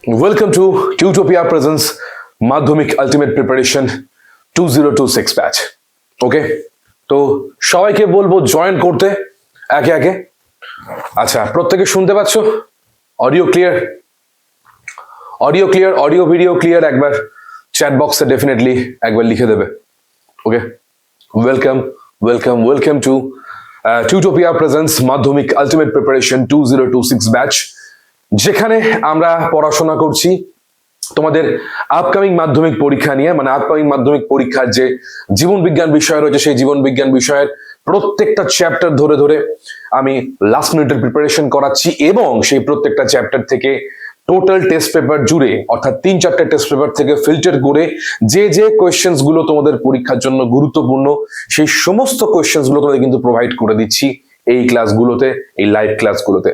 Welcome to Tutopia Presents Madhyamik Ultimate Preparation 2026 ব্যাচ। Okay, তো সবাইকে বলবো জয়েন করতে একে একে। আচ্ছা, প্রত্যেকে শুনতে পাচ্ছ? Audio clear? Audio video clear? একবার চ্যাট বক্সে ডেফিনেটলি একবার লিখে দেবে। Okay, welcome to Tutopia Presents Madhyamik Ultimate Preparation 2026 ব্যাচ, যেখানে আমরা পড়াশোনা করছি তোমাদের আপকামিং মাধ্যমিক পরীক্ষা নিয়ে। মানে আপকামিং মাধ্যমিক পরীক্ষার যে জীবন বিজ্ঞান বিষয় রয়েছে, সেই জীবন বিজ্ঞান বিষয়ের প্রত্যেকটা চ্যাপ্টার ধরে ধরে আমি লাস্ট মিনিটের প্রিপারেশন করাচ্ছি, এবং সেই প্রত্যেকটা চ্যাপ্টার থেকে টোটাল টেস্ট পেপার জুড়ে, অর্থাৎ 3-4টে টেস্ট পেপার থেকে ফিল্টার করে যে কোয়েশ্চেন্স গুলো তোমাদের পরীক্ষার জন্য গুরুত্বপূর্ণ, সেই সমস্ত কোয়েশ্চেন্স গুলো তোমাদের কিন্তু প্রোভাইড করে দিচ্ছি এই ক্লাসগুলোতে, এই লাইভ ক্লাসগুলোতে।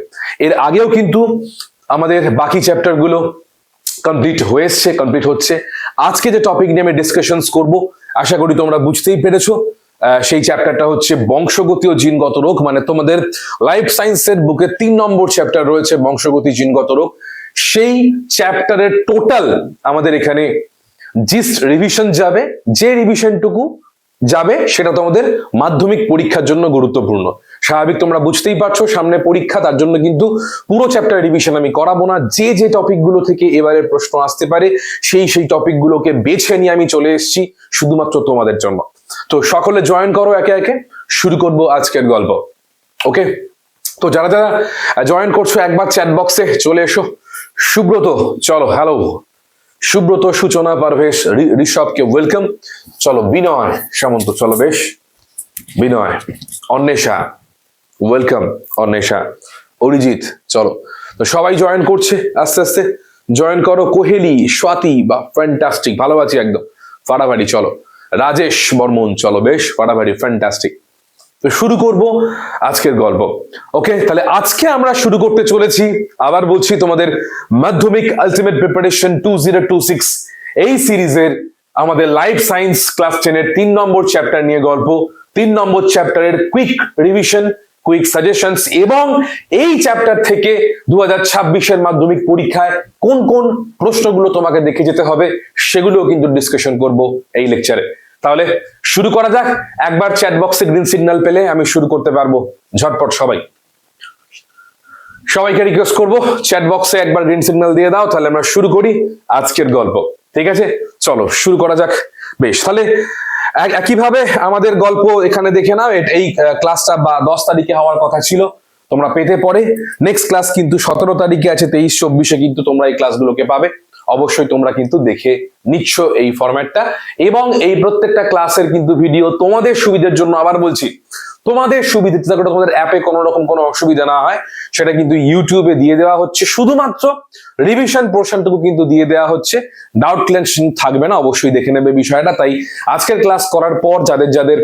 এর আগেও কিন্তু আমাদের বাকি চ্যাপ্টার গুলো কমপ্লিট হচ্ছে। আজকে যে টপিক নিয়ে আমি ডিসকাশনস করব, আশা করি তোমরা বুঝতেই পেরেছো। সেই চ্যাপ্টারটা হচ্ছে বংশগতি ও জিনগত রোগ। মানে তোমাদের লাইফ সায়েন্সের বুকে 3 নম্বর চ্যাপ্টার রয়েছে বংশগতি জিনগত রোগ। সেই চ্যাপ্টারের টোটাল আমাদের এখানে জিস্ট রিভিশন যাবে। যে রিভিশনটুকু যাবে সেটা তোমাদের মাধ্যমিক পরীক্ষার জন্য গুরুত্বপূর্ণ। স্বাভাবিক, তোমরা বুঝতেই পারছো সামনে পরীক্ষা, তার জন্য কিন্তু পুরো চ্যাপ্টার রিভিশন আমি করাবো না। যে টপিকগুলো থেকে এবারে প্রশ্ন আসতে পারে সেই টপিকগুলোকে বেছে নিয়ে আমি চলে এসেছি শুধুমাত্র তোমাদের জন্য। তো সকলে জয়েন করো একে একে, শুরু করব আজকের গল্প। ওকে, তো যারা যারা জয়েন করছো একবার চ্যাট বক্সে চলে এসো। সুব্রত, চলো, হ্যালো সুব্রত, সূচনা, পারভেশ, ঋষভকে ওয়েলকাম। চলো, বিনয় সামন্ত, চলো বেশ, বিনয়, অন্বেষা ওয়েলকাম, অন্বেষা, অরিজিৎ, চলো। তো সবাই জয়েন করছে, আস্তে আস্তে জয়েন করো। কোহেলি, স্বাতি, বা ফ্যান্টাস্টিক, ভালো আছি একদম, ফাটাফাটি। চলো, রাজেশ বর্মন, চলো বেশ, ফাটাফাটি, ফ্যান্টাস্টিক। তো শুরু করব আজকের গল্প। ওকে, তাহলে আজকে আমরা শুরু করতে চলেছি, আবার বলছি, তোমাদের মাধ্যমিক আলটিমেট প্রিপারেশন 2026 এই সিরিজের আমাদের লাইফ সায়েন্স ক্লাস 10-এর 3 নম্বর চ্যাপ্টার নিয়ে গল্প। 3 নম্বর চ্যাপ্টারের কুইক রিভিশন, কুইক সাজেশনস, এবং এই চ্যাপ্টার থেকে 2026-এর মাধ্যমিক পরীক্ষায় কোন কোন প্রশ্নগুলো তোমাকে দেখে যেতে হবে সেগুলো কিন্তু ডিসকাশন করব এই লেকচারে। তাহলে শুরু করা যাক। একবার চ্যাট বক্সে গ্রিন সিগন্যাল পেলে আমি শুরু করতে পারবো ঝটপট। সবাইকে রিকোয়েস্ট করব চ্যাট বক্সে একবার গ্রিন সিগন্যাল দিয়ে দাও, তাহলে আমরা শুরু করি আজকের গল্প। ঠিক আছে, চলো শুরু করা যাক। বেশ, তাহলে একইভাবে আমাদের গল্প এখানে দেখে নাও। এই ক্লাসটা 10 তারিখে হওয়ার কথা ছিল, তোমরা পেতে পরে। নেক্সট ক্লাস কিন্তু 17 তারিখে আছে, 23-24-এ কিন্তু তোমরা এই ক্লাসগুলোকে পাবে। অবশ্যই তোমরা কিন্তু দেখে নিচ্ছ এই ফরম্যাটটা, এবং এই প্রত্যেকটা ক্লাসের কিন্তু ভিডিও তোমাদের সুবিধার জন্য, আবার বলছি তোমাদের সুবিধা, তোমাদের অ্যাপে কোনো রকম কোনো অসুবিধা না হয়, সেটা কিন্তু ইউটিউবে দিয়ে দেওয়া হচ্ছে। শুধুমাত্র রিভিশন পোর্শনটুকু কিন্তু দিয়ে দেওয়া হচ্ছে, ডাউট ক্লিয়ারেশন থাকবে না, অবশ্যই দেখে নেবে বিষয়টা। তাই আজকের ক্লাস করার পর যাদের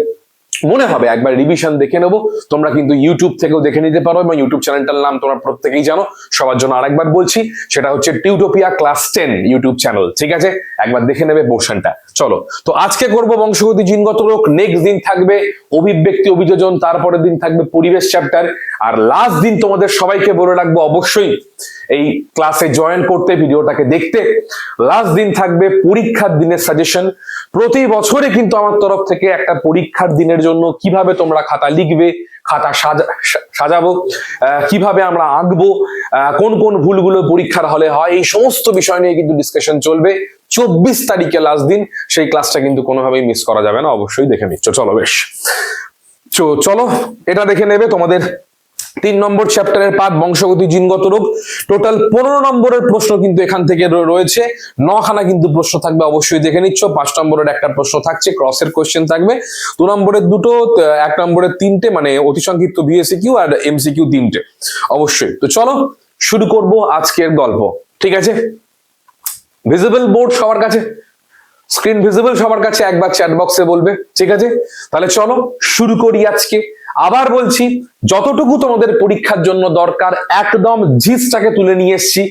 মনে হবে একবার রিভিশন দেখে নেবো, তোমরা কিন্তু ইউটিউব থেকেও দেখে নিতে পারো, এবং ইউটিউব চ্যানেলটার নাম তোমরা প্রত্যেকেই জানো। সবার জন্য আরেকবার বলছি, সেটা হচ্ছে টিউটোপিয়া ক্লাস 10 ইউটিউব চ্যানেল। ঠিক আছে, একবার দেখে নেবে পোর্শনটা। চলো, তো আজকে করব বংশগতি জিনগত রোগ। নেক্সট দিন থাকবে অভিব্যক্তি অভিযোজন, তারপরের দিন থাকবে পরিবেশ চ্যাপ্টার, আর লাস্ট দিন তোমাদের সবাইকে বলে রাখবো অবশ্যই এই ক্লাসে জয়েন করতে, ভিডিওটাকে দেখতে। লাস্ট দিন থাকবে পরীক্ষার দিনের সাজেশন। প্রতি বছরে কিন্তু আমার তরফ থেকে একটা পরীক্ষার দিনের জন্য কিভাবে তোমরা খাতা লিখবে, খাতা সাজাবো, কিভাবে আমরা আঁকবো, কোন কোন ভুলগুলো পরীক্ষার হলে হয়, এই সমস্ত বিষয় নিয়ে কিন্তু ডিসকাশন চলবে। 24 তারিখে লাস্ট দিন, সেই ক্লাসটা কিন্তু কোনোভাবেই মিস করা যাবে না, অবশ্যই দেখে নিচ্ছ। চলো বেশ, চলো এটা দেখে নেবে। তোমাদের 3 নম্বর চ্যাপ্টারের পাঠ বংশগতি জিনগত রোগ। টোটাল 15 নম্বরের প্রশ্ন কিন্তু এখান থেকে রয়েছে। 9খানা কিন্তু প্রশ্ন থাকবে, অবশ্যই দেখে নিচ্ছ। 5 নম্বরের একটা প্রশ্ন থাকছে, ক্রসের কোশ্চেন থাকবে। 2 নম্বরের 2টো, 1 নম্বরের 3টে, মানে অতি সংক্ষিপ্ত ভিএসকিউ আর এমসিকিউ 3টে অবশ্যই। তো চলো শুরু করব আজকের গল্প। ঠিক আছে, ভিজিবল বোর্ড সবার কাছে, স্ক্রিন ভিজিবল সবার কাছে, একবার চ্যাট বক্সে বলবে। ঠিক আছে, তাহলে চলো শুরু করি আজকে। আবার বলছি, যতটুকু তোমাদের পরীক্ষার জন্য দরকার একদম জিসটাকে তুলে নিয়ে এসেছি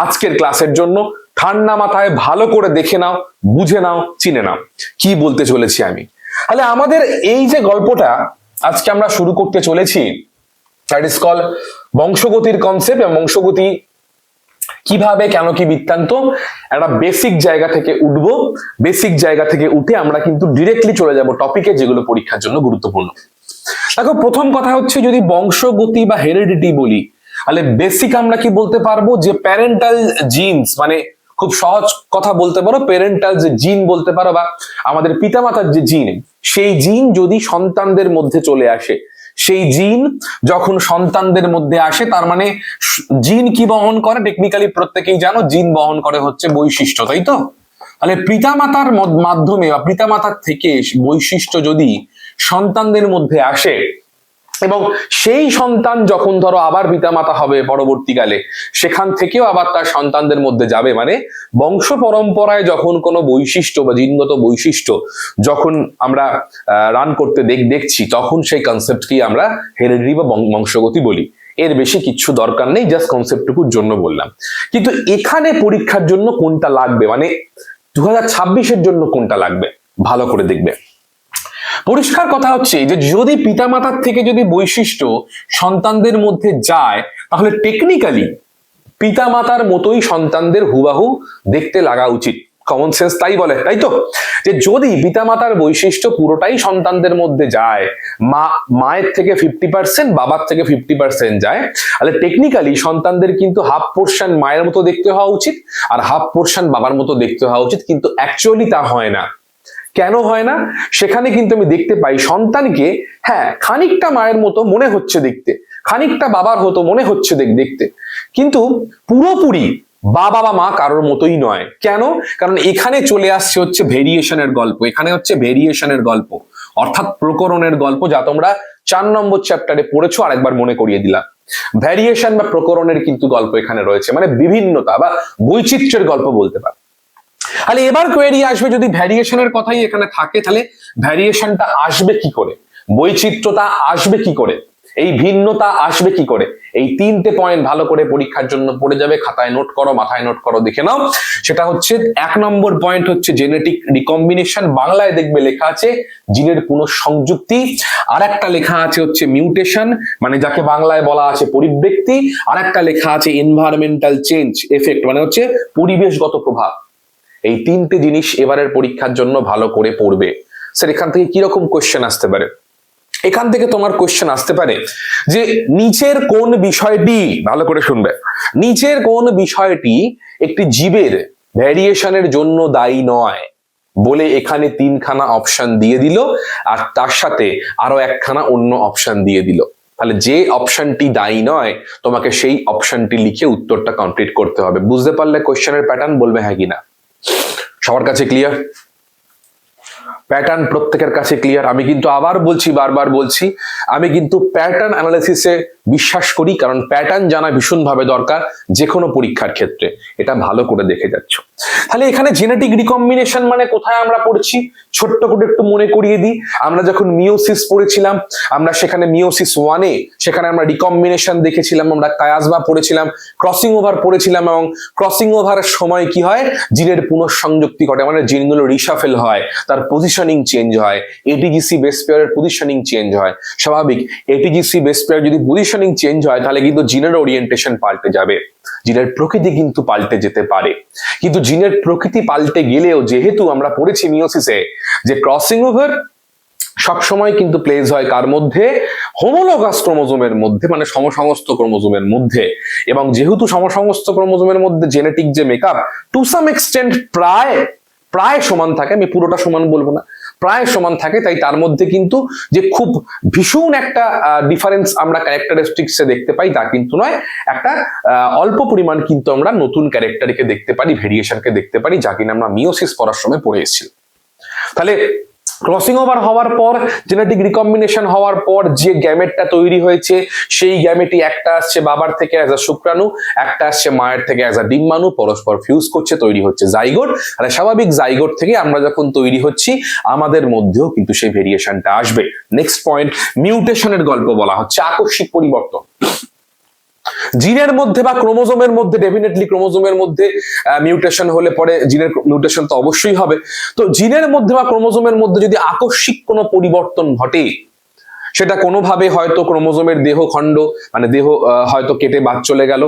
আজকের ক্লাসের জন্য। ঠান্ডা মাথায় ভালো করে দেখে নাও, বুঝে নাও, চিনে নাও কি বলতে চলেছি আমি। তাহলে আমাদের এই যে গল্পটা আজকে আমরা শুরু করতে চলেছি, দ্যাট ইজ কল বংশগতির কনসেপ্ট, এবং বংশগতি কিভাবে, কেন, কি বৃত্তান্ত, একটা বেসিক জায়গা থেকে উঠবো। বেসিক জায়গা থেকে উঠে আমরা কিন্তু ডিরেক্টলি চলে যাব টপিকে, যেগুলো পরীক্ষার জন্য গুরুত্বপূর্ণ। দেখো, প্রথম কথা হচ্ছে, যদি বংশগতি বা হেরিডিটি বলি, তাহলে বেসিক আমরা কি বলতে পারবো, যে প্যারেন্টাল জিনস, মানে খুব সহজ কথা বলতে পারো, প্যারেন্টাল যে জিন বলতে পারো, বা আমাদের পিতামাতার যে জিন, সেই জিন যদি সন্তানদের মধ্যে চলে আসে, সেই জিন যখন সন্তানদের মধ্যে আসে, তার মানে জিন কি বহন করে, টেকনিক্যালি প্রত্যেকেই জানো, জিন বহন করে হচ্ছে বৈশিষ্ট্য, তাই তো? তাহলে পিতামাতার মাধ্যমে বা পিতামাতার থেকে বৈশিষ্ট্য যদি সন্তানদের মধ্যে আসে, এবং সেই সন্তান যখন ধরো আবার পিতামাতা হবে পরবর্তীকালে, সেখান থেকেও আবার তার সন্তানদের মধ্যে যাবে, মানে বংশ পরম্পরায় যখন কোনো বৈশিষ্ট্য বা জিনগত বৈশিষ্ট্য যখন আমরা রান করতে দেখছি, তখন সেই কনসেপ্টকেই আমরা হেরিডিটি বা বংশগতি বলি। এর বেশি কিছু দরকার নেই, জাস্ট কনসেপ্টটুকুর জন্য বললাম। কিন্তু এখানে পরীক্ষার জন্য কোনটা লাগবে, মানে 2026-এর জন্য কোনটা লাগবে, ভালো করে দেখবে। পরিষ্কার কথা হচ্ছে যে যদি পিতামাতার থেকে যদি বৈশিষ্ট্য সন্তানদের মধ্যে যায়, তাহলে টেকনিক্যালি পিতামাতার মতোই সন্তানদের হুবাহু দেখতে লাগা উচিত। কমন সেন্স তাই বলে, তাই তো? যে যদি পিতামাতার বৈশিষ্ট্য পুরোটাই সন্তানদের মধ্যে যায়, মায়ের থেকে 50%, বাবার থেকে 50% যায়, তাহলে টেকনিক্যালি সন্তানদের কিন্তু হাফ পোর্শন মায়ের মতো দেখতে হওয়া উচিত, আর হাফ পোর্শন বাবার মতো দেখতে হওয়া উচিত। কিন্তু অ্যাকচুয়ালি তা হয় না। কেন হয় না? সেখানে কিন্তু আমি দেখতে পাই সন্তানকে, হ্যাঁ, খানিকটা মায়ের মতো মনে হচ্ছে দেখতে, খানিকটা বাবার হতো মনে হচ্ছে দেখতে, কিন্তু পুরোপুরি বাবা বা মা কারোর মতোই নয়। কেন? কারণ এখানে চলে আসছে হচ্ছে ভেরিয়েশনের গল্প, এখানে হচ্ছে ভেরিয়েশনের গল্প, অর্থাৎ প্রকরণের গল্প, যা তোমরা 4 নম্বর চ্যাপ্টারে পড়েছো, আরেকবার মনে করিয়ে দিলাম। ভ্যারিয়েশন বা প্রকরণের কিন্তু গল্প এখানে রয়েছে, মানে বিভিন্নতা বা বৈচিত্র্যের গল্প বলতে পারো। তাহলে এবার কোয়েরি আসবে, যদি ভ্যারিয়েশনের কথাই এখানে থাকে, তাহলে ভ্যারিয়েশনটা আসবে কি করে, বৈচিত্র্যতা আসবে কি করে, এই ভিন্নতা আসবে কি করে? এই 3টে পয়েন্ট ভালো করে পরীক্ষার জন্য পড়ে যাবে, খাতায় নোট করো, মাথায় নোট করো, দেখে নাও। সেটা হচ্ছে 1 নম্বর পয়েন্ট হচ্ছে জেনেটিক রিকম্বিনেশন, বাংলায় দেখবে লেখা আছে জিনের পুনঃসংযুক্তি। আর একটা লেখা আছে হচ্ছে মিউটেশন, মানে যাকে বাংলায় বলা আছে পরিবৃত্তি। আর একটা লেখা আছে এনভায়রনমেন্টাল চেঞ্জ এফেক্ট, মানে হচ্ছে পরিবেশগত প্রভাব। এই 3টে জিনিস এবারের পরীক্ষার জন্য ভালো করে পড়বে। স্যার, এখান থেকে কিরকম কোশ্চেন আসতে পারে? এখান থেকে তোমার কোশ্চেন আসতে পারে যে নিচের কোন বিষয়টি, ভালো করে শুনবে, নিচের কোন বিষয়টি একটি জীবের ভ্যারিয়েশনের জন্য দায়ী নয় বলে এখানে 3খানা অপশন দিয়ে দিল, আর তার সাথে আরো 1খানা অন্য অপশন দিয়ে দিল। তাহলে যে অপশনটি দায়ী নয়, তোমাকে সেই অপশনটি লিখে উত্তরটা কমপ্লিট করতে হবে। বুঝতে পারলে কোশ্চেনের প্যাটার্ন? বলবে হ্যাঁ কিনা। সবার কাছে ক্লিয়ার? প্যাটার্ন প্রত্যেকের কাছে ক্লিয়ার? আমি কিন্তু আবার বলছি, বারবার বলছি, আমি কিন্তু প্যাটার্ন অ্যানালিসিসে বিশ্বাস করি, কারণ প্যাটার্ন জানা ভীষণভাবে দরকার যে কোনো পরীক্ষার ক্ষেত্রে। এটা ভালো করে দেখে যাচ্ছ। তাহলে এখানে জেনেটিক রিকম্বিনেশন মানে কোথায় আমরা পড়ছি, ছোট্ট করে একটু মনে করিয়ে দিই। আমরা যখন মিওসিস পড়েছিলাম, আমরা সেখানে মিওসিস 1-এ সেখানে আমরা রিকম্বিনেশন দেখেছিলাম, আমরা কায়াজমা পড়েছিলাম, ক্রসিং ওভার পড়েছিলাম, এবং ক্রসিং ওভারের সময় কি হয়, জিনের পুনঃসংযুক্তি ঘটে, মানে জিনগুলো রিশাফেল হয়, তার পজিশনিং চেঞ্জ হয়, এটিজিসি বেস পেয়ারের পজিশনিং চেঞ্জ হয়। স্বাভাবিক, এটিজিসি বেস পেয়ার যদি পজিশনিং চেঞ্জ হয়, তাহলে কিন্তু জিনের ওরিয়েন্টেশন পাল্টে যাবে, জিনের প্রকৃতি কিন্তু পাল্টে যেতে পারে। কিন্তু জিনের প্রকৃতি পাল্টে গেলেও, যেহেতু আমরা পড়েছি মিওসিসে যে ক্রসিং ওভার সবসময় কিন্তু প্লেস হয় কার মধ্যে, হোমোলোগাস ক্রোমোজোমের মধ্যে, মানে সমসমস্ত ক্রোমোজোমের মধ্যে। এবং যেহেতু সমসমস্ত ক্রোমোজোমের মধ্যে জেনেটিক যে মেকআপ টু সাম এক্সটেন্ট প্রায় সমান থাকে, আমি পুরোটা সমান বলবো না, প্রায় সমান থাকে, তাই তার মধ্যে কিন্তু যে খুব ভীষণ একটা ডিফারেন্স আমরা ক্যারেক্টারিস্টিক্সে দেখতে পাই তা কিন্তু নয়। একটা অল্প পরিমাণ কিন্তু আমরা নতুন ক্যারেক্টারকে দেখতে পারি, ভেরিয়েশনকে দেখতে পারি, যা কিনা আমরা মিওসিস পড়ার সময় পড়ে এসেছি। তাহলে ক্রসিং ওভার হওয়ার পর, জেনেটিক রিকম্বিনেশন হওয়ার পর যে গ্যামেটটা তৈরি হয়েছে, সেই গ্যামেটই একটা আসছে বাবার থেকে অ্যাজ আ শুক্রাণু, একটা আসছে মায়ের থেকে অ্যাজ আ ডিম্বাণু, পরস্পর ফিউজ করছে, তৈরি হচ্ছে জাইগোট। আর স্বাভাবিক জাইগোট থেকে আমরা যখন তৈরি হচ্ছি, আমাদের মধ্যেও কিন্তু সেই ভেরিয়েশনটা আসবে। নেক্সট পয়েন্ট, মিউটেশনের গল্প বলা হচ্ছে, আকস্মিক পরিবর্তন জিনের মধ্যে বা ক্রোমোজোমের মধ্যে। ডেফিনেটলি ক্রোমোজোমের মধ্যে মিউটেশন হলে পরে জিনের মিউটেশন তো অবশ্যই হবে। তো জিনের মধ্যে বা ক্রোমোজোমের মধ্যে যদি আকস্মিক কোনো পরিবর্তন ঘটে, সেটা কোনোভাবে হয়তো ক্রোমোজোমের দেহ খণ্ড মানে দেহ হয়তো কেটে বাদ চলে গেল,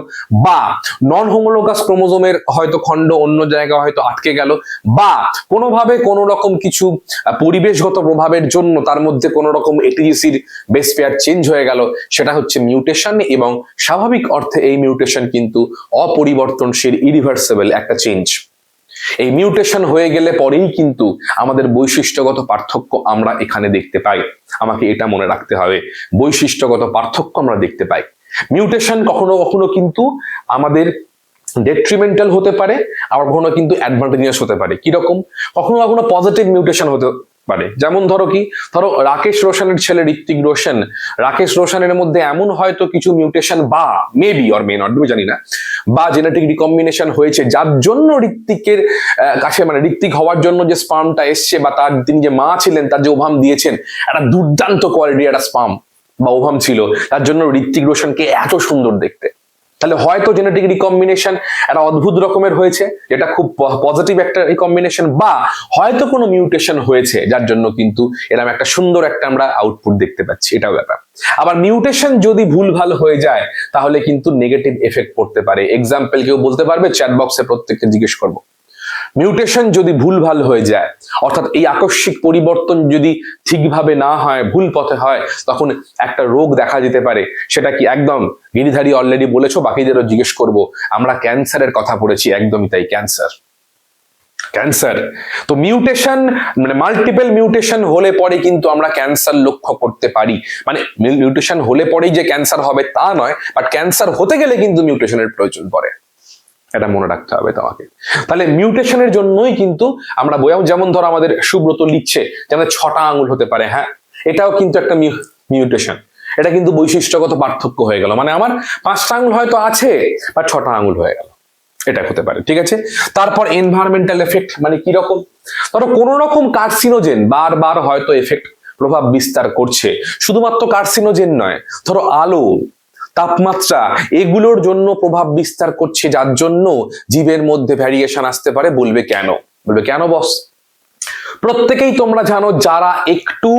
বা নন হোমোলোগাস ক্রোমোজোমের হয়তো খণ্ড অন্য জায়গায় হয়তো আটকে গেল, বা কোনোভাবে কোনো রকম কিছু পরিবেশগত প্রভাবের জন্য তার মধ্যে কোনো রকম এটিজিসির বেস পেয়ার চেঞ্জ হয়ে গেল, সেটা হচ্ছে মিউটেশন। এবং স্বাভাবিক অর্থে এই মিউটেশন কিন্তু অপরিবর্তনশীল, ইরিভার্সিবল একটা চেঞ্জ। এই মিউটেশন হয়ে গেলে পরেই কিন্তু আমাদের বৈশিষ্ট্যগত পার্থক্য আমরা এখানে দেখতে পাই। আমাকে এটা মনে রাখতে হবে, বৈশিষ্ট্যগত পার্থক্য আমরা দেখতে পাই। মিউটেশন কখনো কখনো কিন্তু আমাদের ডেট্রিমেন্টাল হতে পারে, আবার কখনো কিন্তু অ্যাডভান্টেজিয়াস হতে পারে। কিরকম? কখনো কখনো পজিটিভ মিউটেশন হতে পারে। যেমন ধরো রাকেশ রোশনের ছেলে ঋত্বিক রোশন, রাকেশ রোশনের মধ্যে এমন হয়তো কিছু মিউটেশন বা maybe or may not be জানি না, বা জেনেটিক রিকম্বিনেশন হয়েছে যার জন্য ঋত্বিকের কাছে মানে ঋত্বিক হওয়ার জন্য যে স্পার্মটা এসছে বা তার তিনি যে মা ছিলেন তার যে ওভাম দিয়েছেন একটা দুর্দান্ত কোয়ালিটির একটা স্পার্ম বা ওভাম ছিল, তার জন্য ঋত্বিক রোশনকে এত সুন্দর দেখতে। তাহলে হয়তো জেনেটিক রিকম্বিনেশন একটা অদ্ভুত রকমের হয়েছে যেটা খুব পজিটিভ একটা রিকম্বিনেশন, বা হয়তো কোনো মিউটেশন হয়েছে যার জন্য কিন্তু এরকম একটা সুন্দর একটা আমরা আউটপুট দেখতে পাচ্ছি, এটাও ব্যাপার। আবার মিউটেশন যদি ভুলভাল হয়ে যায় তাহলে কিন্তু নেগেটিভ এফেক্ট পড়তে পারে। এক্সাম্পল কেউ বলতে পারবে? চ্যাট বক্সে প্রত্যেককে জিজ্ঞেস করবো। মিউটেশন যদি ভুলভাল হয়ে যায়, অর্থাৎ এই আকস্মিক পরিবর্তন যদি ঠিকভাবে না হয়, ভুল পথে হয়, তখন একটা রোগ দেখা যেতে পারে। সেটা কি? একদম গিরিধারী অলরেডি বলেছো, বাকিদেরও জিজ্ঞেস করব। আমরা ক্যান্সারের কথা পড়েছি, একদমই তাই, ক্যান্সার। তো মিউটেশন মানে মাল্টিপল মিউটেশন হলে পরে কিন্তু আমরা ক্যান্সার লক্ষ্য করতে পারি। মানে মিউটেশন হলে পরেই যে ক্যান্সার হবে তা নয়, বাট ক্যান্সার হতে গেলে কিন্তু মিউটেশনের প্রয়োজন পড়ে, এটা মনে রাখতে হবে তোমাকে। তাহলে মিউটেশনের জন্যই কিন্তু আমরা যেমন ধরো আমাদের সুব্রত লিখছে যে আমাদের 6টা আঙুল হতে পারে, হ্যাঁ এটাও কিন্তু একটা মিউটেশন। এটা কিন্তু বৈশিষ্ট্যগত পার্থক্য হয়ে গেল, মানে আমার 5টা আঙুল হয়তো আছে বা 6টা আঙুল হয়ে গেল, এটা হতে পারে। ঠিক আছে। তারপর এনভায়রনমেন্টাল এফেক্ট, মানে কি রকম? ধরো কোন রকম কার্সিনোজেন বারবার হয়তো এফেক্ট প্রভাব বিস্তার করছে, শুধুমাত্র কার্সিনোজেন নয়, ধরো আলো, তাপমাত্রা, এগুলোর জন্য প্রভাব বিস্তার করছে, যার জন্য জীবের মধ্যে ভ্যারিয়েশন আসতে পারে। বলবে কেন বস? প্রত্যেকেই তোমরা জানো যারা একটু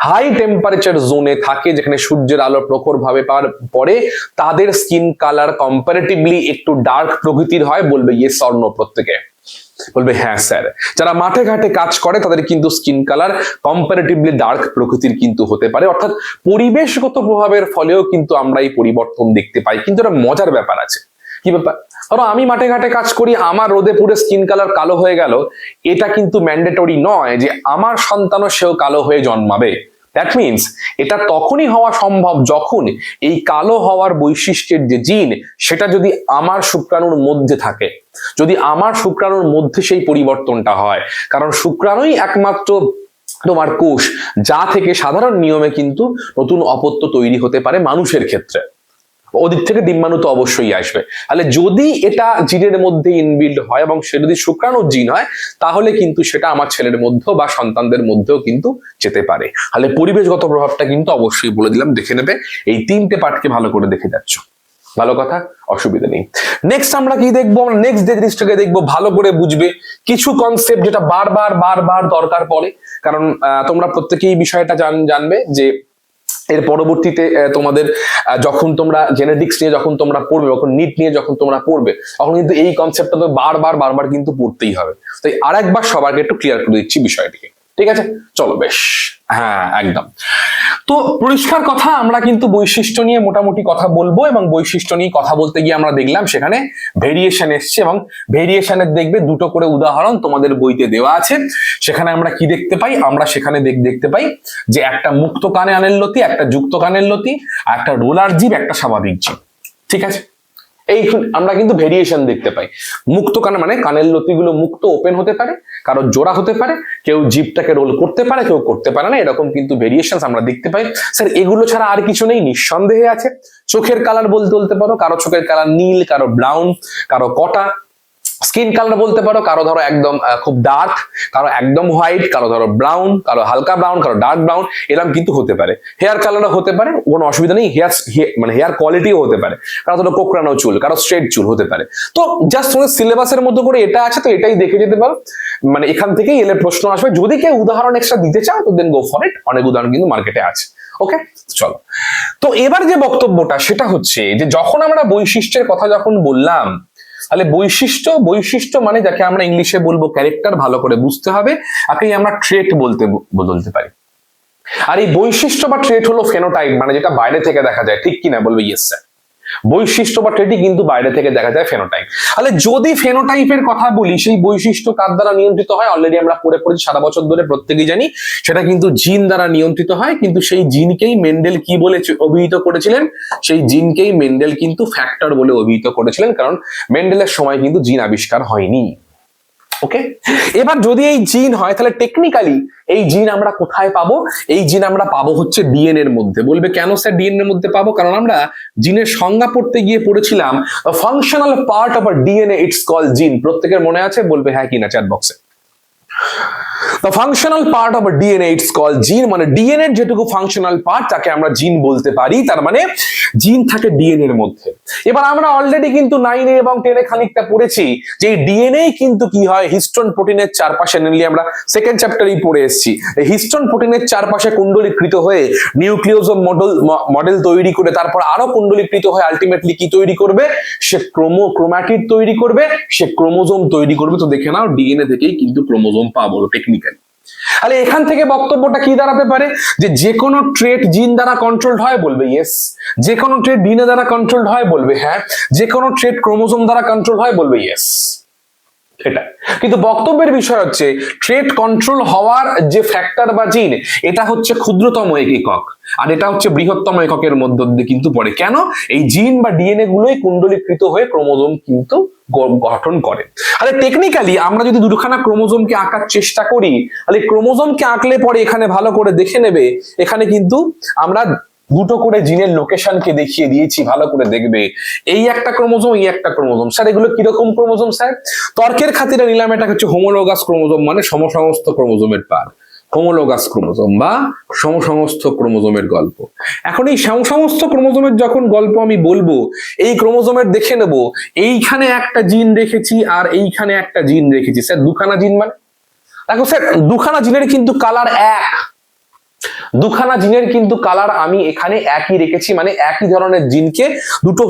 হাই টেম্পারেচার জোনে থাকে, যেখানে সূর্যের আলো প্রখর ভাবে পড়ে, তাদের স্কিন কালার কম্পারেটিভলি একটু ডার্ক প্রকৃতির হয়। বলবে ইয়েস অর নো? প্রত্যেকে বলবে হ্যাঁ স্যার। যারা মাঠে ঘাটে কাজ করে তাদের কিন্তু স্কিন কালার কম্পারেটিভলি ডার্ক প্রকৃতির কিন্তু হতে পারে। অর্থাৎ পরিবেশগত প্রভাবের ফলেও কিন্তু আমরা এই পরিবর্তন দেখতে পাই। কিন্তু একটা মজার ব্যাপার আছে। কি ব্যাপার? ধরো আমি মাঠে ঘাটে কাজ করি, আমার রোদে পুরো স্কিন কালার কালো হয়ে গেল, এটা কিন্তু ম্যান্ডেটরি নয় যে আমার সন্তানও সেও কালো হয়ে জন্মাবে। দ্যাট মিনস এটা তখনই হওয়া সম্ভব যখন এই কালো হওয়ার বৈশিষ্ট্যের যে জিন, সেটা যদি আমার শুক্রাণুর মধ্যে থাকে, যদি আমার শুক্রাণুর মধ্যে সেই পরিবর্তনটা হয়। কারণ শুক্রাণুই একমাত্র তোমার কোষ যা থেকে সাধারণ নিয়মে কিন্তু নতুন অপত্য তৈরি হতে পারে মানুষের ক্ষেত্রে। ওদিক থেকে ডিম্বাণু তো অবশ্যই আসবে। তাহলে যদি এটা জিনের মধ্যে ইনবিল্ড হয় এবং সে যদি শুক্রাণুর জিন হয়, তাহলে কিন্তু সেটা আমার ছেলের মধ্যেও বা সন্তানদের মধ্যেও কিন্তু যেতে পারে। তাহলে পরিবেশগত প্রভাবটা কিন্তু অবশ্যই বলে দিলাম, দেখে নেবে। এই 3টে পার্টকে ভালো করে দেখে যাচ্ছ, ভালো কথা, অসুবিধা নেই। নেক্সট আমরা কি দেখবো? আমরা নেক্সট যে জিনিসটাকে দেখবো, ভালো করে বুঝবে কিছু কনসেপ্ট যেটা বারবার দরকার পড়ে। কারণ তোমরা প্রত্যেকেই বিষয়টা জানবে যে এর পরবর্তীতে তোমাদের যখন তোমরা জেনেটিক্স নিয়ে যখন তোমরা পড়বে, যখন নিট নিয়ে যখন তোমরা পড়বে, তখন কিন্তু এই কনসেপ্টটা তো বারবার কিন্তু পড়তেই হবে। তাই আরেকবার সবাইকে একটু ক্লিয়ার করে দিচ্ছি বিষয়টিকে। ঠিক আছে, চলো বেশ। হ্যাঁ একদম। তো পরিষ্কার কথা, আমরা কিন্তু বৈশিষ্ট্য নিয়ে মোটামুটি কথা বলবো, এবং বৈশিষ্ট্য নিয়ে কথা বলতে গিয়ে আমরা দেখলাম সেখানে ভেরিয়েশন এসছে, এবং ভেরিয়েশনের দেখবে 2টো করে উদাহরণ তোমাদের বইতে দেওয়া আছে। সেখানে আমরা কি দেখতে পাই? আমরা সেখানে দেখতে পাই যে একটা মুক্ত কানের লতি, একটা যুক্ত কানের লতি, আর একটা রোলার জীব, একটা স্বাভাবিক জীব। ঠিক আছে, এই আমরা কিন্তু ভেরিয়েশন দেখতে পাই। মুক্ত কানে মানে কানের লতিগুলো মুক্ত ওপেন হতে পারে, কারো জোড়া হতে পারে, কেউ জিভটাকে রোল করতে পারে, কেউ করতে পারে না, এরকম কিন্তু ভেরিয়েশন আমরা দেখতে পাই। স্যার এগুলো ছাড়া আর কিছু নেই? নিঃসন্দেহে আছে। চোখের কালার বলতে পারো, কারো চোখের কালার নীল, কারো ব্রাউন, কারো কটা। স্কিন কালার বলতে পারো, কারো ধরো একদম খুব ডার্ক, কারো একদম হোয়াইট, কারো ধরো ব্রাউন, কারো হালকা ব্রাউন, কারো ডার্ক ব্রাউন, এরকম কিন্তু হতে পারে। হেয়ার কালারও হতে পারে, কোনো অসুবিধা নেই। মানে হেয়ার কোয়ালিটিও হতে পারে, কারো ধরো কোকড়ানো চুল, কারো স্ট্রেট চুল হতে পারে। তো জাস্ট তোমাদের সিলেবাসের মধ্যে করে এটা আছে, তো এটাই দেখে যেতে পারো। মানে এখান থেকেই এলে প্রশ্ন আসবে। যদি কেউ উদাহরণ এক্সট্রা দিতে চাও তো দেন গো ফর ইট, অনেক উদাহরণ কিন্তু মার্কেটে আছে। ওকে, চলো। তো এবার যে বক্তব্যটা সেটা হচ্ছে যে যখন আমরা বৈশিষ্ট্যের কথা যখন বললাম, তাহলে বৈশিষ্ট্য মানে যাকে আমরা ইংলিশে বলবো ক্যারেক্টার, ভালো করে বুঝতে হবে, একেই আমরা ট্রেট বলতে পারি। আর এই বৈশিষ্ট্য বা ট্রেট হলো ফেনোটাইপ, মানে যেটা বাইরে থেকে দেখা যায়, ঠিক কিনা? বলবে ইয়েস স্যার। বৈশিষ্ট্য বা ট্রেটই কিন্তু বাইরে থেকে দেখা যায় ফেনোটাইপ। তাহলে যদি ফেনোটাইপের কথা বলি, সেই বৈশিষ্ট্য কার দ্বারা নিয়ন্ত্রিত হয়? অলরেডি আমরা পড়েছি সারা বছর ধরে, প্রত্যেকেই জানি সেটা কিন্তু জিন দ্বারা নিয়ন্ত্রিত হয়। কিন্তু সেই জিনকেই মেন্ডেল কি বলে অভিহিত করেছিলেন? সেই জিনকেই মেন্ডেল কিন্তু ফ্যাক্টর বলে অভিহিত করেছিলেন, কারণ মেন্ডেলের সময় কিন্তু জিন আবিষ্কার হয়নি। ওকে, এবার যদি এই জিন হয় তাহলে টেকনিক্যালি এই জিন আমরা কোথায় পাবো? এই জিন আমরা পাবো হচ্ছে ডিএনএ এর মধ্যে। বলবে কেন স্যার ডিএনএ এর মধ্যে পাবো? কারণ আমরা জিনের সংজ্ঞা পড়তে গিয়ে পড়েছিলাম functional part of a DNA it's call জিন। প্রত্যেকের মনে আছে? বলবে হ্যাঁ কিনা চ্যাট বক্সে। The functional part of a DNA it's called gene, মানে ডিএনএ এর যেটুকু ফাংশনাল পার্ট তাকে আমরা জিন বলতে পারি। তার মানে জিন থাকে ডিএনএ এর মধ্যে। এবার আমরা অলরেডি কিন্তু 9 এবং 10 খানিকটা পড়েছি যে ডিএনএ কিন্তু কি হয়, হিস্টোন প্রোটিনের চারপাশে, মেনলি আমরা সেকেন্ড চ্যাপ্টারেই পড়ে এসেছি, এই হিস্টোন প্রোটিনের চারপাশে কুণ্ডলীকৃত হয়ে নিউক্লিওজোম মডেল তৈরি করে তারপর আরো কুণ্ডলীকৃত হয়ে আলটিমেটলি কি তৈরি করবে? সে ক্রোমাটিড তৈরি করবে, সে ক্রোমোজোম তৈরি করবে। তো দেখে নাও ডিএনএ থেকেই কিন্তু ক্রোমোজোম পাবো টেকনিক্যালি। তাহলে এখান থেকে বক্তব্যটা কি দাঁড়াতে পারে? যে কোনো ট্রেট জিন দ্বারা কন্ট্রোলড হয়? বলবে ইয়েস। যে কোনো ট্রেট ডিএনএ দ্বারা কন্ট্রোলড হয়? বলবে হ্যাঁ। যে কোনো ট্রেট ক্রোমোজোম দ্বারা কন্ট্রোল হয়? বলবে ইয়েস। এটা কিন্তু বক্তব্যের বিষয় হচ্ছে ট্রেট কন্ট্রোল হওয়ার যে ফ্যাক্টর বা জিন, এটা হচ্ছে ক্ষুদ্রতম একক, আর এটা হচ্ছে বৃহত্তম এককের মধ্য দিয়ে কিন্তু পড়ে। কেন? এই জিন বা ডিএনএ গুলোই কুণ্ডলীকৃত হয়ে ক্রোমোজোম কিন্তু গঠন করে। তাহলে টেকনিক্যালি আমরা যদি দুটোখানা ক্রোমোজোমকে আঁকার চেষ্টা করি, তাহলে ক্রোমোজোমকে আঁকলে পরে এখানে ভালো করে দেখে নেবে, এখানে কিন্তু আমরা দুটো করে জিনের লোকেশনকে দেখিয়ে দিয়েছি, ভালো করে দেখবে। এই একটা ক্রোমোজোম, এই একটা ক্রোমোজোম। স্যার এগুলো কিরকম ক্রোমোজোম স্যার? তর্কের খাতিরে নিলাম এটা হচ্ছে হোমোলোগাস ক্রোমোজোম, মানে সমসংস্থ ক্রোমোজোমের পার। হোমোলোগাস ক্রোমোজোম বা সমসমস্ত ক্রোমোজোমের গল্প। এখন এই সমসমস্ত ক্রোমোজোমের যখন গল্প আমি বলবো, এই ক্রোমোজোমের দেখে নেব এইখানে একটা জিন রেখেছি আর এইখানে একটা জিন রেখেছি। স্যার দুখানা জিন মানে? দেখো স্যার দুখানা জিনের কিন্তু কালার এক, দুখানা জিনের কিন্তু কালার আমি এখানে একই রেখেছি, মানে একই ধরনের জিনকে দুটো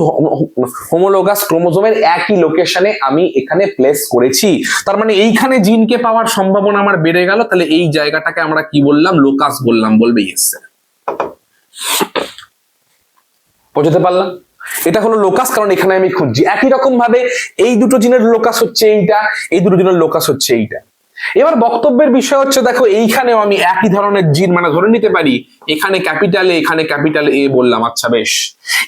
হোমোলোগাস ক্রোমোজোমের একই লোকেশনে আমি এখানে প্লেস করেছি। তার মানে এইখানে জিনকে পাওয়ার সম্ভাবনা আমার বেড়ে গেল। তাহলে এই জায়গাটাকে আমরা কি বললাম? লোকাস বললাম। বলবে ইয়েস স্যার। বুঝতে পারলাম? এটা হলো লোকাস, কারণ এখানে আমি খুঁজছি। একই রকম ভাবে এই দুটো জিনের লোকাস হচ্ছে এইটা, এই দুটো জিনের লোকাস হচ্ছে এইটা। এবার বক্তব্যের বিষয় হচ্ছে দেখো এইখানেও আমি একই ধরনের জিন, মানে ধরে নিতে পারি এখানে ক্যাপিটাল এ, এখানে ক্যাপিটাল এ বললাম। আচ্ছা বেশ,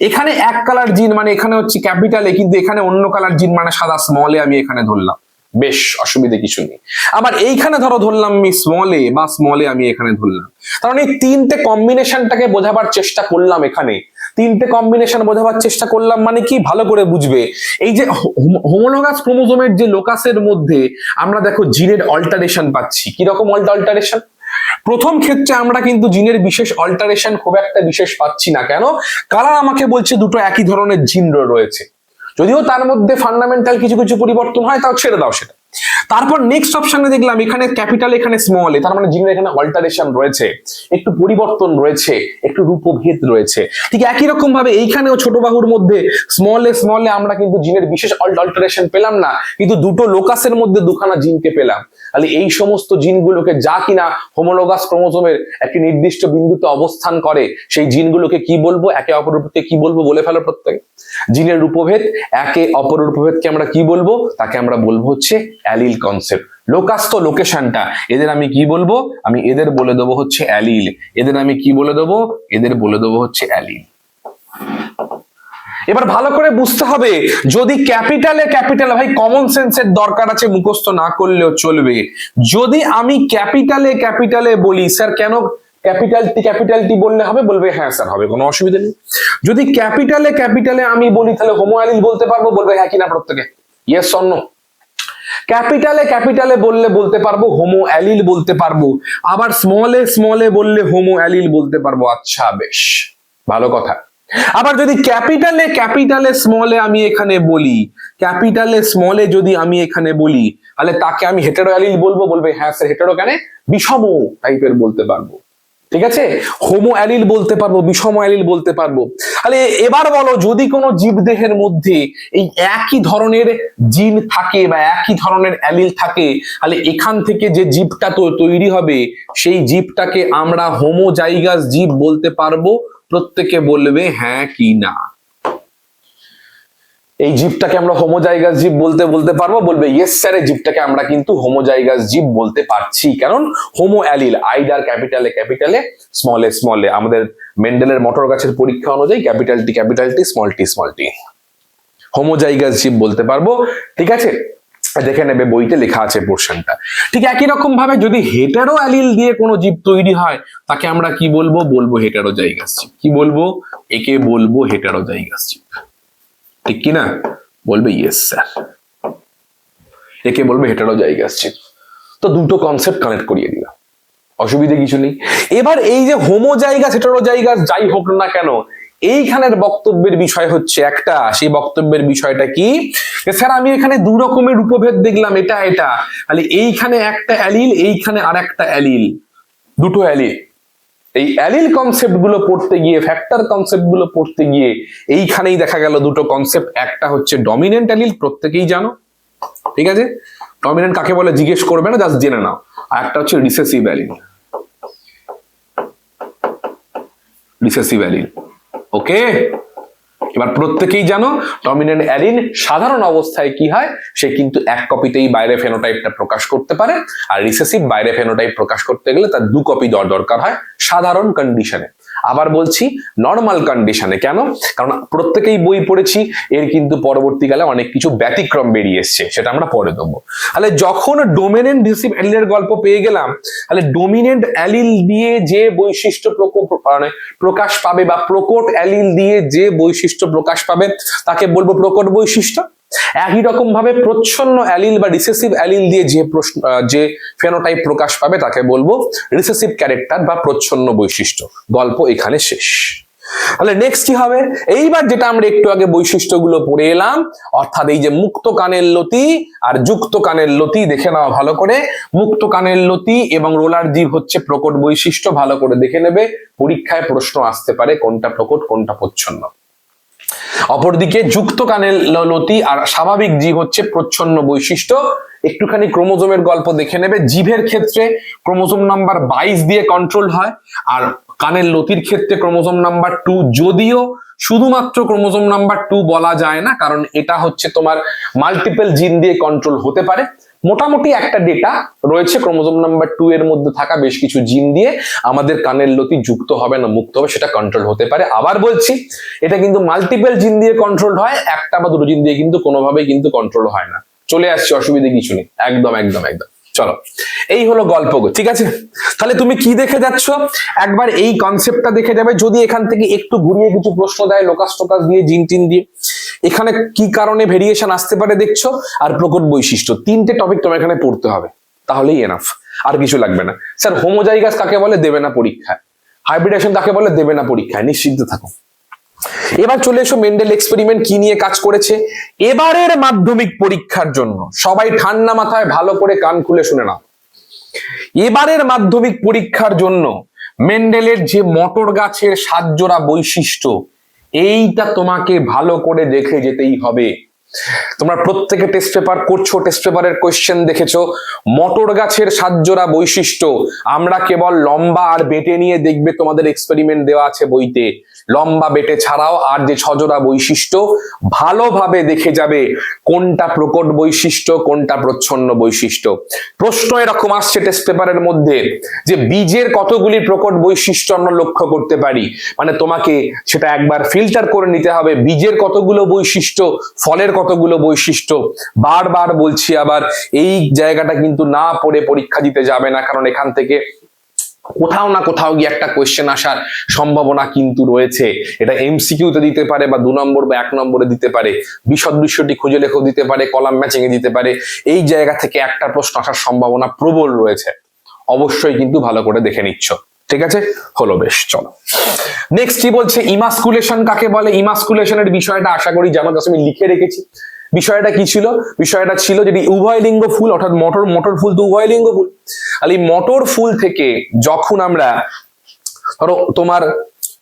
এখানে এক কালার জিন, মানে এখানে হচ্ছে ক্যাপিটাল এ, কিন্তু এখানে অন্য কালার জিন, মানে সাদা স্মল এ আমি এখানে ধরলাম। বেশ, অসুবিধে কিছু নেই। আবার এইখানে ধরলাম আমি স্মল এ বা স্মল এ আমি এখানে ধরলাম। কারণ এই তিনটে কম্বিনেশনটাকে বোঝাবার চেষ্টা করলাম, এখানে তিনটে কম্বিনেশন বোঝাবার চেষ্টা করলাম। মানে কি? ভালো করে বুঝবে, এই যে হোমোলোগাস ক্রোমোজোমের যে লোকাসের মধ্যে আমরা দেখো জিনের অল্টারেশন পাচ্ছি। কিরকম অল্টারেশন? প্রথম ক্ষেত্রে আমরা কিন্তু জিনের বিশেষ অল্টারেশন খুব একটা বিশেষ পাচ্ছি না। কেন? কারণ আমাকে বলছে দুটো একই ধরনের জিন রয়েছে, যদিও তার মধ্যে ফান্ডামেন্টাল কিছু কিছু পরিবর্তন হয়, তাও ছেড়ে দাও সেটা। তারপর নেক্সট অপশনে দেখলাম এখানে ক্যাপিটাল, এখানে স্মল এ, তার মানে জিনের এখানে অল্টারেশন রয়েছে, একটু পরিবর্তন রয়েছে, একটু রূপভেদ রয়েছে। ঠিক একই রকম ভাবে এইখানেও ছোট বাহুর মধ্যে স্মল এ আমরা কিন্তু জিনের বিশেষ অল্টারেশন পেলাম না, কিন্তু দুটো লোকাসের মধ্যে দুখানা জিনকে পেলাম। তাহলে এই সমস্ত জিনগুলোকে যা কিনা হোমোলোগাস ক্রোমোজোমের একটি নির্দিষ্ট বিন্দুতে অবস্থান করে, সেই জিনগুলোকে কি বলবো? একে অপরকে কি বলবো? বলে ফেলো প্রত্যেকে। জিনের রূপভেদ, একে অপরের রূপভেদকে আমরা কি বলবো? তাকে আমরা বলবো হচ্ছে অ্যালিল কনসেপ্ট। লোকাস তো লোকেশনটা, এদের আমি কি বলবো? আমি এদের বলে দেবো হচ্ছে অ্যালিল। এদের আমি কি বলে দেবো? এদের বলে দেবো হচ্ছে অ্যালিল। এবার ভালো করে বুঝতে হবে, যদি ক্যাপিটাল ভাই কমন সেন্সের দরকার আছে, মুখস্থ না করলেও চলবে। যদি আমি ক্যাপিটালে বলি, স্যার কেন ক্যাপিটালটি বললে হবে? বলবে হ্যাঁ স্যার হবে, কোনো অসুবিধা নেই। যদি ক্যাপিটালে আমি বলি তাহলে হোমো অ্যালিল বলতে পারবো? বলবে হ্যাঁ কিনা প্রত্যেকে? Yes or no? ক্যাপিটালে বললে বলতে পারবো হোমো অ্যালিল বলতে পারবো, আবার স্মল এ বললে হোমো অ্যালিল বলতে পারবো। আচ্ছা বেশ, ভালো কথা। আবার যদি ক্যাপিটালে স্মল এ আমি এখানে বলি, ক্যাপিটালে স্মল এ যদি আমি এখানে বলি, তাহলে তাকে আমি হেটেরো অ্যালিল বলবো? বলবে হ্যাঁ স্যার হেটেরো কেন? বিষম টাইপের বলতে পারবো। ঠিক আছে, হোমো অ্যালিল বলতে পারবো, বিষম অ্যালিল বলতে পারবো। তাহলে এবার বলো, যদি কোনো জীবদেহের মধ্যে এই একই ধরনের জিন থাকে বা একই ধরনের অ্যালিল থাকে, তাহলে এখান থেকে যে জীবটা তৈরি হবে সেই জীবটাকে আমরা হোমোজাইগাস জীব বলতে পারবো? প্রত্যেকে বলবে হ্যাঁ কি না। এই জীবটাকে আমরা হোমোজাইগাস জীব বলতে পারবো? বলবে ইয়েস স্যার, এই জীবটাকে আমরা কিন্তু হোমোজাইগাস জীব বলতে পারছি। কারণ হোমো অ্যালিল আইদার ক্যাপিটালে ক্যাপিটালে, স্মলে স্মলে, আমাদের মেন্ডেলের মটর গাছের পরীক্ষা অনুযায়ী capital T small tea, homozygous জীব বলতে পারবো। ঠিক আছে, দেখে নেবে বইতে লেখা আছে পোর্শনটা। ঠিক একই রকম ভাবে যদি হেটারো অ্যালিল দিয়ে কোনো জীব তৈরি হয়, তাকে আমরা কি বলবো? বলবো হেটারোজাইগাস জীব। কি বলবো? একে বলবো হেটারোজাইগাস জীব। ঠিক কি না? বলবে ইয়েস স্যার, একে বলবে হেটারোজাইগাস জীব। তো দুটো কনসেপ্ট কানেক্ট করিয়ে দিলাম, অসুবিধে কিছু নেই। এবার এই যে হোমোজাইগাস হেটারোজাইগাস যাই হোক না কেন, এইখানের বক্তব্যের বিষয় হচ্ছে একটা, সেই বক্তব্যের বিষয়টা কি? স্যার আমি এখানে দু রকমের রূপভেদ দেখলাম, এটা এটা, তাহলে এইখানে একটা অ্যালিল, এইখানে আর একটা অ্যালিল, দুটো অ্যালিল। এই অ্যালিল কনসেপ্ট গুলো পড়তে গিয়ে, ফ্যাক্টর কনসেপ্ট গুলো পড়তে গিয়ে এইখানেই দেখা গেল দুটো কনসেপ্ট। একটা হচ্ছে ডমিনেন্ট অ্যালিল, প্রত্যেকেই জানো, ঠিক আছে, ডমিনেন্ট কাকে বলে জিজ্ঞেস করবে না, জাস্ট জেনে নাও। আর একটা হচ্ছে রিসেসিভ অ্যালিল, রিসেসিভ অ্যালিল। ওকে, এবার প্রত্যেকেই জানো ডমিনেন্ট অ্যালিল সাধারণ অবস্থায় কি হয়, সে কিন্তু এক কপিতেই বাইরে ফেনোটাইপটা প্রকাশ করতে পারে, আর রিসেসিভ বাইরে ফেনোটাইপ প্রকাশ করতে গেলে তার 2 কপি দরকার হয় সাধারণ কন্ডিশনে। আবার বলছি নর্মাল কন্ডিশনে। কেন? কারণ প্রত্যেকেই বই পড়েছি, এর কিন্তু পরবর্তীকালে অনেক কিছু ব্যতিক্রম বেরিয়ে এসছে, সেটা আমরা পরে দেবো। তাহলে যখন ডোমিনেন্ট রিসেসিভ অ্যালিলের গল্প পেয়ে গেলাম, তাহলে ডোমিনেন্ট অ্যালিল দিয়ে যে বৈশিষ্ট্য প্রকাশ পাবে, বা প্রকট অ্যালিল দিয়ে যে বৈশিষ্ট্য প্রকাশ পাবে, তাকে বলবো প্রকট বৈশিষ্ট্য। একই রকম ভাবে প্রচ্ছন্ন অ্যালিল বা রিসেসিভ অ্যালিল দিয়ে যে ফেনোটাইপ প্রকাশ পাবে, তাকে বলবো রিসেসিভ ক্যারেক্টার বা প্রচ্ছন্ন বৈশিষ্ট্য। গল্প এখানে শেষ। তাহলে নেক্সট কি হবে? এইবার যেটা আমরা একটু আগে বৈশিষ্ট্যগুলো পড়ে এলাম, অর্থাৎ এই যে মুক্ত কানের লতি আর যুক্ত কানের লতি, দেখে নাও ভালো করে। মুক্ত কানের লতি এবং রোলার জীব হচ্ছে প্রকট বৈশিষ্ট্য, ভালো করে দেখে নেবে, পরীক্ষায় প্রশ্ন আসতে পারে কোনটা প্রকট কোনটা প্রচ্ছন্ন। অপরদিকে যুক্ত কানের লতি আর স্বাভাবিক জীব হচ্ছে প্রচ্ছন্ন বৈশিষ্ট্য। একটুখানি ক্রোমোজোমের গল্প দেখে নেবে। জীবের ক্ষেত্রে ক্রোমোজোম নাম্বার 22 দিয়ে কন্ট্রোল হয়, আর কানের লতির ক্ষেত্রে ক্রোমোজোম নাম্বার 2। যদিও শুধুমাত্র ক্রোমোজোম নাম্বার 2 বলা যায় না, কারণ এটা হচ্ছে তোমার মাল্টিপল জিন দিয়ে কন্ট্রোল হতে পারে। মোটামুটি একটা ডেটা রয়েছে ক্রোমোজোম নাম্বার 2 এর মধ্যে থাকা বেশ কিছু জিন দিয়ে আমাদের কানের লতি যুক্ত হবে না মুক্ত হবে সেটা কন্ট্রোল হতে পারে। আবার বলছি, এটা কিন্তু মাল্টিপল জিন দিয়ে কন্ট্রোল হয়, একটা বা দুটো জিন দিয়ে কিন্তু কোনোভাবেই কিন্তু কন্ট্রোল হয় না। চলে আসছে, অসুবিধে কিছু নেই, একদম একদম একদম। চলো, এই হলো গল্প, ঠিক আছে? তাহলে তুমি কি দেখে যাচ্ছ? একবার এই কনসেপ্টটা দেখে যাবে। যদি এখান থেকে একটু ঘুরিয়ে কিছু প্রশ্ন দেয়, লোকাস টোকাস দিয়ে, জিন টিন দিয়ে, এখানে কি কারণে ভেরিয়েশন আসতে পারে দেখছো, আর প্রকট বৈশিষ্ট্য, 3টে টপিক তোমার এখানে পড়তে হবে, তাহলেই এনাফ, আর কিছু লাগবে না। স্যার হোমোজাইগাস কাকে বলে? দেবে না পরীক্ষায়। হাইব্রিডেশন কাকে বলে? দেবে না পরীক্ষায়, নিশ্চিন্ত থাকো। এবার চলে এসো মেন্ডেল এক্সপেরিমেন্ট কি নিয়ে কাজ করেছে এবারের মাধ্যমিক পরীক্ষার জন্য। সবাই ঠান্ডা মাথায় ভালো করে কান খুলে শুনে নাও। এবারের মাধ্যমিক পরীক্ষার জন্য মেন্ডেলের যে মটর গাছের 7 জোড়া বৈশিষ্ট্য, এইটা তোমাকে ভালো করে দেখে যেতেই হবে। তোমরা প্রত্যেকে টেস্ট পেপার করছো, টেস্ট পেপারের কোয়েশ্চেন দেখেছো। মটর গাছের 7 জোড়া বৈশিষ্ট্য আমরা কেবল লম্বা আর বেটে নিয়ে দেখবে, তোমাদের এক্সপেরিমেন্ট দেওয়া আছে বইতে। লম্বা বেটে ছাড়াও আর যে 6 জোড়া বৈশিষ্ট্য ভালোভাবে দেখে যাবে কোনটা প্রকট বৈশিষ্ট্য কোনটা প্রচ্ছন্ন বৈশিষ্ট্য। প্রশ্ন এরকম আসছে টেস্ট পেপারের মধ্যে যে বীজের কতগুলি প্রকট বৈশিষ্ট্য আমরা লক্ষ্য করতে পারি, মানে তোমাকে সেটা একবার ফিল্টার করে নিতে হবে। বীজের কতগুলো বৈশিষ্ট্য, ফলের কতগুলো বৈশিষ্ট্য। বারবার বলছি, আবার এই জায়গাটা কিন্তু না পড়ে পরীক্ষা দিতে যাবে না, কারণ এখান থেকে কোথাও না কোথাও গিয়ে একটা কোয়েশ্চেন আসার সম্ভাবনা কিন্তু রয়েছে। এটা এমসিকিউতে দিতে পারে, বা 2 নম্বর বা 1 নম্বরে দিতে পারে, বিশদ দৃশ্যটি খুঁজে লেখো দিতে পারে, কলাম ম্যাচিং এ দিতে পারে। এই জায়গা থেকে একটা প্রশ্ন আসার সম্ভাবনা প্রবল রয়েছে, অবশ্যই কিন্তু ভালো করে দেখে নিচ্ছ, ঠিক আছে? হলো, বেশ, চলো নেক্সট কি বলছে। ইমাস্কুলেশন কাকে বলে? ইমাস্কুলেশনের বিষয়টা আশা করি জানো, আমি লিখে রেখেছি। বিষয়টা কি ছিল? বিষয়টা ছিল যদি উভয় লিঙ্গ ফুল, অর্থাৎ মটর ফুল তো উভয় লিঙ্গ ফুল, আর এই মটর ফুল থেকে যখন আমরা ধরো তোমার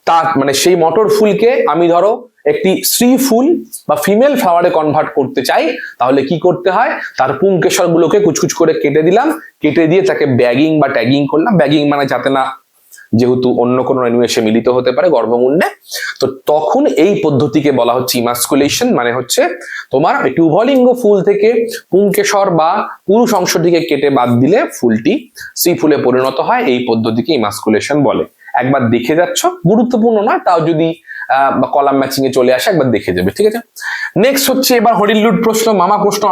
তার মানে সেই মটর ফুলকে আমি ধরো একটি স্ত্রী ফুল বা ফিমেল ফ্লাওয়ারে কনভার্ট করতে চাই, তাহলে কি করতে হয়, তার পুংকেশর গুলোকে কুচকুচ করে কেটে দিলাম, কেটে দিয়ে তাকে ব্যাগিং বা ট্যাগিং করলাম। ব্যাগিং মানে যাতে না যেহেতু অন্য কোনো রেণু এসে মিলিত হতে পারে গর্ভমুণ্ডে, তো তখন এই পদ্ধতিকে বলা হচ্ছে ইমাস্কুলেশন। মানে হচ্ছে তোমার একটি উভলিঙ্গ ফুল থেকে পুংকেশর বা পুরুষ অংশটিকে কেটে বাদ দিলে ফুলটি স্ত্রী ফুলে পরিণত হয়, এই পদ্ধতিকে ইমাস্কুলেশন বলে। একবার দেখে যাচ্ছ, গুরুত্বপূর্ণ নয়, তাও যদি কলাম ম্যাচিং এ চলে আসে একবার দেখে যাবে, ঠিক আছে। নেক্সট হচ্ছে এবার হরিলুট প্রশ্ন, মামা প্রশ্ন।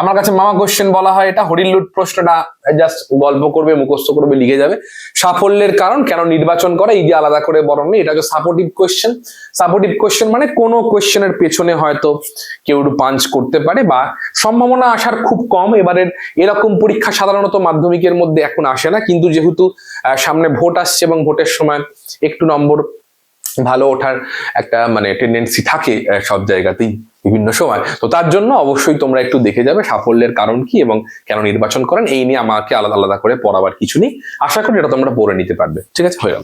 আমার কাছে মামা কোশ্চেন বলা হয় এটা। হরিলুট প্রশ্নটা জাস্ট গল্প করবে, মুখস্থ করবে, লিখে যাবে। সাফল্যের কারণ কেন নির্বাচন করে, এই যে আলাদা করে বরং নেই, এটা হচ্ছে সাপোর্টিভ কোশ্চেন। সাপোর্টিভ কোশ্চেন মানে কোনো কোশ্চেনের পেছনে হয়তো কেউ একটু পাঞ্চ করতে পারে বা সম্ভাবনা আসার খুব কম। এবারের এরকম পরীক্ষা সাধারণত মাধ্যমিকের মধ্যে এখন আসে না, কিন্তু যেহেতু সামনে ভোট আসছে এবং ভোটের সময় একটু নম্বর ভালো ওঠার একটা মানে টেন্ডেন্সি থাকে সব জায়গাতেই বিভিন্ন সময়, তো তার জন্য অবশ্যই তোমরা একটু দেখে যাবে সাফল্যের কারণ কি এবং কেন নির্বাচন করেন। এই নিয়ে আমাকে আলাদা আলাদা করে পড়াবার কিছু নেই, আশা করি এটা তোমরা পড়ে নিতে পারবে, ঠিক আছে। হয়ে গেল।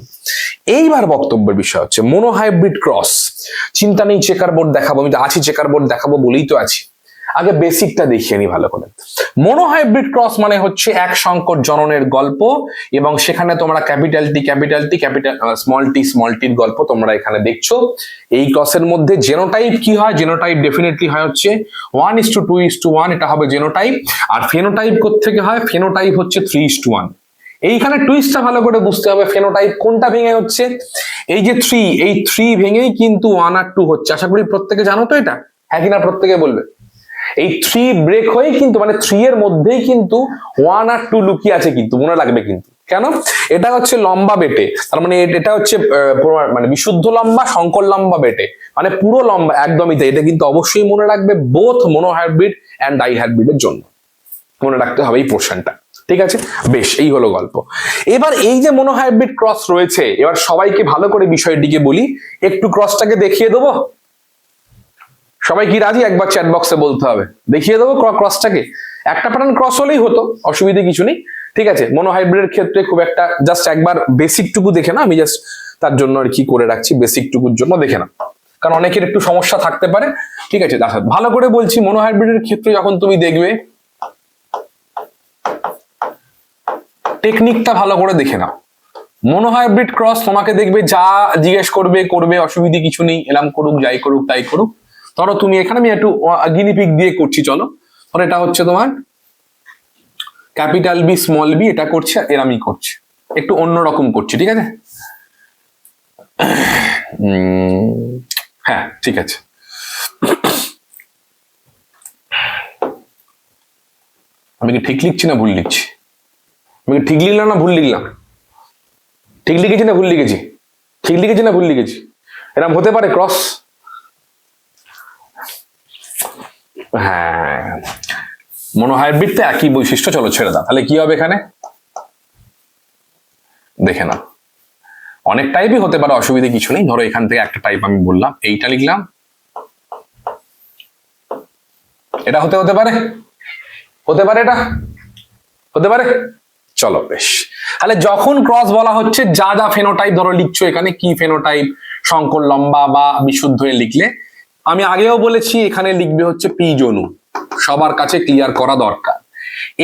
এইবার বক্তব্যের বিষয় হচ্ছে মনোহাইব্রিড ক্রস। চিন্তা নেই, চেকার বোর্ড দেখাবো, আমি তো আছি, চেকার বোর্ড দেখাবো বলেই তো আছি। আগে বেসিকটা দেখিয়ে নি ভালো করে। মনোহাইব্রিড ক্রস মানে হচ্ছে এক সংকর জননের গল্প, এবং সেখানে তোমরা ক্যাপিটাল টি ক্যাপিটাল স্মল টির গল্প তোমরা এখানে দেখছো। এই ক্রসের মধ্যে জেনোটাইপ কি হয়, জেনোটাইপ ডেফিনেটলি হয় হচ্ছে 1:2:1, এটা হবে জেনোটাইপ। আর ফেনোটাইপ কোত্থেকে হয়, ফেনোটাইপ হচ্ছে 3:1। এইখানে টুইস্টটা ভালো করে বুঝতে হবে, ফেনোটাইপ কোনটা ভেঙে হচ্ছে, এই যে 3, এই 3 ভেঙেই কিন্তু 1 আর 2 হচ্ছে। আশা করি প্রত্যেকে জানো তো এটা, হ্যাঁ কিনা প্রত্যেকে বলবে। এই 3 ব্রেক হয়ে কিন্তু মানে 3 এর মধ্যেই কিন্তু 1 আর 2 লুকিয়ে আছে, কিন্তু মনে রাখবে। কিন্তু কেন, এটা হচ্ছে লম্বা বেটে, তার মানে এটা হচ্ছে মানে বিশুদ্ধ লম্বা, সংকর লম্বা বেটে, মানে পুরো লম্বা একদমই তাই। এটা কিন্তু অবশ্যই মনে রাখবে বোথ মনোহাইব্রিড এন্ড ডাইহাইব্রিডের জন্য মনে রাখতে হবে এই পোর্শনটা, ঠিক আছে। বেশ, এই হলো গল্প। এবার এই যে মনোহাইব্রিড ক্রস রয়েছে, এবার সবাইকে ভালো করে বিষয়টিকে বলি, একটু ক্রসটাকে দেখিয়ে দেবো। সবাই কি রাজি, একবার চ্যাট বক্সে বলতে হবে, দেখিয়ে দেবো ক্রসটাকে। একটা প্যাটার্ন ক্রস হলেই হতো, অসুবিধা কিছু নেই, ঠিক আছে। মনোহাইব্রিডের ক্ষেত্রে খুব একটা, জাস্ট একবার বেসিক টুকু দেখে না, আমি জাস্ট তার জন্য আর কি করে রাখছি, বেসিক টুকুর জন্য দেখে না, কারণ অনেকের একটু সমস্যা থাকতে পারে, ঠিক আছে। ভালো করে বলছি, মনোহাইব্রিডের ক্ষেত্রে যখন তুমি দেখবে টেকনিকটা ভালো করে দেখে নাও। মনোহাইব্রিড ক্রস তোমাকে দেখবে যা জিজ্ঞেস করবে, অসুবিধা কিছু নেই, এলাম করুক, যাই করুক তাই করুক। ধরো তুমি এখানে, আমি একটু গিনিপিক দিয়ে করছি, চলো। ধরো এটা হচ্ছে তোমার ক্যাপিটাল বি স্মল বি, এটা করছে, এর আমি করছি, একটু অন্যরকম করছি, ঠিক আছে। হ্যাঁ, ঠিক আছে। আমি কি ঠিক লিখছি না ভুল লিখছি? আমি কি ঠিক লিখলাম না ভুল লিখলাম? ঠিক লিখেছি না ভুল লিখেছি? ঠিক লিখেছি না ভুল লিখেছি? এরকম হতে পারে ক্রস? হ্যাঁ, মনোহাইব্রিড তো একই বৈশিষ্ট্য। চলো ছেড়ে দাও, তাহলে কি হবে এখানে দেখে নাও। অনেক টাইপই হতে পারে, অসুবিধা কিছু নেই। ধরো এখান থেকে একটা টাইপ আমি বললাম, এইটা লিখলাম, এটা হতে পারে, এটা হতে পারে। চলো বেশ, তাহলে যখন ক্রস বলা হচ্ছে, যা যা ফেনোটাইপ ধরো লিখছো এখানে, কি ফেনোটাইপ, সংকর লম্বা বা বিশুদ্ধ লিখলে, আমি আগেও বলেছি এখানে লিখবে হচ্ছে পি জনু, সবার কাছে ক্লিয়ার করা দরকার।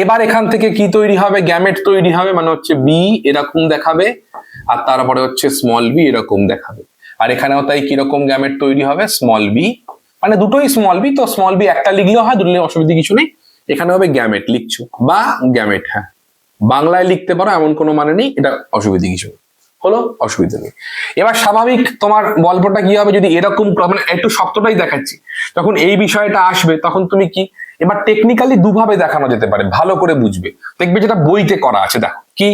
এবার এখান থেকে কি তৈরি হবে, গ্যামেট তৈরি হবে, মানে হচ্ছে বি এরকম দেখাবে, আর তারপরে হচ্ছে স্মল বি এরকম দেখাবে। আর এখানেও তাই কিরকম গ্যামেট তৈরি হবে, স্মল বি, মানে দুটোই স্মল বি, তো স্মল বি একটা লিখলেও হয়, দুটো অসুবিধা কিছু নেই। এখানে হবে গ্যামেট লিখছো বা গ্যামেট, হ্যাঁ বাংলায় লিখতে পারো, এমন কোনো মানে নেই, এটা অসুবিধা কিছু হলো, অসুবিধা নেই। এবার স্বাভাবিক তোমার গল্পটা কি হবে, যদি এরকম মানে একটু শক্তটাই দেখাচ্ছি, যখন এই বিষয়টা আসবে তখন তুমি কি, এবার টেকনিক্যালি দুভাবে দেখানো যেতে পারে, ভালো করে বুঝবে, দেখবে যেটা বইতে করা আছে। দেখো কি,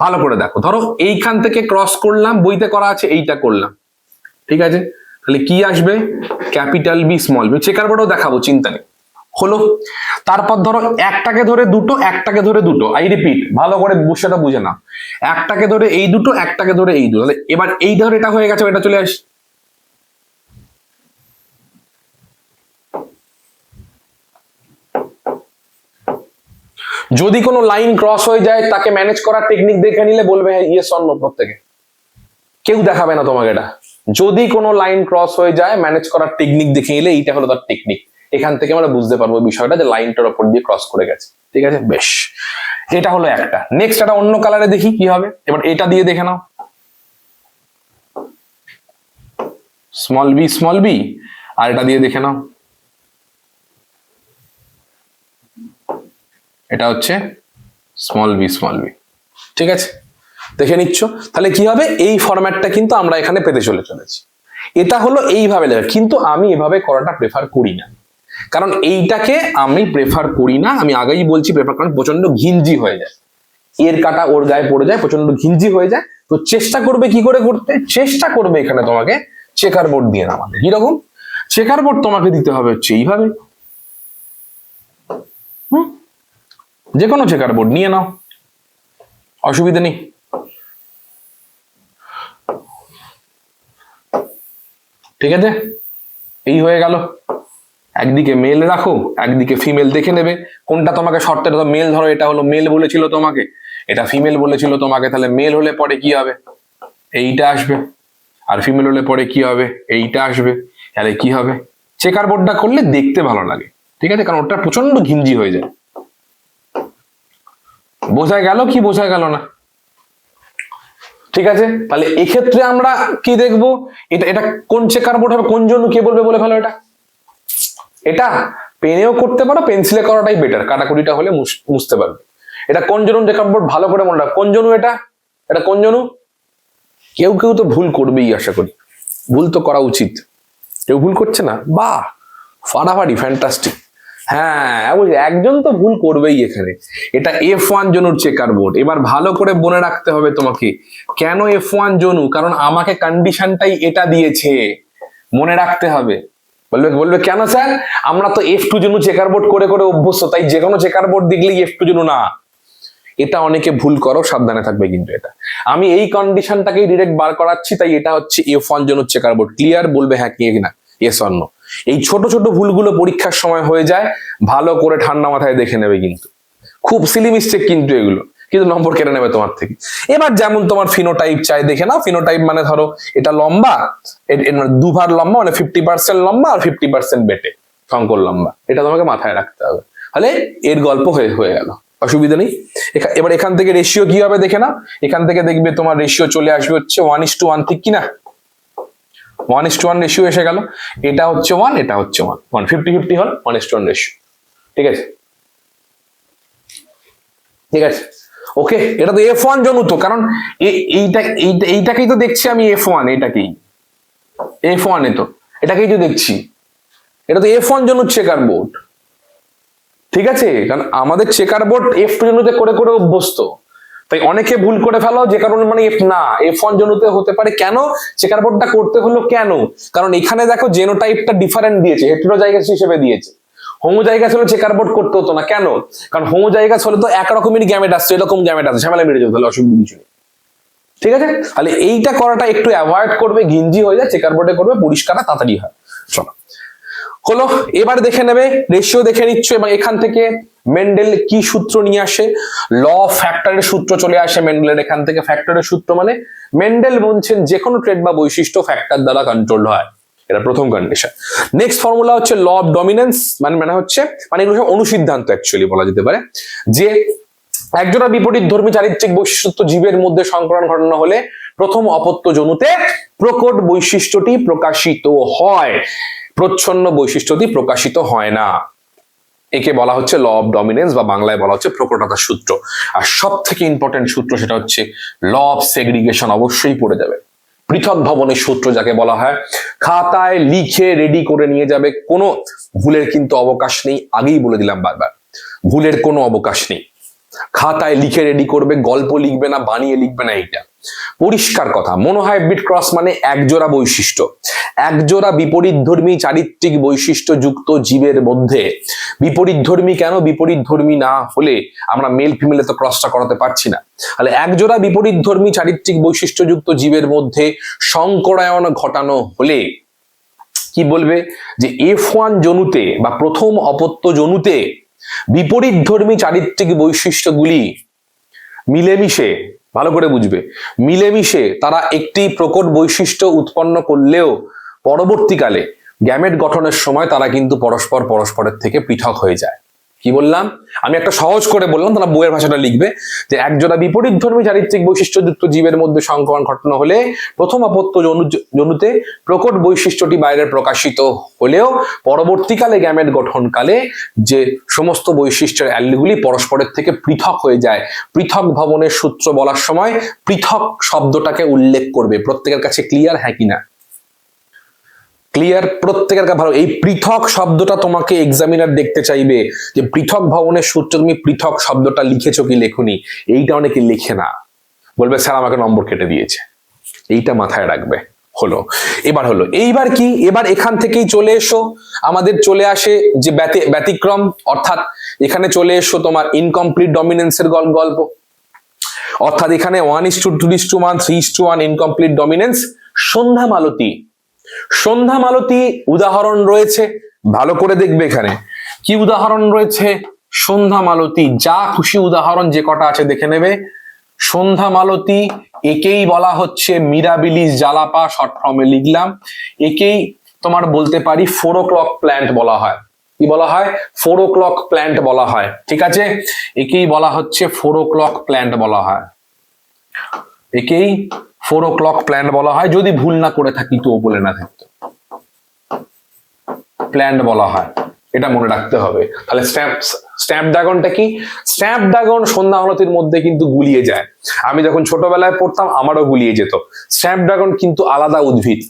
ভালো করে দেখো। ধরো এইখান থেকে ক্রস করলাম, বইতে করা আছে, এইটা করলাম, ঠিক আছে। তাহলে কি আসবে, capital B small B, checker বোর্ডও দেখাবো, চিন্তা নেই, হলো। তারপর ধরো একটাকে ধরে দুটো, একটাকে ধরে দুটো, আই রিপিট, ভালো করে বিষয়টা বুঝে নাও। একটাকে ধরে এই দুটো, একটাকে ধরে এই দুটো, তাহলে এবার এই ধরে এটা হয়ে গেছে, এটা চলে আসি। যদি কোনো লাইন ক্রস হয়ে যায়, তাকে ম্যানেজ করার টেকনিক দেখে নিলে বলবে হ্যাঁ ইয়েস অর নো প্রত্যেকে, কেউ দেখাবে না তোমাকে এটা। যদি কোনো লাইন ক্রস হয়ে যায়, ম্যানেজ করার টেকনিক দেখে নিলে এইটা হলো তার টেকনিক। এখান থেকে আমরা বুঝতে পারবো বিষয়টা যে লাইনটার উপর দিয়ে ক্রস করে গেছে। ঠিক আছে, বেশ, এটা হলো একটা। নেক্সট একটা অন্য কালারে দেখি কি হবে। এবার এটা দিয়ে দেখে নাও, স্মল বি, আর এটা দিয়ে দেখে নাও, এটা হচ্ছে স্মল বি। ঠিক আছে, দেখে নিচ্ছ। তাহলে কি হবে, এই ফরম্যাটটা কিন্তু আমরা এখানে পেতে চলেছি। এটা হলো এইভাবে লেখা, কিন্তু আমি এভাবে করাটা প্রেফার করি না। কারণ এইটাকে আমি প্রেফার করি না, আমি আগেই বলছি প্রেফার করেন, প্রচন্ড ঘিঞ্জি হয়ে যায়, এর কাটা ওর গায়ে পড়ে যায়, প্রচন্ড ঘিঞ্জি হয়ে যায়। তো চেষ্টা করবে কি করে করতে, চেষ্টা করবে এখানে তোমাকে চেকার বোর্ড দিয়ে নামাতে। কিরকম চেকার বোর্ড তোমাকে দিতে হবে হচ্ছে এইভাবে, যে কোনো চেকার বোর্ড নিয়ে নাও, অসুবিধা নেই। ঠিক আছে, এই হয়ে গেল। একদিকে মেল রাখো, একদিকে ফিমেল দেখে নেবে কোনটা তোমাকে শর্তে। মেল ধরো, এটা হলো মেল বলেছিল তোমাকে, এটা ফিমেল বলেছিল তোমাকে, তাহলে মেল হলে পরে কি হবে, এইটা আসবে, আর ফিমেল হলে পরে কি হবে, এইটা আসবে। তাহলে কি হবে, চেকার বোর্ডটা করলে দেখতে ভালো লাগে। ঠিক আছে, কারণ ওটা প্রচন্ড ঘিঞ্জি হয়ে যায়। বোঝা গেল কি বোঝা গেল না? ঠিক আছে, তাহলে এক্ষেত্রে আমরা কি দেখবো, এটা কোন চেকার বোর্ড হবে, কোন জন্য কে বলবে বলে ফেলো। এটা পেনেও করতে পারো, পেন্সিলে করাটাই বেটার, কাটাকুটিটা হলে মুছতে পারবে। এটা কোন জন্য চেকার বোর্ড ভালো করে মনে রাখ, কোন জন্য এটা কোন জন্য। কেউ তো ভুল করবেই, আশা করি ভুল তো করা উচিত। কেউ ভুল করছে না, বাহ, ফাটাফাটি, ফ্যান্টাস্টিক। হ্যাঁ, একজন তো ভুল করবেই এখানে। এটা F1 জনুর চেকার বোর্ড। এবার ভালো করে মনে রাখতে হবে তোমাকে, কেন F1 জনু, কারণ আমাকে কন্ডিশনটাই এটা দিয়েছে, মনে রাখতে হবে। বলবে কেন স্যার, আমরা তো F2 জনু চেকার বোর্ড করে অভ্যস্ত, তাই যে কোনো চেকার বোর্ড দেখলেই F2 জনু না। এটা অনেকে ভুল করো, সাবধানে থাকবে কিন্তু। এটা আমি এই কন্ডিশনটাকেই ডিরেক্ট বার করাচ্ছি, তাই এটা হচ্ছে F1 জনুর চেকার বোর্ড। ক্লিয়ার? বলবে হ্যাঁ কি না, ইয়েস অর নো। এই ছোট ছোট ভুলগুলো পরীক্ষার সময় হয়ে যায়, ভালো করে ঠান্ডা মাথায় দেখে নেবে কিন্তু। খুব সিলি মিস্টেক কিন্তু এগুলো, কিন্তু নম্বর কেটে নেবে তোমার থেকে। এবার যেমন তোমার ফিনোটাইপ চাই, দেখে নাও। ফিনোটাইপ মানে ধরো এটা লম্বা, দুভার লম্বা, মানে 50% লম্বা আর 50% বেটে, সংকর লম্বা। এটা তোমাকে মাথায় রাখতে হবে, তাহলে এর গল্প হয়ে গেল, অসুবিধা নেই। এবার এখান থেকে রেশিও কি হবে দেখে নাও। এখান থেকে দেখবে তোমার রেশিও চলে আসবে হচ্ছে 1:1, ঠিক কিনা? 1:1 রেশিও এসে গেল। এটা হচ্ছে 1, এটা হচ্ছে 1, 50-50 হল 1:1 রেশিও। ঠিক আছে, ঠিক আছে, ওকে। এটা তো F1 জনু, তো কারণ এইটাকেই তো দেখছি আমি, F1 এটাকেই, F1 এ তো এটাকেই তো দেখছি। এটা তো F1 জনুর চেকার বোর্ড। ঠিক আছে, কারণ আমাদের চেকার বোর্ড F2 জনুতে করে অভ্যস্ত, তাই অনেকে ভুল করে ফেলো, যে কারণে মানে না, F1 জনুতে হতে পারে। কেন চেকার বোর্ডটা করতে হলো, কেন? কারণ এখানে দেখো জেনোটাইপটা ডিফারেন্ট দিয়েছে, হেটেরোজাইগাস হিসেবে দিয়েছে। হোমোজাইগাস হলে চেকার বোর্ড করতে হতো না। কেন? কারণ হোমোজাইগাস হলে তো একরকমেরই গ্যামেট আসছে, এরকম গ্যামেট আছে, ঝামেলা বেড়ে যেত, তাহলে অসুবিধা কিছু নেই। ঠিক আছে, তাহলে এইটা করাটা একটু অ্যাভয়েড করবে, ঘিঞ্জি হয়ে যায়, চেকার বোর্ডে করবে, পরিষ্কার তাড়াতাড়ি হয়। চলো হলো, এবার দেখে নেবে রেশিও দেখে নিচ্ছ, এবং এখান থেকে মেন্ডেল কি সূত্র নিয়ে আসে, ল অফ ফ্যাক্টরের সূত্র চলে আসে মেন্ডেলের। এখান থেকে ফ্যাক্টরের সূত্র মানে মেন্ডেল বলছেন যে কোনো ট্রেড বা বৈশিষ্ট্য ফ্যাক্টর দ্বারা কন্ট্রোল হয়, এটা প্রথম কন্ডিশন। নেক্সট ফর্মুলা হচ্ছে ল অফ ডমিনেন্স, মানে হচ্ছে এগুলো সব অনুসিদ্ধান্ত অ্যাকচুয়ালি বলা যেতে পারে, যে একজোড়া বিপরীত ধর্মী চারিত্রিক বৈশিষ্ট্য জীবের মধ্যে সংকরণ ঘটানো হলে প্রথম অপত্য জনুতে প্রকট বৈশিষ্ট্যটি প্রকাশিত হয়, প্রচ্ছন্ন বৈশিষ্ট্যটি প্রকাশিত হয় না। একে বলা হচ্ছে ল অফ ডমিনেন্স, বা বাংলায় বলা হচ্ছে প্রকটতার সূত্র। আর সব থেকে ইম্পর্টেন্ট সূত্র সেটা হচ্ছে ল অফ সেগ্রিগেশন, অবশ্যই পড়ে যাবে। পৃথক ভবনের সূত্র যাকে বলা হয়, খাতায় লিখে রেডি করে নিয়ে যাবে, কোনো ভুলের কিন্তু অবকাশ নেই, আগেই বলে দিলাম বারবার, ভুলের কোনো অবকাশ নেই। খাতায় লিখে রেডি করবে, গল্প লিখবে না, বানিয়ে লিখবে না, এইটা পরিষ্কার কথা। মনোহাইব্রিড ক্রস মানে একজোড়া বৈশিষ্ট্য, একজোড়া বিপরীত ধর্মী চারিত্রিক বৈশিষ্ট্য যুক্ত জীবের মধ্যে। বিপরীত ধর্মী কেন? বিপরীত ধর্মী না হলে আমরা মেল ফিমেলে তো ক্রসটা করাতে পারছি না। তাহলে একজোড়া বিপরীত ধর্মী চারিত্রিক বৈশিষ্ট্য যুক্ত জীবের মধ্যে সংকরায়ন ঘটানো হলে কি বলবে, যে F1 জনুতে বা প্রথম অপত্য জনুতে বিপরীত ধর্মী চারিত্রিক বৈশিষ্ট্যগুলি মিলেমিশে ভালো করে বুঝবে, মিলেমিশে তারা একটি প্রকট বৈশিষ্ট্য উৎপন্ন করলেও পরবর্তীকালে গ্যামেট গঠনের সময় তারা কিন্তু পরস্পরের থেকে পৃথক হয়ে যায়। কি বললাম? আমি একটা সহজ করে বললাম, তারা বইয়ের ভাষাটা লিখবে যে একজোড়া বিপরীতধর্মী চারিত্রিক বৈশিষ্ট্যযুক্ত জীবের মধ্যে সংক্রমণ ঘটানো হলে প্রথম অপত্য জনুতে প্রকট বৈশিষ্ট্যটি বাইরে প্রকাশিত হলেও পরবর্তীকালে গ্যামেট গঠনকালে যে সমস্ত বৈশিষ্ট্যের অ্যালিলগুলি পরস্পরের থেকে পৃথক হয়ে যায়। পৃথক ভবনের সূত্র বলার সময় পৃথক শব্দটাকে উল্লেখ করবে। প্রত্যেকের কাছে ক্লিয়ার? হ্যাঁ কিনা? ক্লিয়ার? প্রত্যেকের কাছে ভালো। এই পৃথক শব্দটা তোমাকে এক্সামিনার দেখতে চাইবে যে পৃথক ভবনের সূত্র তুমি পৃথক শব্দটা লিখেছো কি লেখনি। এইটা অনেকে লেখে না, বলবে স্যার আমাকে নম্বর কেটে দিয়েছে। এইটা মাথায় রাখবে। হলো, এবার হলো, এইবার কি, এবার এখান থেকেই চলে এসো, আমাদের চলে আসে যে ব্যতিক্রম, অর্থাৎ এখানে চলে এসো তোমার ইনকমপ্লিট ডমিনেন্সের গল্প। অর্থাৎ এখানে 1:2:1 3:1 ইনকমপ্লিট ডমিনেন্স। সন্ধ্যা মালতী, সন্ধ্যা মালতী উদাহরণ রয়েছে, ভালো করে দেখবে এখানে কি উদাহরণ রয়েছে। সন্ধ্যা মালতী, যা খুশি উদাহরণ যে কটা আছে দেখে নেবে। সন্ধ্যা মালতী, একেই বলা হচ্ছে মিরাবিলিস জালাপা, শর্ট ফর্মে লিখলাম। একেই তোমার বলতে পারি 4 o'clock প্ল্যান্ট বলা হয়। কি বলা হয়? 4 o'clock প্ল্যান্ট বলা হয়। ঠিক আছে, একেই বলা হচ্ছে 4 o'clock প্ল্যান্ট বলা হয়। একেই 4 o'clock প্ল্যান্ট বলা হয়, যদি ভুল না করে থাকি তো বলে না থাকতো, প্ল্যান্ট বলা হয়, এটা মনে রাখতে হবে। তাহলে স্ন্যাপড্রাগনটা কি? স্ন্যাপড্রাগন সন্ধ্যা মালতীর মধ্যে কিন্তু গুলিয়ে যায়। আমি যখন ছোটবেলায় পড়তাম আমারও গুলিয়ে যেত। স্ন্যাপড্রাগন কিন্তু আলাদা উদ্ভিদ,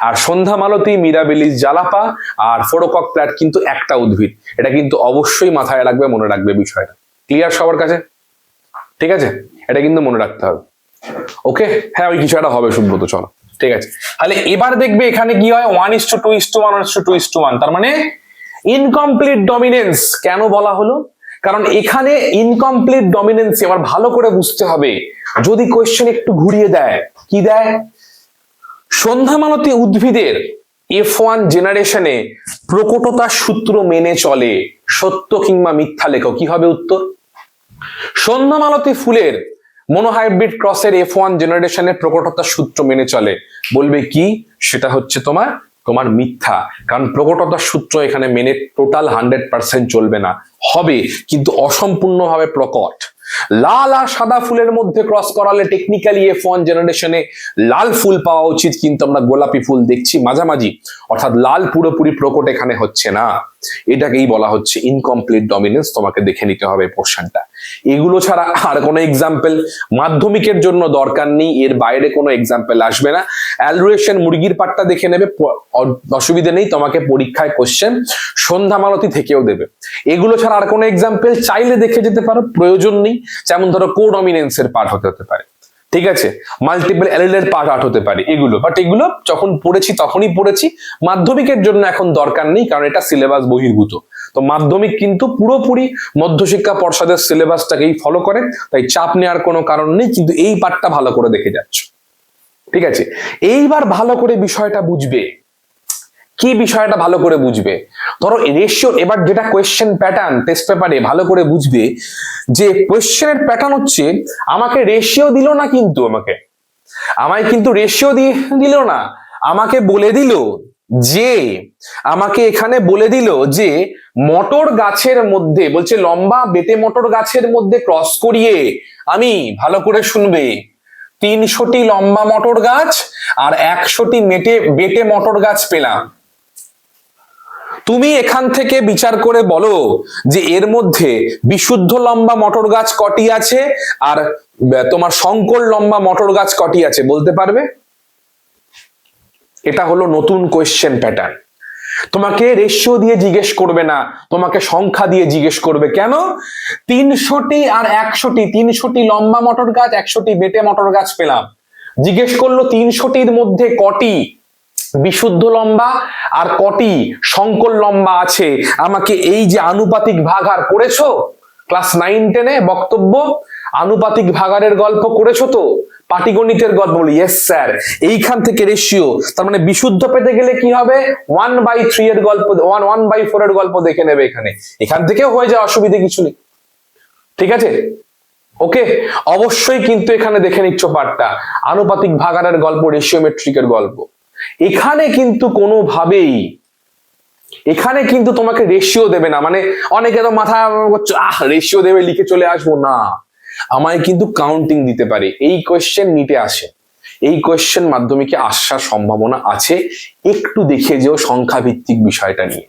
আর সন্ধ্যা মালতী, মিরাবিলিস জালাপা আর 4 o'clock প্ল্যান্ট কিন্তু একটা উদ্ভিদ। এটা কিন্তু অবশ্যই মাথায় রাখবে, মনে রাখবে বিষয়টা। ক্লিয়ার সবার কাছে? ঠিক আছে, এটা কিন্তু মনে রাখতে হবে। ওকে, হ্যাঁ ওই কিছু একটা হবে সুব্রত, চলো ঠিক আছে। তাহলে এবার দেখবে এখানে কি হয়, 1:2:1 1:2:1, তার মানে ইনকমপ্লিট ডমিনেন্স। কেন বলা হলো? কারণ এখানে ইনকমপ্লিট ডমিনেন্স এবার ভালো করে বুঝতে হবে। যদি কোয়েশ্চেন একটু ঘুরিয়ে দেয়, কি দেয়, সন্ধ্যা মালতী উদ্ভিদের F1 জেনারেশনে প্রকটতার সূত্র মেনে চলে, সত্য কিংবা মিথ্যা লেখো। কি হবে উত্তর? সন্ধ্যা মালতী ফুলের মনোহাইব্রিড ক্রসের F1 জেনারেশনের প্রকটতার সূত্র মেনে চলে, বলবে কি, সেটা হচ্ছে তোমার মিথ্যা। কারণ প্রকটতার সূত্র এখানে মেনে টোটাল 100% চলবে না, হবে কিন্তু অসম্পূর্ণভাবে প্রকট। লাল আর সাদা ফুলের মধ্যে ক্রস করালে টেকনিক্যালি F1 জেনারেশনে লাল ফুল পাওয়া উচিত, কিন্তু আমরা গোলাপি ফুল দেখছি মাঝামাঝি, অর্থাৎ লাল পুরোপুরি প্রকট এখানে হচ্ছে না। এটাকেই বলা হচ্ছে ইনকমপ্লিট ডমিনেন্স। তোমাকে দেখে নিতে হবে পোর্শনটা। এগুলো ছাড়া আর কোনো এক্সাম্পল মাধ্যমিকের জন্য দরকার নেই, এর বাইরে কোনো এক্সাম্পল আসবে না। অ্যালুরেশন মুরগির পাটটা দেখে নেবে, অসুবিধা নেই, তোমাকে পরীক্ষায় কোশ্চেন সন্ধ্যা মালতী থেকেও দেবে। এগুলো ছাড়া আর কোনো এক্সাম্পল চাইলে দেখে যেতে পারো, প্রয়োজন নেই। যেমন ধরো কোডমিনেন্সের পার্ট হতে পারে, ঠিক আছে, মাল্টিপল অ্যালিলের পার্ট হতে পারে এগুলো, বাট এগুলো যখন পড়েছি তখনই পড়েছি, মাধ্যমিকের জন্য এখন দরকার নেই, কারণ এটা সিলেবাস বহির্ভূত। তো মাধ্যমিক কিন্তু পুরোপুরি মধ্যশিক্ষা পর্ষদের সিলেবাসটাকেই ফলো করে, তাই চাপ নেওয়ার কোনো কারণ নেই, কিন্তু এই পার্টটা ভালো করে দেখে যাচ্ছ। ঠিক আছে, এইবার ভালো করে বিষয়টা বুঝবে। কি বিষয়টা ভালো করে বুঝবে? ধরো রেশিও, এবার যেটা কোয়েশ্চেন প্যাটার্ন টেস্ট পেপারে ভালো করে বুঝবে যে কোয়েশ্চেনের প্যাটার্ন হচ্ছে, আমাকে রেশিও দিল না, কিন্তু আমায় কিন্তু রেশিও দিল না, আমাকে বলে দিল যে, আমাকে এখানে বলে দিল যে মটর গাছের মধ্যে, বলছে লম্বা বেটে মটর গাছের মধ্যে ক্রস করিয়ে আমি, ভালো করে শুনবে, 300টি লম্বা মটর গাছ আর 100টি বেটে মটর গাছ পেলাম। তুমি এখান থেকে বিচার করে বলো যে এর মধ্যে বিশুদ্ধ লম্বা মটর গাছ কটি আছে আর তোমার সংকর লম্বা মটর গাছ কটি আছে, বলতে পারবে? এটা হলো নতুন কোয়েশ্চেন প্যাটার্ন। তোমাকে রেশিও দিয়ে জিজ্ঞেস করবে না, তোমাকে সংখ্যা দিয়ে জিজ্ঞেস করবে। কেন? 300টি আর 100টি, 300টি লম্বা মটর গাছ 100টি বেটে মটর গাছ পেলাম। জিজ্ঞেস করলো 300টির মধ্যে কটি বিশুদ্ধ লম্বা আর কটি সংকর লম্বা আছে। আমাকে এই যে আনুপাতিক ভাগার করেছো ক্লাস 9-10-এ বক্তব্য, আনুপাতিক ভাগারের গল্প করেছো তো, পাটিগণিতের গল্প, বলি ইয়েস স্যার। এইখান থেকে রেশিও, তার মানে বিশুদ্ধ পেতে গেলে কি হবে, 1/3 এর গল্প, 1/4 এর গল্প দেখে নেবে এখানে, এখান থেকে হয়ে যায়, অসুবিধে কিছু নেই। ঠিক আছে, ওকে, অবশ্যই কিন্তু এখানে দেখে নিচ্ছ পার্টটা, আনুপাতিক ভাগাড়ের গল্প, রেশিওমেট্রিকের গল্প। এখানে কিন্তু কোনোভাবেই এখানে কিন্তু তোমাকে রেশিও দেবে না, মানে অনেকে তো মাথা রেশিও দেবে লিখে চলে আসবো না, আমায় কিন্তু কাউন্টিং দিতে পারে। এই কোয়েশ্চেন নিটে আসে, এই কোয়েশ্চেন মাধ্যমিকে আসার সম্ভাবনা আছে। একটু দেখে যেও সংখ্যা ভিত্তিক বিষয়টা নিয়ে,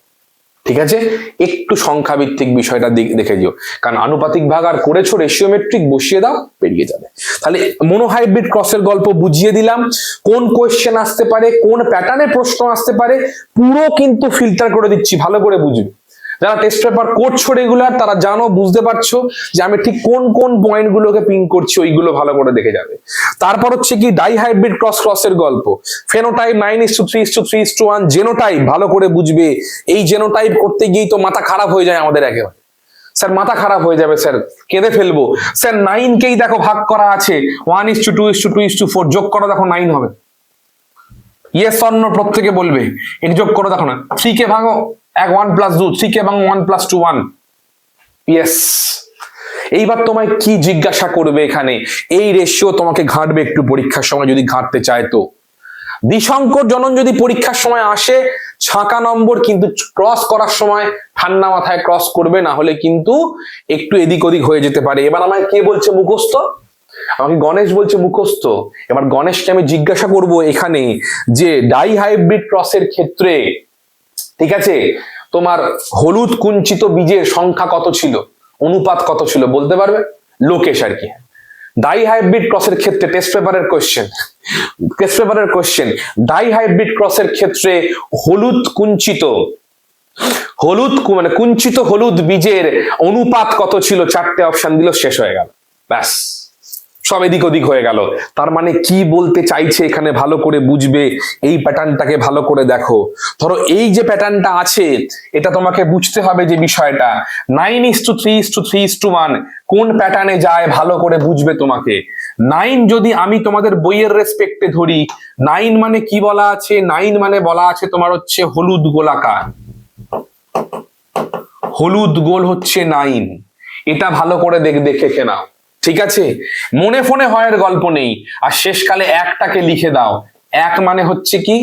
ঠিক আছে, একটু সংখ্যা ভিত্তিক বিষয়টা দেখে যেও, কারণ আনুপাতিক ভাগ আর করেছো, রেশিওমেট্রিক বসিয়ে দাও, বেরিয়ে যাবে। তাহলে মনোহাইব্রিড ক্রসের গল্প বুঝিয়ে দিলাম, কোন কোয়েশ্চেন আসতে পারে, কোন প্যাটার্নে প্রশ্ন আসতে পারে, পুরো কিন্তু ফিল্টার করে দিচ্ছি, ভালো করে বুঝবে। যারা টেস্ট পেপার করছো রেগুলার তারা জানো, বুঝতে পারছো যে আমি ঠিক কোন কোন পয়েন্ট গুলোকে পিন করছি, ওইগুলো ভালো করে দেখে যাবে। তারপর হচ্ছে কি ডাই হাইব্রিড ক্রসের গল্প, ফেনোটাইপ 9:3:3:1, জেনোটাইপ ভালো করে বুঝবে। এই জেনোটাইপ করতে গিয়েই তো মাথা খারাপ হয়ে যায় আমাদের একেবারে, স্যার মাথা খারাপ হয়ে যাবে, স্যার কেঁদে ফেলবো, স্যার 9কেই দেখো ভাগ করা আছে 1:2:2:4, যোগ করো দেখো 9 হবে। ইয়েস অর নো প্রত্যেকে বলবে, এর যোগ করো দেখো না, 3কে ভাঙো 1+2, 3কে ভাঙো 1+2 1, ইয়েস। এইবার তোমায় কি জিজ্ঞাসা করবে এখানে, এই রেশিও তোমাকে ঘাঁটবে একটু পরীক্ষার সময় যদি ঘাঁটতে চায় তো। দ্বিসংকর জনন যদি পরীক্ষার সময় আসে, ছাঁকা নম্বর কিন্তু ক্রস করার সময় ঠান্ডা মাথায় ক্রস করবে, না হলে কিন্তু একটু এদিক ওদিক হয়ে যেতে পারে। এবার আমায় কে বলছে মুখস্থ, আমাকে গণেশ বলছে মুখস্থ। এবার গণেশকে আমি জিজ্ঞাসা করব এখানে যে ডাই হাইব্রিড ক্রসের ক্ষেত্রে, ঠিক আছে, তোমার হলুদ কুঞ্চিত বীজের সংখ্যা কত ছিল, অনুপাত কত ছিল বলতে পারবে? লোকেশ আর কি। ডাই হাইব্রিড ক্রসের ক্ষেত্রে টেস্ট পেপারের কোশ্চেন, ডাই হাইব্রিড ক্রসের ক্ষেত্রে কুঞ্চিত হলুদ বীজের অনুপাত কত ছিল, 4টে অপশন দিল, শেষ হয়ে গেল, ব্যাস সব এদিক ওদিক হয়ে গেল। তার মানে কি বলতে চাইছে এখানে ভালো করে বুঝবে, এই প্যাটার্নটাকে ভালো করে দেখো। ধরো এই যে প্যাটার্নটা আছে, এটা তোমাকে বুঝতে হবে যে বিষয়টা 9:3:3:1 কোন প্যাটার্নে যায় ভালো করে বুঝবে তোমাকে। 9 যদি আমি তোমাদের বইয়ের রেসপেক্টে ধরি, 9 মানে কি বলা আছে, 9 মানে বলা আছে তোমার হচ্ছে হলুদ গোলাকার, হলুদ গোল হচ্ছে 9, এটা ভালো করে দেখে নাও, ঠিক আছে। মনে ফোনে হয়ের গল্প নেই, আর শেষকালে একটাকে লিখে দাও। এক মানে হচ্ছে কি,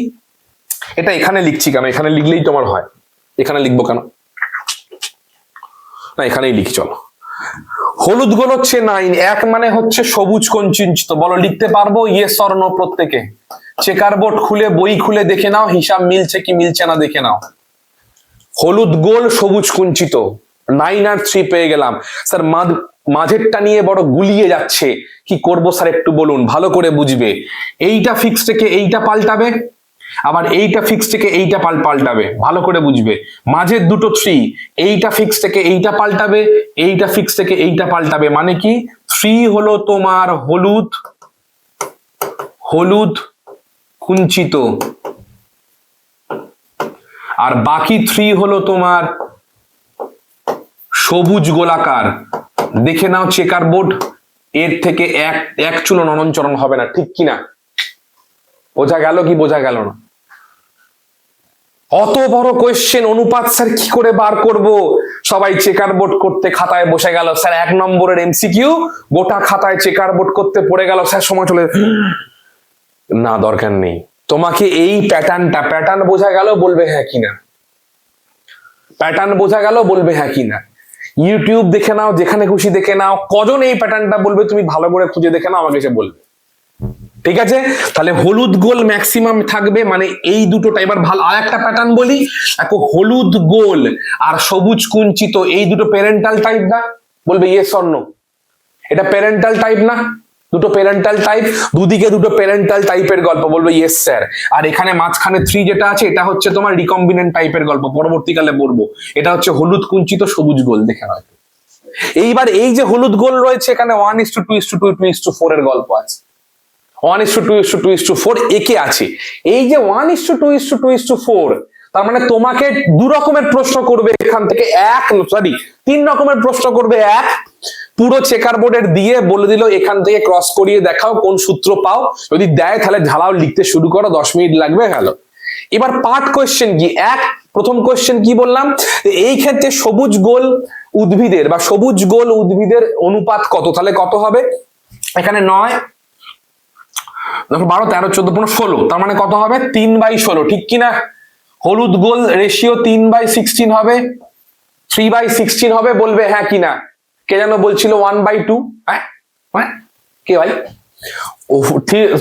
এটা এখানে লিখছি কেন, এখানে লিখলেই তোমার হয়, এখানে লিখবো কেন, না এখানেই লিখি চলো। হলুদ গোল হচ্ছে 9, এক মানে হচ্ছে সবুজ কুঞ্চিত, বলো লিখতে পারবো? ইয়েস অর নো প্রত্যেকে। চেকার বোর্ড খুলে বই খুলে দেখে নাও, হিসাব মিলছে কি মিলছে না দেখে নাও। হলুদ গোল সবুজ কুঞ্চিত, 9 আর 3 পেয়ে গেলাম। স্যার মাঝেরটা নিয়ে বড় গুলিয়ে যাচ্ছে, কি করব স্যার একটু বলুন, ভালো করে বুঝবে। এইটা ফিক্স থেকে এইটা পাল্টাবে, আবার এইটা ফিক্স থেকে এইটা পাল্টাবে, ভালো করে বুঝবে। মাঝের দুটো 3, এইটা ফিক্স থেকে এইটা পাল্টাবে, এইটা ফিক্স থেকে এইটা পাল্টাবে, মানে কি 3 হলো তোমার হলুদ কুঞ্চিত, আর বাকি 3 হলো তোমার সবুজ গোলাকার। দেখে নাও চেকার বোর্ড, এর থেকে এক চুলো নরণচরণ হবে না, ঠিক কিনা? বোঝা গেল কি বোঝা গেল না? অত বড় কোয়েশ্চেন, অনুপাত স্যার কি করে বার করব? সবাই চেকার বোর্ড করতে খাতায় বসে গেল, স্যার 1 নম্বরের এমসিকিউ গোটা খাতায় চেকার বোর্ড করতে পড়ে গেল, স্যার সময় চলে না, দরকার নেই। তোমাকে এই প্যাটার্ন বোঝা গেল, বলবে হ্যাঁ কিনা, প্যাটার্ন বোঝা গেল, বলবে হ্যাঁ কিনা। ইউটিউব দেখে নাও, যেখানে খুশি দেখে নাও, কজন এই প্যাটার্নটা বলবে তুমি ভালো করে খুঁজে দেখে নাও, আমাকে এসে বলবে, ঠিক আছে। তাহলে হলুদ গোল ম্যাক্সিমাম থাকবে, মানে এই দুটোটা। এবার ভালো আর একটা প্যাটার্ন বলি, দেখো হলুদ গোল আর সবুজ কুঞ্চিত, এই দুটো প্যারেন্টাল টাইপ না, বলবে ইয়েস অর নো, এটা প্যারেন্টাল টাইপ না, দুটো প্যারেন্টাল টাইপ, দুদিকে দুটো প্যারেন্টাল টাইপের গল্প, বলবে ইয়েস স্যার। আর এখানে মাঝখানে 3 যেটা আছে, এটা হচ্ছে তোমার রিকম্বিনেন্ট টাইপের গল্প, পরবর্তীকালে পড়বো। এটা হচ্ছে হলুদ কুঞ্চিত সবুজ গোল, দেখে নাও। এইবার এই যে হলুদ গোল রয়েছে, এখানে 1:2:2:4 এর গল্প আছে, 1:2:2:4 একে আছে। এই যে 1:2:2:4, তার মানে তোমাকে 2 রকমের প্রশ্ন করবে এখান থেকে, 3 রকমের প্রশ্ন করবে। এক, পুরো চেকার বোর্ডের দিয়ে বলে দিল এখান থেকে ক্রস করিয়ে দেখাও কোন সূত্র পাও, যদি দেয় তাহলে ঝালাও লিখতে শুরু করো, 10 মিনিট লাগবে, গেল। এবার পার্ট কোয়েশ্চেন কি, প্রথম কোয়েশ্চেন কি বললাম, এই ক্ষেত্রে সবুজ গোল উদ্ভিদের বা সবুজ গোল উদ্ভিদের অনুপাত কত, তাহলে কত হবে, এখানে 9 12 13 14 15 16, তার মানে কত হবে 3/16, ঠিক কিনা? হলুদ গোল রেশিও 3/16 হবে, 3/16 হবে, বলবে হ্যাঁ কিনা? কে যেন বলছিল 1/2, হ্যাঁ কে ভাই?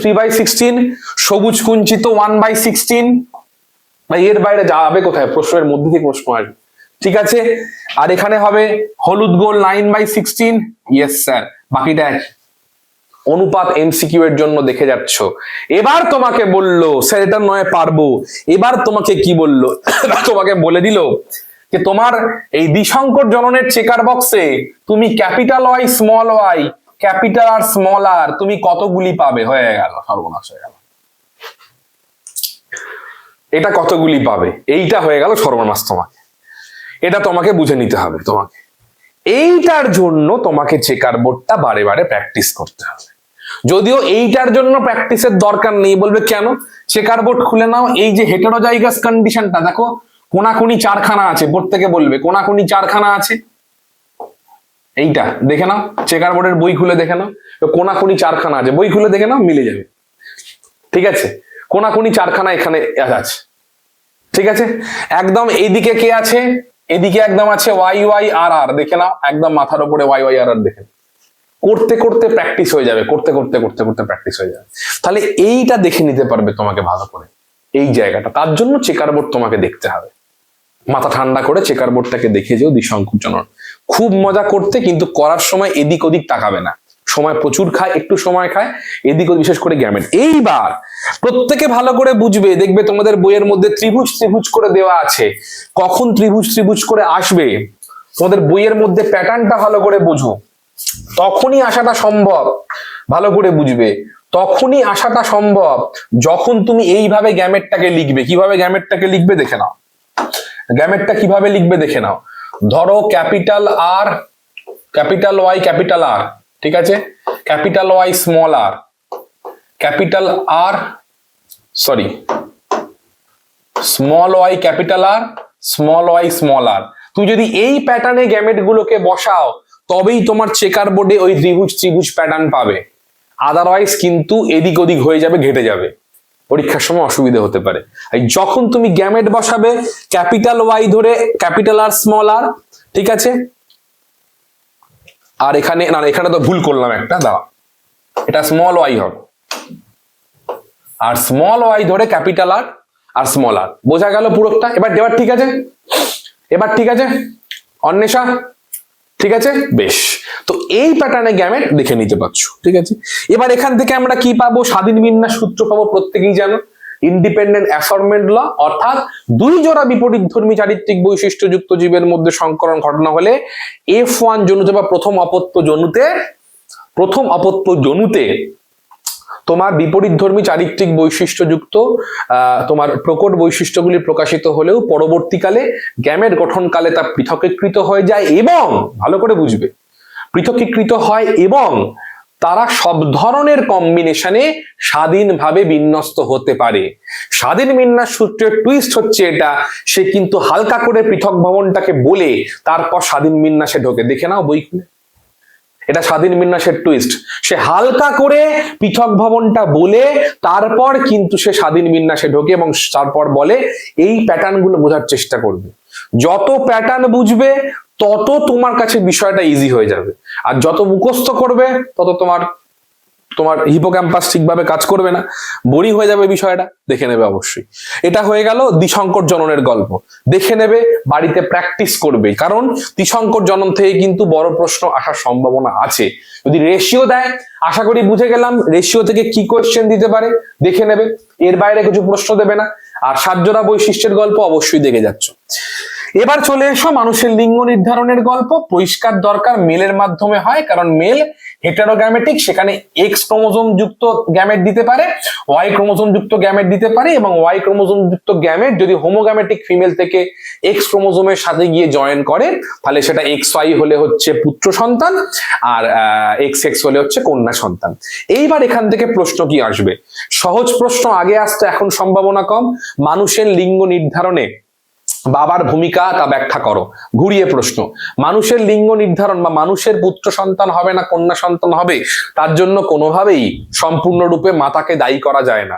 3/16, সবুজ কুঞ্চিত 1/16, ভাই এর বাইরে যাবে কোথায়? প্রশ্নের মধ্যে থেকে প্রশ্ন আসবে, ঠিক আছে? আর এখানে হবে হলুদ গোল 9/16, ইয়েস স্যার, বাকিটা অনুপাত এমসিকিউ এর জন্য দেখে যাচ্ছ। এবার তোমাকে বললো স্যার এটা নয় পারবো, এবার তোমাকে কি বললো? তোমাকে বলে দিল যে তোমার এই দ্বিসংকর জননের চেকার বক্সে তুমি capital Y small Y capital R small R তুমি কতগুলি পাবে? হয়ে গেল, সর্বনাশ হয়ে গেল। এটা কতগুলি পাবে, এইটা হয়ে গেল সর্বনাশ। তোমাকে এটা তোমাকে বুঝে নিতে হবে। তোমাকে এইটার জন্য তোমাকে চেকার বোর্ডটা বারে বারে প্র্যাকটিস করতে হবে। যদিও এইটার জন্য প্র্যাকটিসের দরকার নেই, বলবে কেন? চেকার বোর্ড খুলে নাও, এই যে হেটেরোজাইগাস কন্ডিশনটা দেখো, কোনাকুনি 4খানা আছে, বোর্ড থেকে বলবে কোনাকুনি 4খানা আছে, এইটা দেখে নাও, চেকার বোর্ডের বই খুলে দেখে নাও, কোনাকুনি 4খানা আছে, বই খুলে দেখে নাও, মিলে যাবে, ঠিক আছে? কোনাকুনি 4খানা এখানে আছে, ঠিক আছে? একদম এইদিকে কে আছে? এদিকে একদম আছে ওয়াই ওয়াই আর আর, দেখে নাও, একদম মাথার উপরে ওয়াই ওয়াই আর আর, দেখে করতে করতে প্র্যাকটিস হয়ে যাবে, করতে করতে করতে করতে প্র্যাকটিস হয়ে যাবে। তাহলে এইটা দেখে নিতে পারবে তোমাকে ভালো করে, এই জায়গাটা। তার জন্য চেকার বোর্ড তোমাকে দেখতে হবে, মাথা ঠান্ডা করে চেকার বোর্ডটাকে দেখে যেও দ্বিসংকর জনন। খুব মজা করতে, কিন্তু করার সময় এদিক ওদিক তাকাবে না, সময় প্রচুর খায়, একটু সময় খায় এদিক ওদিক, বিশেষ করে গ্যামেট। এইবার প্রত্যেকে ভালো করে বুঝবে, দেখবে তোমাদের বইয়ের মধ্যে ত্রিভুজ ত্রিভুজ করে দেওয়া আছে, কখন ত্রিভুজ ত্রিভুজ করে আসবে তোমাদের বইয়ের মধ্যে প্যাটার্নটা ভালো করে বুঝো, তখনই আসাটা সম্ভব। ভালো করে বুঝবে, তখনই আসাটা সম্ভব যখন তুমি এইভাবে গ্যামেটটাকে লিখবে। কিভাবে গ্যামেটটাকে লিখবে দেখে নাও, গ্যামেটটা কিভাবে লিখবে দেখে নাও। ধরো capital R, capital Y capital R, ঠিক আছে? Capital Y small R, capital R, sorry, small Y capital R, small Y small R. তুই যদি এই প্যাটার্নে গ্যামেট গুলোকে বসাও, তবেই তোমার চেকার বোর্ডে ওই ত্রিভুজ ত্রিভুজ প্যাটার্ন পাবে। আদারওয়াইজ কিন্তু এদিক ওদিক হয়ে যাবে, ঘেটে যাবে, পরীক্ষার সময় অসুবিধা হতে পারে। যখন তুমি গ্যামেট বসাবে ক্যাপিটাল ওয়াই ধরে ক্যাপিটাল আর স্মল আর, ঠিক আছে? আর এখানে না, এখানে তো ভুল করলাম একটা, দাও, এটা স্মল ওয়াই হবে, আর স্মল ওয়াই ধরে ক্যাপিটাল আর স্মল আর। বোঝা গেল পুরোটা? এবার ঠিক আছে, এবার ঠিক আছে অন্বেষা, ঠিক আছে? বেশ, তো এই প্যাটার্নে গ্যামেট দেখে নিতে পারছো, ঠিক আছে? এবার এখান থেকে আমরা কি পাবো? স্বাধীন বিন্যাস সূত্র পাবো, প্রত্যেকেই জানো, ইন্ডিপেন্ডেন্ট অ্যাসার্টমেন্ট ল, অর্থাৎ দুই জোড়া বিপরীতধর্মী চারিত্রিক বৈশিষ্ট্যযুক্ত জীবের মধ্যে সংকরণ ঘটনা হলে F1 জনুতে বা প্রথম অপত্য জনুতে তোমার বিপরীতধর্মী চারিত্রিক বৈশিষ্ট্যযুক্ত তোমার প্রকট বৈশিষ্ট্যগুলি প্রকাশিত হলেও পরবর্তীকালে গ্যামেট গঠনকালে তা পৃথকীকৃত হয়ে যায়, এবং ভালো করে বুঝবে, পৃথকীকৃত হয় এবং তারা সব ধরনের কম্বিনেশনে স্বাধীনভাবে বিন্যস্ত হতে পারে। স্বাধীন বিন্যাস সূত্রের টুইস্ট হচ্ছে এটা, সে কিন্তু হালকা করে পৃথক ভবনটাকে বলে তারপর স্বাধীন বিন্যাসে ঢোকে। দেখে নাও বই খুলে, এটা স্বাধীন বিন্যাসের টুইস্ট। সে হালকা করে পৃথক ভবনটা বলে তারপর কিন্তু সে স্বাধীন বিন্যাসে ঢোকে এবং তারপর বলে এই প্যাটার্ন গুলো বোঝার চেষ্টা করবে। যত প্যাটার্ন বুঝবে তত তোমার কাছে বিষয়টা ইজি হয়ে যাবে, আর যত মুখস্থ করবে তত তোমার হিপোক্যাম্পাস ঠিকভাবে কাজ করবে না, বোরিং হয়ে যাবে বিষয়টা। দেখে নেবে অবশ্যই। এটা হয়ে গেল দ্বিসংকর জননের গল্প, দেখে নেবে, বাড়িতে প্র্যাকটিস করবে, কারণ দ্বিসংকর জনন থেকে কিন্তু বড় প্রশ্ন আসার সম্ভাবনা আছে। যদি রেশিও দেয়, আশা করি বুঝে গেলাম রেশিও থেকে কি কোয়েশ্চেন দিতে পারে, দেখে নেবে, এর বাইরে কিছু প্রশ্ন দেবে না। আর সাতজোড়া বৈশিষ্ট্যের গল্প অবশ্যই দেখে যাচ্ছ। এবার চলে এসো মানুষের লিঙ্গ নির্ধারণের গল্প। পরিষ্কার দরকার মেলের মাধ্যমে হয়, কারণ মেল হেটারোগ্যামেটিক, সেখানে এক্স ক্রোমোজোম যুক্ত গ্যামেট দিতে পারে, ওয়াই ক্রোমোজোম যুক্ত গ্যামেট দিতে পারে, এবং ওয়াই ক্রোমোজোম যুক্ত গ্যামেট যদি হোমোগ্যামেটিক ফিমেল থেকে এক্স ক্রোমোজোমের সাথে গিয়ে জয়েন করে, তাহলে সেটা এক্স ওয়াই হলে হচ্ছে পুত্র সন্তান, আর এক্স এক্স হলে হচ্ছে কন্যা সন্তান। এইবার এখান থেকে প্রশ্ন কি আসবে? সহজ প্রশ্ন আগে আসতো, এখন সম্ভাবনা কম। মানুষের লিঙ্গ নির্ধারণে বাবার ভূমিকা তা ব্যাখ্যা করো। ঘুরিয়ে প্রশ্ন, মানুষের লিঙ্গ নির্ধারণ বা মানুষের পুত্র সন্তান হবে না কন্যা সন্তান হবে তার জন্য কোনোভাবেই সম্পূর্ণরূপে মাতাকে দায়ী করা যায় না।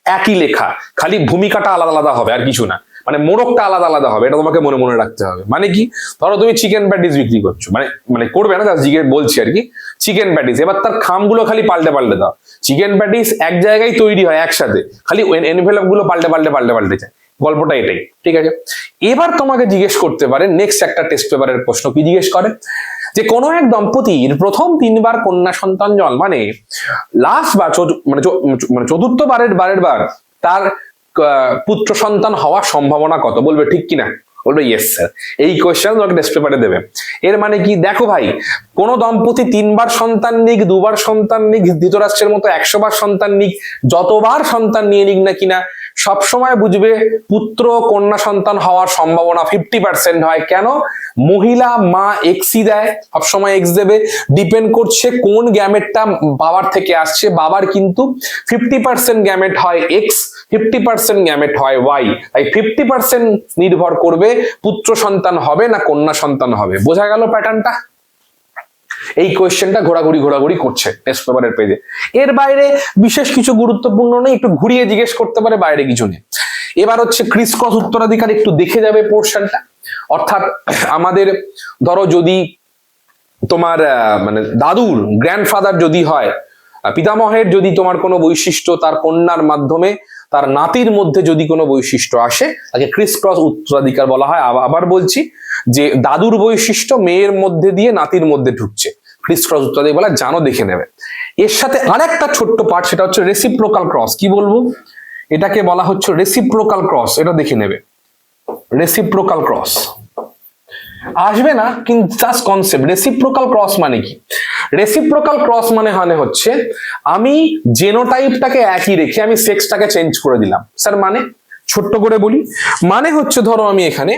একই লেখা, খালি ভূমিকাটা আলাদা আলাদা হবে, আর কিছু না। মানে মোড়কটা আলাদা আলাদা হবে, এটা তোমাকে মনে মনে রাখতে হবে। মানে কি, ধরো তুমি চিকেন প্যাটিস বিক্রি করছো, মানে মানে করবে না, জিজ্ঞেস বলছি আর কি, চিকেন প্যাটিস, এবার তার খামগুলো খালি পাল্টে পাল্টে দাও। চিকেন প্যাটিস এক জায়গায় তৈরি হয় একসাথে, খালি এনভেলপ গুলো পাল্টে পাল্টে পাল্টে পাল্টে যায়। গল্পটা এটাই, ঠিক আছে। এবার তোমাকে জিজ্ঞেস করতে পারে, নেক্সট একটা টেস্ট পেপারের প্রশ্ন কি জিজ্ঞেস করে, যে কোনো এক দম্পতির প্রথম 3 বার কন্যা সন্তান জন্মানে লাস্ট বার মানে চতুর্থ বারের বার তার পুত্র সন্তান হওয়ার সম্ভাবনা কত? বলবে ঠিক কিনা, বলবে ইয়েস স্যার। এই কোয়েশ্চেন তোমাকে টেস্ট পেপারে দেবে। এর মানে কি, দেখো ভাই, কোন দম্পতি 3 বার সন্তান নিক, 2 বার সন্তান নিক, ধৃতরাষ্ট্রের মতো 100 বার সন্তান নিক, যতবার সন্তান নিয়ে নিক না কিনা, সবসময় বুঝবে পুত্র কন্যা সন্তান হওয়ার সম্ভাবনা 50% হয়। কেন? মহিলা মা এক্সই দেয়, সবসময় এক্স দেবে। ডিপেন্ড করছে কোন গ্যামেটটা বাবার থেকে আসছে। বাবার কিন্তু 50% গ্যামেট হয় এক্স, 50% গ্যামেট হয় ওয়াই। তাই 50% নির্ভর করবে পুত্র সন্তান হবে না কন্যা সন্তান হবে। বোঝা গেল প্যাটার্নটা? এই কোয়েশ্চেনটা ঘোরাঘুরি করছে টেস্ট পেপারের পেজে। এর বাইরে বিশেষ কিছু গুরুত্বপূর্ণ নেই, একটু ঘুরিয়ে জিজ্ঞেস করতে পারে, বাইরে কিছু নেই। এবার হচ্ছে ক্রিস ক্রস উত্তরাধিকার, একটু দেখে যাবে পোর্শনটা। অর্থাৎ আমাদের ধরো যদি তোমার মানে দাদুর গ্র্যান্ডফাদার যদি হয়, পিতামহের যদি তোমার কোনো বৈশিষ্ট্য তার কন্যার মাধ্যমে তার নাতির মধ্যে যদি কোনো বৈশিষ্ট্য আসে, তাকে ক্রিস ক্রস উত্তরাধিকার বলা হয়। আবার বলছি যে দাদুর বৈশিষ্ট্য মেয়ের মধ্যে দিয়ে নাতির মধ্যে ঢুকছে, ক্রিস ক্রস উত্তরাধিকার বলা, জানো, দেখে নেবে। এর সাথে আরেকটা ছোট্ট পার্ট, সেটা হচ্ছে রেসিপ্রোকাল ক্রস। কি বলবো, এটাকে বলা হচ্ছে রেসিপ্রোকাল ক্রস। এটা দেখে নেবে, রেসিপ্রোকাল ক্রস আসবে না কিন্তু জাস্ট কনসেপ্ট। রেসিপ্রোকাল ক্রস মানে কি? রেসিপ্রোকাল ক্রস মানে হচ্ছে আমি জেনোটাইপটাকে একই রেখে আমি সেক্সটাকে চেঞ্জ করে দিলাম। স্যার মানে? ছোট্ট করে বলি, মানে হচ্ছে ধরো আমি এখানে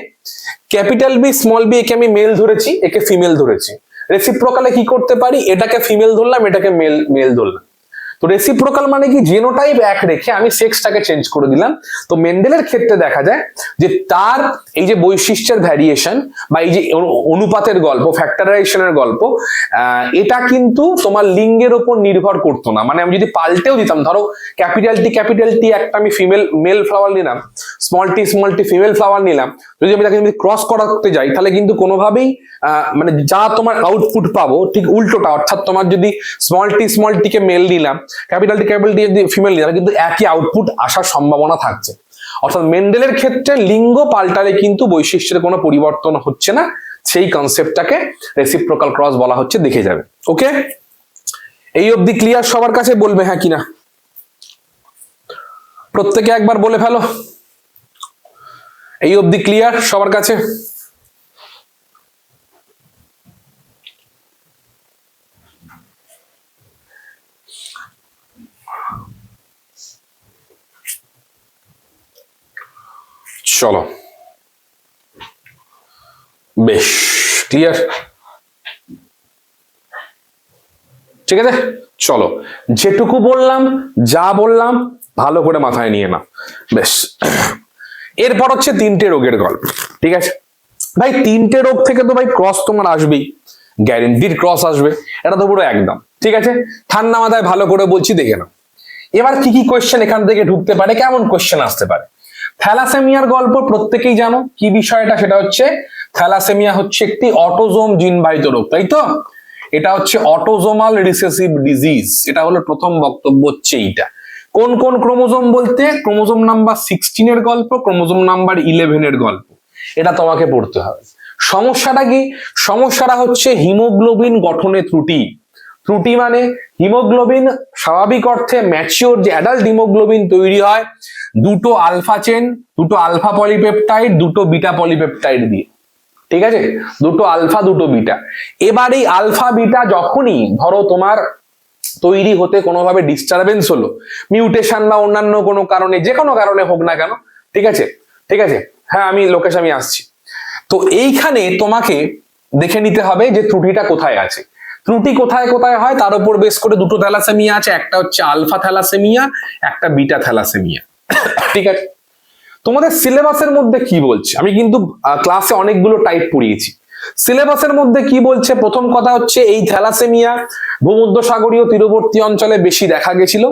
ক্যাপিটাল বি স্মল বি, একে আমি মেল ধরেছি, একে ফিমেল ধরেছি। রেসিপ্রোকালে কি করতে পারি, এটাকে ফিমেল ধরলাম, এটাকে মেল ধরলাম। তো রেসিপ্রোকাল মানে কি, জিনোটাইপ এক রেখে আমি সেক্সটাকে চেঞ্জ করে দিলাম। তো মেন্ডেলের ক্ষেত্রে দেখা যায় যে তার এই যে বৈশিষ্ট্যের ভ্যারিয়েশন বা এই যে অনুপাতের গল্প, ফ্যাক্টরাইজেশনের গল্প, এটা কিন্তু তোমার লিঙ্গের উপর নির্ভর করতো না। মানে আমি যদি পাল্টেও দিতাম, ধরো ক্যাপিটাল টি একটা আমি মেল ফ্লাওয়ার নিলাম, স্মল টি ফিমেল ফ্লাওয়ার নিলাম, যদি আমি তাকে ক্রস করাতে যাই তাহলে কিন্তু কোনোভাবেই মানে যা তোমার আউটপুট পাবো ঠিক উল্টোটা। অর্থাৎ তোমার যদি স্মল টিকে মেল দিলাম, ক্যাপিটাল টি যদি ফিমেল দিলাম, কিন্তু একই আউটপুট আসার সম্ভাবনা থাকছে। অর্থাৎ মেন্ডেলের ক্ষেত্রে লিঙ্গ পাল্টালে কিন্তু বৈশিষ্ট্যের কোনো পরিবর্তন হচ্ছে না। সেই কনসেপ্টটাকে রেসিপ্রোকাল ক্রস বলা হচ্ছে, দেখে যাবে। ওকে, এই অবধি ক্লিয়ার সবার কাছে? বলবে হ্যাঁ কিনা, প্রত্যেকে একবার বলে ফেলো। এই অবধি ক্লিয়ার সবার কাছে? চলো, বেশ ক্লিয়ার, ঠিক আছে। চলো, যেটুকু বললাম, যা বললাম ভালো করে মাথায় নিয়ে না। বেশ, এরপর হচ্ছে 3টে রোগের গল্প, ঠিক আছে ভাই। 3টে রোগ থেকে তো ভাই ক্রস তোমার আসবেই, গ্যারেন্টিড ক্রস আসবে, এটা তো পুরো একদম, ঠিক আছে। ঠান্ডা মাথায় ভালো করে বলছি, দেখে নাও। এবার কি কি কোয়েশ্চেন এখান থেকে ঢুকতে পারে, কেমন কোয়েশ্চেন আসতে পারে। থ্যালাসেমিয়ার গল্প প্রত্যেকেই জানো, কি বিষয়টা, সেটা হচ্ছে থ্যালাসেমিয়া হচ্ছে একটি অটোজোম জিনবাহিত রোগ, তাই তো? এটা হচ্ছে অটোজোমাল রিসেসিভ ডিজিজ। এটা হলো প্রথম বক্তব্য, হচ্ছে এইটা। কোন কোন ক্রোমোজোম বলতে, ক্রোমোজোম নাম্বার 16 এর গল্প, ক্রোমোজোম নাম্বার 11 এর গল্প, এটা তোমাকে পড়তে হবে। সমস্যাটা কি? সমস্যাটা হচ্ছে হিমোগ্লোবিন গঠনে ত্রুটি। ত্রুটি মানে হিমোগ্লোবিন স্বাভাবিক অর্থে ম্যাচিওর যে অ্যাডাল্ট হিমোগ্লোবিন তৈরি হয় দুটো আলফা চেন, দুটো আলফা পলিপেপটাইড, দুটো বিটা পলিপেপটাইড দিয়ে, ঠিক আছে? দুটো আলফা, দুটো বিটা। এবার এই আলফা বিটা যখনই ধরো তোমার তৈরি হতে কোনোভাবে ডিস্টারবেন্স হলো, মিউটেশন বা অন্যান্য কোনো কারণে, যে কোনো কারণে হোক না কেন, ঠিক আছে, ঠিক আছে, হ্যাঁ আমি লোকেশ, আমি আসছি। তো এইখানে তোমাকে দেখে নিতে হবে যে ত্রুটিটা কোথায় আছে। ত্রুটি কোথায় কোথায় হয় তার উপর বেস করে দুটো থ্যালাসেমিয়া আছে, একটা হচ্ছে আলফা থ্যালাসেমিয়া, একটা বিটা থ্যালাসেমিয়া, ঠিক আছে। তোমাদের সিলেবাসের মধ্যে কি বলছে, আমি কিন্তু ক্লাসে অনেকগুলো টাইপ পড়িয়েছি। সিলেবাসের মধ্যে কি বলছে, প্রথম কথা হচ্ছে এই থ্যালাসেমিয়া ভূমধ্যসাগরীয় তীরবর্তী অঞ্চলে বেশি দেখা গেছিল,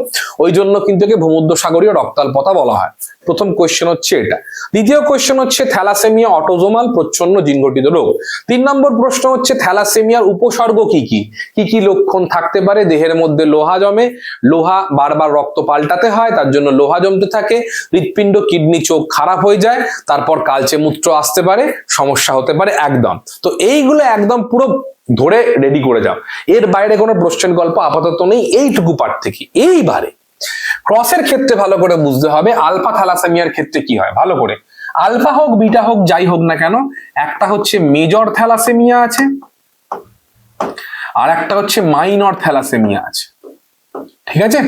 ওই জন্য কিন্তু একে ভূমধ্যসাগরীয় রক্তাল্পতা বলা হয়। প্রথম কোয়েশ্চেন হচ্ছে এটা। দ্বিতীয় কোয়েশ্চেন হচ্ছে থ্যালাসেমিয়া অটোজোমাল প্রচ্ছন্ন জিনঘটিত রোগ। 3 নম্বর প্রশ্ন হচ্ছে থ্যালাসেমিয়ার উপসর্গ কি কি, কি কি লক্ষণ থাকতে পারে। দেহের মধ্যে লোহা জমে, লোহা বারবার রক্ত পাল্টাতে হয়, তার জন্য লোহা জমতে থাকে, হৃৎপিণ্ড কিডনি চোখ খারাপ হয়ে যায়, তারপর কালচে মূত্র আসতে পারে, সমস্যা হতে পারে একদম। তো এইগুলো একদম পুরো ধরে রেডি করে যাও, এর বাইরে কোনো প্রশ্নের গল্প আপাতত নেই এইটুকু পার্ট থেকে। এইবারে ক্রসের ক্ষেত্রে ভালো করে বুঝতে হবে আলফা থ্যালাসেমিয়ার ক্ষেত্রে কি হয়। ভালো করে, আলফা হোক বিটা হোক যাই হোক না কেন, একটা হচ্ছে মেজর থ্যালাসেমিয়া আছে আর একটা হচ্ছে মাইনর থ্যালাসেমিয়া আছে। ঠিক আছে,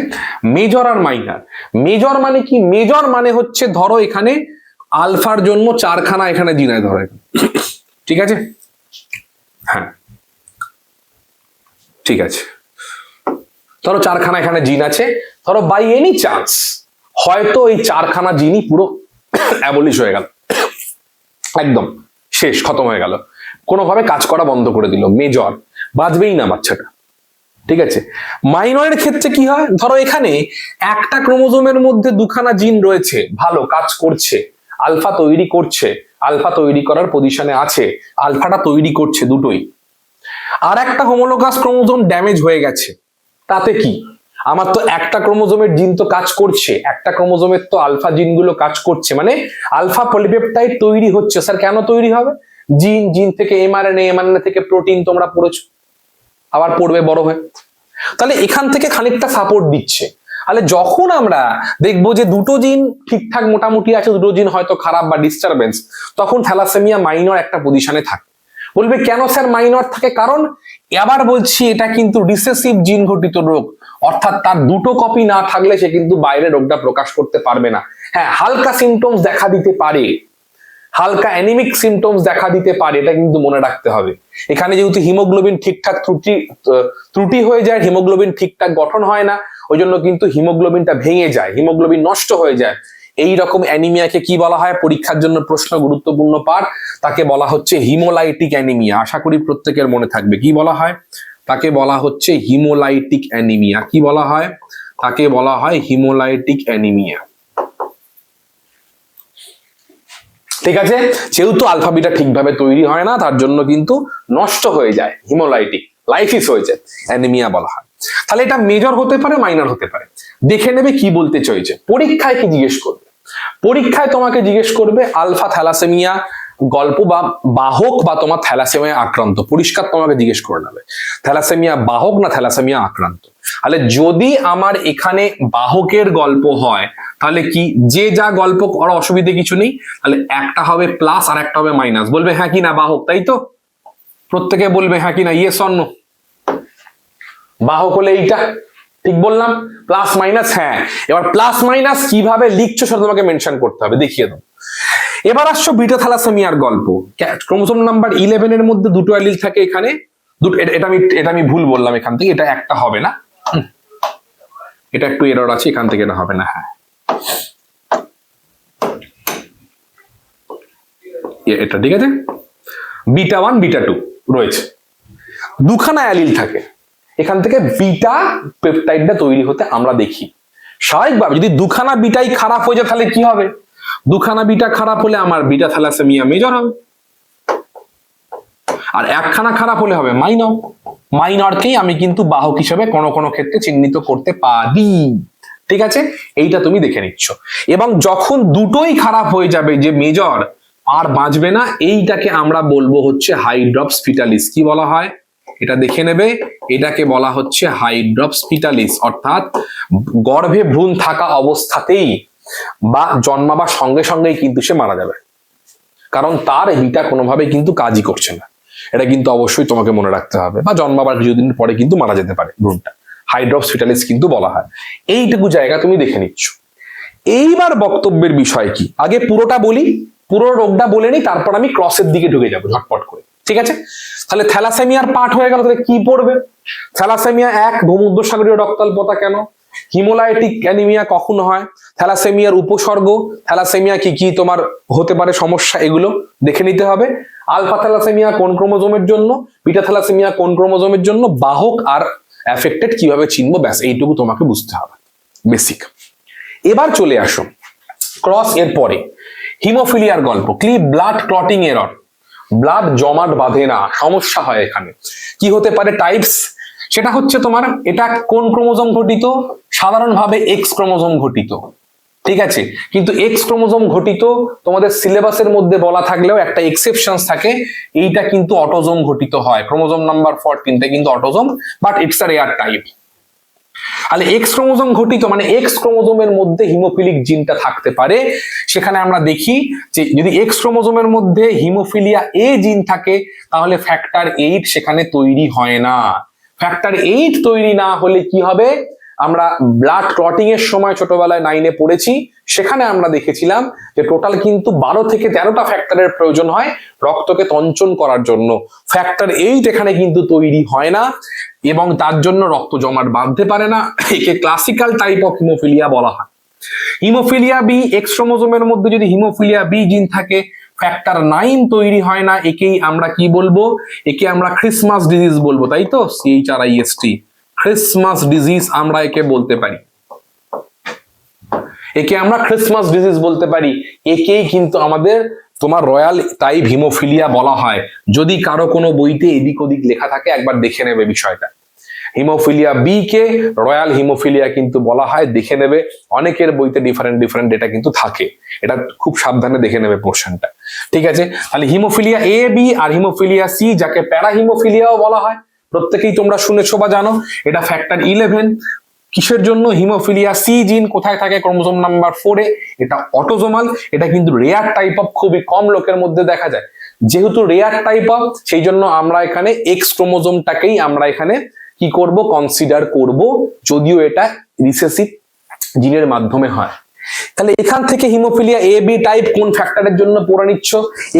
মেজর আর মাইনর। মেজর মানে কি, মেজর মানে হচ্ছে ধরো এখানে আলফার জন্য 4খানা এখানে জিনায় ধরো, ঠিক আছে, হ্যাঁ ঠিক আছে, ধরো 4খানা এখানে জিন আছে, ধরো বাই এনি চান্স হয়তো এই 4খানা জিনই পুরো অ্যাবলিশ হয়ে গেল, একদম শেষ, খতম হয়ে গেল, কোনোভাবে কাজ করা বন্ধ করে দিল, মেজর, বাঁচবেই না বাচ্চাটা। ঠিক আছে, মাইনরের ক্ষেত্রে কি হয়, ধরো এখানে একটা ক্রোমোজোমের মধ্যে 2খানা জিন রয়েছে, ভালো কাজ করছে, আলফা তৈরি করছে, আলফা তৈরি করার পজিশনে আছে, আলফাটা তৈরি করছে দুটোই, আর একটা হোমোলোগাস ক্রোমোজোম ড্যামেজ হয়ে গেছে, তাতে কি, আমার তো একটা ক্রোমোজোমের জিন তো কাজ করছে, একটা ক্রোমোজোমের তো আলফা জিনগুলো কাজ করছে, মানে আলফা পলিপেপটাইড তৈরি হচ্ছে। স্যার কেন তৈরি হবে, জিন, জিন থেকে এমআরএনএ, এমআরএনএ থেকে প্রোটিন, তোমরা পড়েছো, আবার পড়বে বড় হয়ে, তাহলে এখান থেকে খানিকটা সাপোর্ট দিচ্ছে। তাহলে যখন আমরা দেখবো যে দুটো জিন ঠিকঠাক মোটামুটি আছে, দুটো জিন হয়তো খারাপ বা ডিস্টারবেন্স, তখন থ্যালাসেমিয়া মাইনর একটা পজিশনে থাকে। বলবে কেন স্যার মাইনর থাকে, কারণ আবার বলছি এটা কিন্তু রিসেসিভ জিন ঘটিত রোগ, অর্থাৎ তার দুটো কপি না থাকলে সে কিন্তু বাইরে রোগটা প্রকাশ করতে পারবে না। হ্যাঁ, হালকা সিমটমস দেখা দিতে পারে, হালকা অ্যানিমিক সিমটমস দেখা দিতে পারে, এটা কিন্তু মনে রাখতে হবে। এখানে যেহেতু হিমোগ্লোবিন ঠিকঠাক ত্রুটি হয়ে যায়, হিমোগ্লোবিন ঠিকঠাক গঠন হয় না, ওই জন্য কিন্তু হিমোগ্লোবিনটা ভেঙে যায়, হিমোগ্লোবিন নষ্ট হয়ে যায়। এই রকম অ্যানিমিয়াকে কি বলা হয়, পরীক্ষার জন্য প্রশ্ন, গুরুত্বপূর্ণ পাঠ, তাকে বলা হচ্ছে হিমোলাইটিক অ্যানিমিয়া। আশা করি প্রত্যেকের মনে থাকবে কি বলা হয়, তাকে বলা হচ্ছে হিমোলাইটিক অ্যানিমিয়া। কি বলা হয়, তাকে বলা হয় হিমোলাইটিক অ্যানিমিয়া। ঠিক আছে, যেহেতু আলফা বিটা ঠিকভাবে তৈরি হয় না, তার জন্য কিন্তু নষ্ট হয়ে যায়, হিমোলাইটিক, লাইফিস হয়ে যায়, অ্যানিমিয়া বলা হয়। তাহলে এটা মেজর হতে পারে, মাইনর হতে পারে। দেখে নেবে কি বলতে চাইছে, পরীক্ষায় কি জিজ্ঞেস করবে, পরীক্ষায় তোমাকে জিজ্ঞেস করবে আলফা থ্যালাসেমিয়া গল্প বা বাহক বা তোমার থ্যালাসেমিয়া আক্রান্ত, পরিষ্কার তোমাকে জিজ্ঞেস করে নেবে থ্যালাসেমিয়া বাহক না থ্যালাসেমিয়া আক্রান্ত। তাহলে যদি আমার এখানে বাহকের গল্প হয় তাহলে কি, যে যা গল্প করা অসুবিধে কিছু নেই, তাহলে একটা হবে প্লাস আর একটা হবে মাইনাস। বলবে হ্যাঁ কি না বাহক, তাই তো, প্রত্যেকে বলবে হ্যাঁ কি না, ইয়েস অর নো। বাহক হলে এইটা ঠিক বললাম, প্লাস মাইনাস, হ্যাঁ। এবার প্লাস মাইনাস কিভাবে লিখছো সেটা তোমাকে মেনশন করতে হবে, দেখিয়ে দাও। এবার আসছো বিটা থ্যালাসেমিয়ার গল্প। ক্রোমোসোম নাম্বার 11 এর মধ্যে দুটো অ্যালিল থাকে, এখানে এটা আমি ভুল বললাম, এখান থেকে এটা একটা হবে না, এটা একটু এরর আছে, এখান থেকে এটা হবে না, হ্যাঁ এটা ঠিক আছে। বিটা 1 বিটা 2 রয়েছে, 2খানা অ্যালিল থাকে, এখান থেকে বিটা পেপটাইডটা তৈরি হতে আমরা দেখি। স্বাভাবিকভাবে যদি 2খানা বিটাই খারাপ হয়ে যায় তাহলে কি হবে, 2খানা বিটা খারাপ হলে আমার বিটা থ্যালাসেমিয়া মেজর হবে, আর 1খানা খারাপ হলে হবে মাইনর। মাইনরকেই আমি কিন্তু বাহক হিসেবে কোনো কোনো ক্ষেত্রে চিহ্নিত করতে পারি। ঠিক আছে, এইটা তুমি দেখে নিচ্ছ। এবং যখন দুটোই খারাপ হয়ে যাবে, যে মেজর আর বাঁচবে না, এইটাকে আমরা বলবো হচ্ছে হাইড্রপস ফিটালিস। কি বলা হয়, এটা দেখে নেবে, এটাকে বলা হচ্ছে হাইড্রপস ফিটালিস, অর্থাৎ গর্ভে ভ্রূণ থাকা অবস্থাতেই বা জন্মাবার সঙ্গে সঙ্গেই কিন্তু সে মারা যাবে, কারণ তার বিটা কোনোভাবে কিন্তু কাজই করছে না। এটা কিন্তু অবশ্যই তোমাকে মনে রাখতে হবে, বা জন্মাবার কিছুদিন পরে কিন্তু মারা যেতে পারে ভ্রূণটা, হাইড্রপস ফিটালিস কিন্তু বলা হয়। এইটুকু জায়গা তুমি দেখে নিচ্ছ। এইবার বক্তব্যের বিষয় কি, আগে পুরোটা বলি, পুরো রোগটা বলে নি, তারপর আমি ক্রসের দিকে ঢুকে যাবো ঝটপট করে। ঠিক আছে, তাহলে থ্যালাসেমিয়ার পার্ট হয়ে গেল, তাহলে কি পড়বে, থ্যালাসেমিয়া 1 ভূমধ্যসাগরীয় রক্তাল্পতা কেন, হিমোলাইটিক অ্যানিমিয়া কখন হয়, থ্যালাসেমিয়ার উপসর্গ, থ্যালাসেমিয়া কি কি তোমার হতে পারে সমস্যা, এগুলো দেখে নিতে হবে। আলফা থ্যালাসেমিয়া কোন ক্রোমোজোমের জন্য, বিটা থ্যালাসেমিয়া কোন ক্রোমোজোমের জন্য, বাহক আর অ্যাফেক্টেড কিভাবে চিনবো, ব্যাস এইটুকু তোমাকে বুঝতে হবে বেসিক। এবার চলে আসো ক্রস এর পরে হিমোফিলিয়ার গল্প, ব্লাড ক্লটিং এরর, ব্লাড জমাট বাঁধে না, সমস্যা হয় এখানে। কি হতে পারে টাইপস, সেটা হচ্ছে তোমার এটা কোন ক্রোমোজোম ঘটিত, সাধারণভাবে এক্স ক্রোমোজোম ঘটিত, ঠিক আছে। কিন্তু এক্স ক্রোমোজোম ঘটিত তোমাদের সিলেবাসের মধ্যে বলা থাকলেও একটা এক্সেপশন থাকে, এইটা কিন্তু অটোজোম ঘটিত হয়, ক্রোমোজোম নাম্বার 14 কিন্তু autosome, but it's a rare type. তাহলে এক্স ক্রোমোজোম ঘটিত মানে এক্স ক্রোমোজোমের মধ্যে হিমোফিলিক জিনটা থাকতে পারে। সেখানে আমরা দেখি যে যদি এক্স ক্রোমোজোমের মধ্যে হিমোফিলিয়া এ জিন থাকে তাহলে ফ্যাক্টর 8 সেখানে তৈরি হয় না। ফ্যাক্টর 8 তৈরি না হলে কি হবে, আমরা ব্লাড ক্লটিং এর সময় ছোটবেলায় 9-এ পড়েছি, সেখানে আমরা দেখেছিলাম যে টোটাল কিন্তু 12 থেকে 13টা ফ্যাক্টরের প্রয়োজন হয় রক্তকে তঞ্চন করার জন্য। ফ্যাক্টর 8 এখানে কিন্তু তৈরি হয় না এবং তার জন্য রক্ত জমাট বাঁধতে পারে না। একে ক্লাসিক্যাল টাইপ অফ হিমোফিলিয়া বলা হয়। হিমোফিলিয়া বি, এক্স ক্রোমোজোমের মধ্যে যদি হিমোফিলিয়া বি জিন থাকে, ফ্যাক্টর 9 তৈরি হয় না, একেই আমরা কি বলবো, একে আমরা ক্রিসমাস ডিজিজ বলবো, তাই তো, CHRIST, ক্রিসমাস ডিজিজ আমরা একে বলতে পারি, একে আমরা ক্রিসমাস ডিজিজ বলতে পারি। একেই কিন্তু আমাদের তোমার রয়্যাল টাইপ হিমোফিলিয়া বলা হয়। যদি কারো কোনো বইতে এদিক ওদিক লেখা থাকে একবার দেখে নেবে বিষয়টা। হিমোফিলিয়া বি কে রয়্যাল হিমোফিলিয়া কিন্তু বলা হয়, দেখে নেবে, অনেকের বইতে ডিফারেন্ট ডিফারেন্ট ডেটা কিন্তু থাকে, এটা খুব সাবধানে দেখে নেবে পোর্শনটা, ঠিক আছে। তাহলে হিমোফিলিয়া এ বি আর হিমোফিলিয়া সি, যাকে প্যারা হিমোফিলিয়াও বলা হয়, প্রত্যেকেই তোমরা শুনেছো বা জানো, এটা ফ্যাক্টর 11। কিসের জন্য, হিমোফিলিয়া সি জিন কোথায় থাকে, ক্রোমোজোম নাম্বার 4-এ, এটা অটোজোমাল, এটা কিন্তু রেয়ার টাইপ অফ, খুবই কম লোকের মধ্যে দেখা যায়। যেহেতু রেয়ার টাইপ অফ, সেই জন্য আমরা এখানে এক্স ক্রোমোজোমটাকেই আমরা এখানে কি করব, কনসিডার করব, যদিও এটা রিসেসিভ জিনের মাধ্যমে হয়। তাহলে এখান থেকে হিমোফিলিয়া এ বি টাইপ কোন ফ্যাক্টরের জন্য পড়ে নিচ্ছ,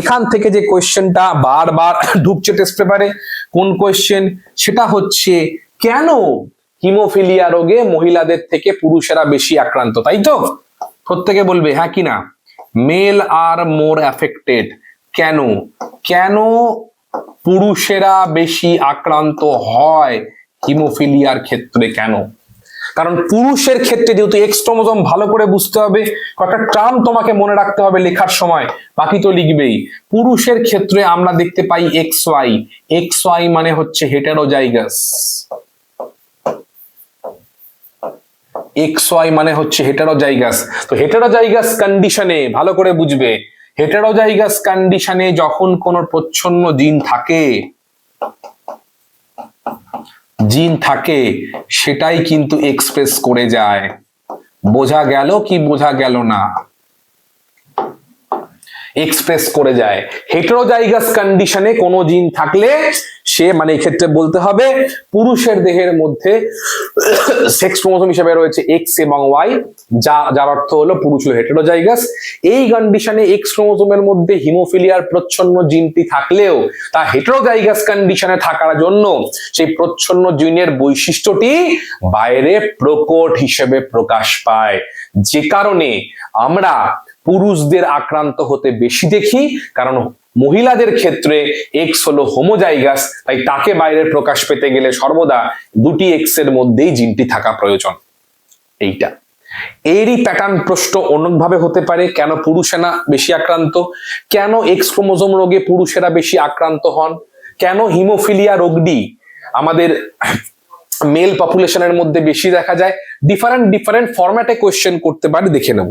এখান থেকে যে কোয়েশ্চেনটা বারবার ঢুকছে টেস্ট পেপারে, কোন কোয়েশ্চেন, সেটা হচ্ছে কেন হিমোফিলিয়া রোগে মহিলাদের থেকে পুরুষেরা বেশি আক্রান্ত, তাই তো, প্রত্যেকে বলবে হ্যাঁ কি না, মেল আর মোর অ্যাফেক্টেড। কেন, কেন পুরুষেরা বেশি আক্রান্ত হয় হিমোফিলিয়ার ক্ষেত্রে, কেন? কারণ পুরুষের ক্ষেত্রে যেহেতু এক্স ক্রোমোজোম ভালো করে বুঝতে হবে, কয়েকটা টার্ম তোমাকে মনে রাখতে হবে লেখার সময়, বাকি তো লিখবেই। পুরুষের ক্ষেত্রে আমরা দেখতে পাই XY, XY মানে হচ্ছে হেটেরোজাইগাস, XY মানে হচ্ছে হেটেরোজাইগাস। তো হেটেরোজাইগাস কন্ডিশনে ভালো করে বুঝবে, হেটেরোজাইগাস কন্ডিশনে যখন কোনো প্রচ্ছন্ন জিন থাকে সেটাই কিন্তু এক্সপ্রেস করে যায়। বোঝা গেল কি বোঝা গেল না, এক্সপ্রেস করে যায়। হেটেরোজাইগাস কন্ডিশনে কোনো জিন থাকলে সে, মানে এক্ষেত্রে বলতে হবে পুরুষের দেহের মধ্যে সেক্স ক্রোমোজোম হিসেবে রয়েছে এক্স এবং ওয়াই, যার অর্থ হলো পুরুষ হলো হেটেরোজাইগাস। এই কন্ডিশনে এক্স ক্রোমোজোমের মধ্যে হিমোফিলিয়ার প্রচ্ছন্ন জিনটি থাকলেও তা হেটেরোজাইগাস কন্ডিশনে থাকার জন্য সেই প্রচ্ছন্ন জিনের বৈশিষ্ট্যটি বাইরে প্রকট হিসেবে প্রকাশ পায়, যে কারণে আমরা পুরুষদের আক্রান্ত হতে বেশি দেখি। কারণ মহিলাদের ক্ষেত্রে এক্স হলো হোমোজাইগাস, তাই তাকে বাইরের প্রকাশ পেতে গেলে সর্বদা দুটি এক্স এর মধ্যেই জিনটি থাকা প্রয়োজন। এইটা এরই প্যাটার্ন প্রশ্ন অন্যভাবে হতে পারে, কেন পুরুষেরা বেশি আক্রান্ত, কেন এক্স ক্রোমোজোম রোগে পুরুষেরা বেশি আক্রান্ত হন, কেন হিমোফিলিয়া রোগটি আমাদের মেল পপুলেশনের মধ্যে বেশি দেখা যায়, ডিফারেন্ট ফরম্যাটে কোয়েশ্চেন করতে পারে, দেখে নেব।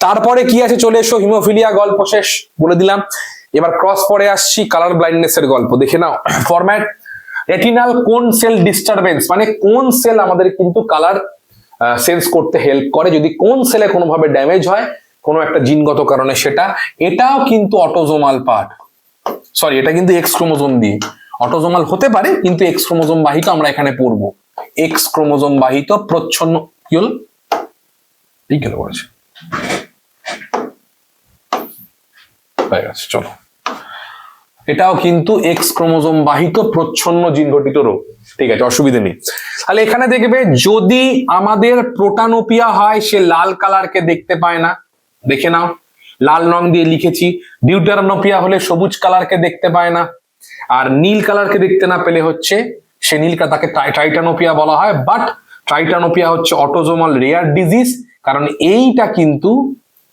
তারপরে কি আছে, চলে এসো, হিমোফিলিয়া গল্প শেষ বলে দিলাম। এবার ক্রস পরে আসছি, কালার ব্লাইন্ডনেস এর গল্প দেখে নাও। ফরম্যাট, রেটিনাল কোন সেল ডিস্টারবেন্স, মানে কোন সেল আমাদের কিন্তু কালার সেন্স করতে হেল্প করে, যদি কোন সেলে কোনোভাবে ড্যামেজ হয় কোনো একটা জিনগত কারণে, সেটা, এটাও কিন্তু অটোজোমাল পার্ট, সরি এটা কিন্তু এক্স ক্রোমোজোম দিয়ে, অটোজোমাল হতে পারে কিন্তু এক্স ক্রোমোজোম বাহিত আমরা এখানে পড়বো, এক্স ক্রোমোজোম বাহিত প্রচ্ছন্ন, কি হল এই গেল বলেছে, হয়ে গেছে, চলো এটাও কিন্তু এক্স ক্রোমোজোম বাহিত প্রচ্ছন্ন জিন ঘটিত রোগ। ঠিক আছে, অসুবিধা নেই। তাহলে এখানে দেখবে যদি আমাদের প্রোটানোপিয়া হয়, সে লাল কালারকে দেখতে পায় না, দেখে নাও লাল রং দিয়ে লিখেছি। ডিউটারানোপিয়া হলে সবুজ কালারকে দেখতে পায় না, আর নীল কালারকে দেখতে না পেলে হচ্ছে সে নীলকা, তাকে টাইটানোপিয়া বলা হয়। বাট টাইটানোপিয়া হচ্ছে অটোজোমাল রেয়ার ডিজিজ, কারণ এইটা কিন্তু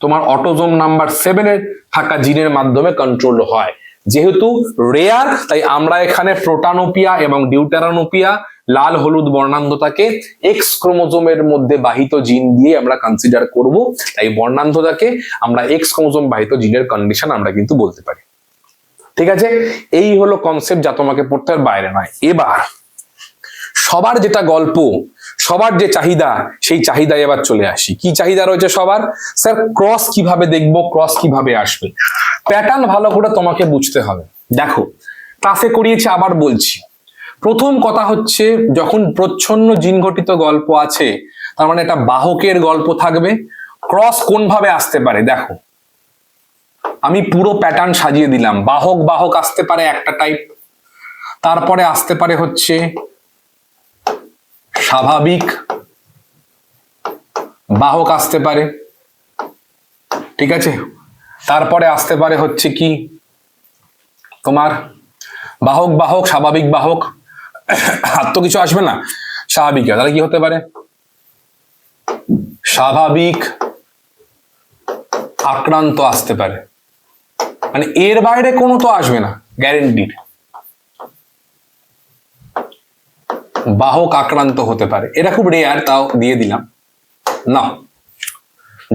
তোমার অটোজোম নাম্বার 7 এর থাকা জিনের মাধ্যমে কন্ট্রোল হয়। যেহেতু রেয়ার, তাই আমরা এখানে প্রোটানোপিয়া এবং ডিউটারানোপিয়া লাল হলুদ বর্ণান্ধতাকে এক্স ক্রোমোজোমের মধ্যে বাহিত জিন দিয়ে আমরা কনসিডার করব। তাই বর্ণান্ধতাকে আমরা এক্স ক্রোমোজোম বাহিত জিনের কন্ডিশন আমরা কিন্তু বলতে পারি। ঠিক আছে, এই হলো কনসেপ্ট, যা তোমাকে পড়তে আর বাইরে নয়। এবার সবার যেটা গল্প, সবার যে চাহিদা, সেই চাহিদায় এবার চলে আসি। কি চাহিদা রয়েছে সবার? স্যার ক্রস কিভাবে দেখবো, ক্রস কিভাবে আসবে, প্যাটার্ন ভালো করে তোমাকে বুঝতে হবে। দেখো ক্লাসে করিয়েছি, আবার বলছি, প্রথম কথা হচ্ছে যখন প্রচ্ছন্ন জিন ঘটিত গল্প আছে, তার মানে একটা বাহকের গল্প থাকবে। ক্রস কোন ভাবে আসতে পারে দেখো, আমি পুরো প্যাটার্ন সাজিয়ে দিলাম। বাহক বাহক আসতে পারে একটা টাইপ, তারপরে আসতে পারে হচ্ছে স্বাভাবিক বাহক আসতে পারে, ঠিক আছে। তারপরে আসতে পারে হচ্ছে কি তোমার বাহক বাহক স্বাভাবিক বাহক, আর তো কিছু আসবে না স্বাভাবিক। তাহলে কি হতে পারে? স্বাভাবিক আক্রান্ত আসতে পারে, মানে এর বাইরে কোনো তো আসবে না গ্যারেন্টিড। বাহক আক্রান্ত হতে পারে, এটা খুব রেয়ার, তাও দিয়ে দিলাম না।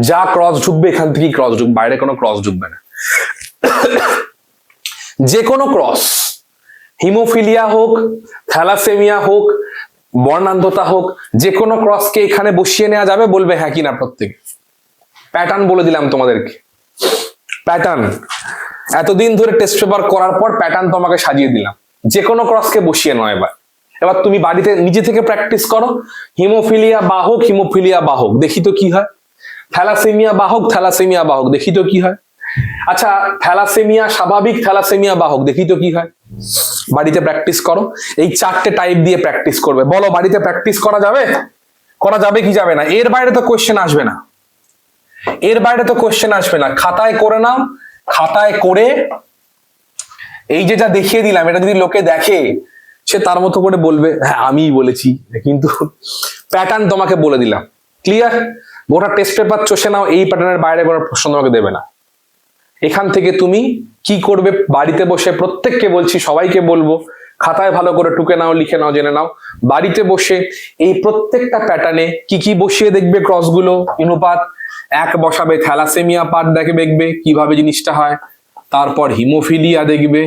যা ক্রস ঢুকবে এখান থেকেই ক্রস ঢুকবে, বাইরে কোনো ক্রস ঢুকবে না। যে কোনো ক্রস, হিমোফিলিয়া হোক, থ্যালাসেমিয়া হোক, বর্ণান্ধতা হোক, যে কোনো ক্রসকে এখানে বসিয়ে নেওয়া যাবে। বলবে হ্যাঁ কি না প্রত্যেকে। প্যাটার্ন বলে দিলাম তোমাদেরকে, প্যাটার্ন এতদিন ধরে টেস্ট পেপার করার পর প্যাটার্ন তোমাকে সাজিয়ে দিলাম। যে কোনো ক্রসকে বসিয়ে নাও। এবার তুমি বাড়িতে নিজে থেকে প্র্যাকটিস করো। হিমোফিলিয়া বাহক, হিমোফিলিয়া বাহক, দেখি তো কি হয়। থ্যালাসেমিয়া বাহক, থ্যালাসেমিয়া বাহক, দেখি তো কি হয়। আচ্ছা থ্যালাসেমিয়া স্বাভাবিক, থ্যালাসেমিয়া বাহক, দেখি তো কি হয়। বাড়িতে প্র্যাকটিস করো, এই 4টে টাইপ দিয়ে প্র্যাকটিস করবে। বলো বাড়িতে প্র্যাকটিস করা যাবে? করা যাবে কি যাবে না? এর বাইরে তো কোশ্চেন আসবে না, এর বাইরে তো কোশ্চেন আসবে না। খাতায় করে নাও, খাতায় করে এই যেটা দেখিয়ে দিলাম, এটা যদি লোকে দেখে, সে তার মতো করে বলবে হ্যাঁ আমিই বলেছি, কিন্তু প্যাটার্ন তোমাকে বলে দিলাম। ক্লিয়ার? গোটা টেস্ট পেপার চষে নাও, এই প্যাটার্নের বাইরে কোনো প্রশ্ন তোমাকে দেবে না। এখান থেকে তুমি কি করবে, বাড়িতে বসে প্রত্যেককে বলছি, সবাইকে বলবো, খাতায় ভালো করে টুকে নাও, লিখে নাও, জেনে নাও। বাড়িতে বসে এই প্রত্যেকটা প্যাটার্নে কি কি বসিয়ে দেখবে ক্রসগুলো, অনুপাত। এক বসাবে থ্যালাসেমিয়া পার্ট, দেখবে কিভাবে জিনিসটা হয়। তারপর হিমোফিলিয়া দেখবে,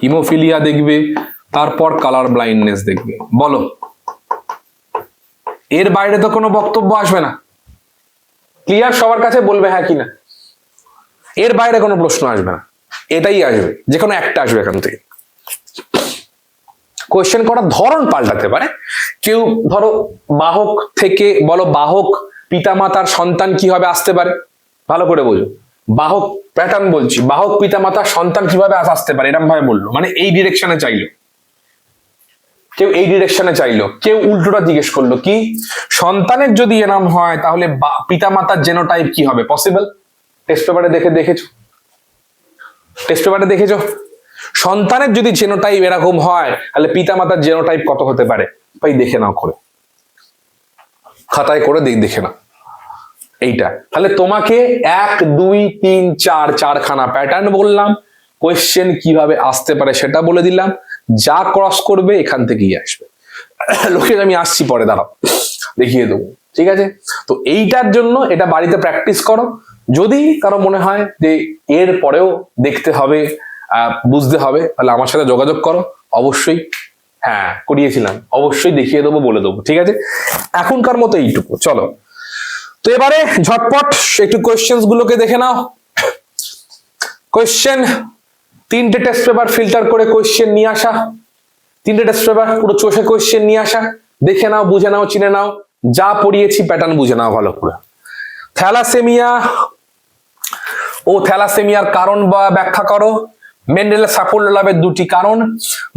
হিমোফিলিয়া দেখবে, তারপর কালার ব্লাইন্ডনেস দেখবে। বলো এর বাইরে তো কোনো বক্তব্য আসবে না। ক্লিয়ার? সবার কাছে বলবে হ্যাঁ কিনা। এর বাইরে কোনো প্রশ্ন আসবে না, এটাই আসবে, যে কোনো একটা আসবে এখান থেকে। কোয়েশ্চেন করার ধরন পাল্টাতে পারে। কেউ ধরো বাহক থেকে বলো, বাহক পিতামাতার সন্তান কিভাবে আসতে পারে, ভালো করে বোঝো। বাহক প্যাটার্ন বলছি, বাহক পিতামাতার সন্তান কিভাবে আসতে পারে, এরকম ভাবে বললো, মানে এই ডিরেকশনে চাইলো। কেউ এই ডিরেকশনে চাইলো, কেউ উল্টোটা জিজ্ঞেস করলো, কি সন্তানের যদি এরম হয় তাহলে পিতামাতার জেনোটাইপ কি হবে, পসিবল? টেস্ট পেপারে দেখেছো, টেস্ট পেপারে দেখেছো সন্তানের যদি জেনোটাইপ এরকম হয় তাহলে পিতামাতার জেনোটাইপ কত হতে পারে? ভাই দেখে নাও, করে খাতায় করে দেখে নাও এইটা। তাহলে তোমাকে 1 2 3 4 4খানা প্যাটার্ন বললাম, কোয়েশ্চেন কিভাবে আসতে পারে সেটা বলে দিলাম। যা ক্রস করবে এখান থেকেই আসবে। লোকে আমি আসছি পরে, দাঁড়াও দেখিয়ে দেবো, ঠিক আছে? তো এইটার জন্য এটা বাড়িতে প্র্যাকটিস করো। যদি কারো মনে হয় যে এর পরেও দেখতে হবে, বুঝতে হবে, তাহলে আমার সাথে যোগাযোগ করো। অবশ্যই হ্যাঁ করিয়েছিলাম, অবশ্যই দেখিয়ে দেবো, বলে দেবো, ঠিক আছে? এখনকার মতো এইটুকু। চলো তো এবারে ঝটপট একটু কোয়েশ্চেন গুলোকে দেখে নাও। কোয়েশ্চেন 3টে টেস্ট পেপার ফিল্টার করে কোয়েশ্চেন নিয়ে আসা, 3টে টেস্ট পেপার পুরো চষে কোয়েশ্চেন নিয়ে আসা। দেখে নাও, বুঝে নাও, চিনে নাও, যা পড়িয়েছি প্যাটার্ন বুঝে নাও ভালো করে। থ্যালাসেমিয়া ও থ্যালাসেমিয়ার কারণ বা ব্যাখ্যা করো। মেন্ডেলের সাফল্য লাভের দুটি কারণ।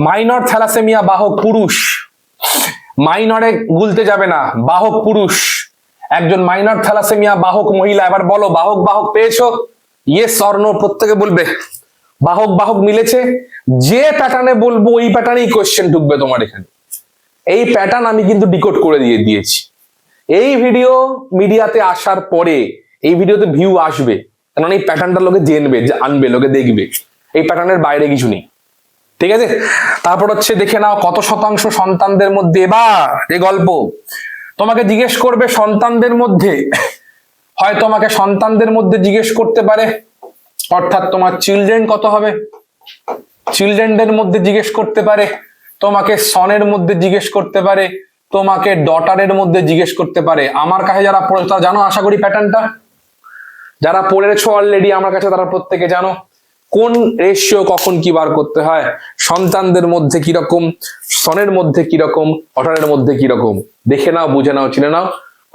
মাইনর থ্যালাসেমিয়া বাহক পুরুষ, মাইনরে গুলতে যাবে না, বাহক পুরুষ, একজন মাইনর থ্যালাসেমিয়া বাহক মহিলা। এবার বলো বাহক বাহক পেয়েছো? ইয়েস অর নো প্রত্যেকে বলবে। বাহক বাহক মিলেছে। যে প্যাটার্নে বলবো ওই প্যাটার্নেই কোয়েশ্চেন ঢুকবে তোমার এখানে। এই প্যাটার্ন আমি কিন্তু ডিকোড করে দিয়েছি। এই ভিডিও মিডিয়াতে আসার পরে এই ভিডিওতে ভিউ আসবে, কারণ এই প্যাটার্নটা লোকে জেনবে, আনবে, লোকে দেখবে। এই প্যাটার্নের বাইরে কিছু নেই, ঠিক আছে? তারপর হচ্ছে দেখে নাও কত শতাংশ সন্তানদের মধ্যে, এবার এই গল্প তোমাকে জিজ্ঞেস করবে সন্তানদের মধ্যে, হয় তোমাকে সন্তানদের মধ্যে জিজ্ঞেস করতে পারে, অর্থাৎ তোমার চিলড্রেন কত হবে, চিলড্রেনদের মধ্যে জিজ্ঞেস করতে পারে, তোমাকে সনের মধ্যে জিজ্ঞেস করতে পারে, তোমাকে ডটারের মধ্যে জিজ্ঞেস করতে পারে। আমার কাছে যারা পড়েছো তারা জানো আশা করি প্যাটার্নটা, যারা পড়েছো অলরেডি আমার কাছে তারা প্রত্যেকে জানো কোন রেশিও কখন কি বার করতে হয়, সন্তানদের মধ্যে কিরকম, সনের মধ্যে কিরকম, অটারের মধ্যে কিরকম। দেখে নাও, বুঝে নাও, চিনে নাও।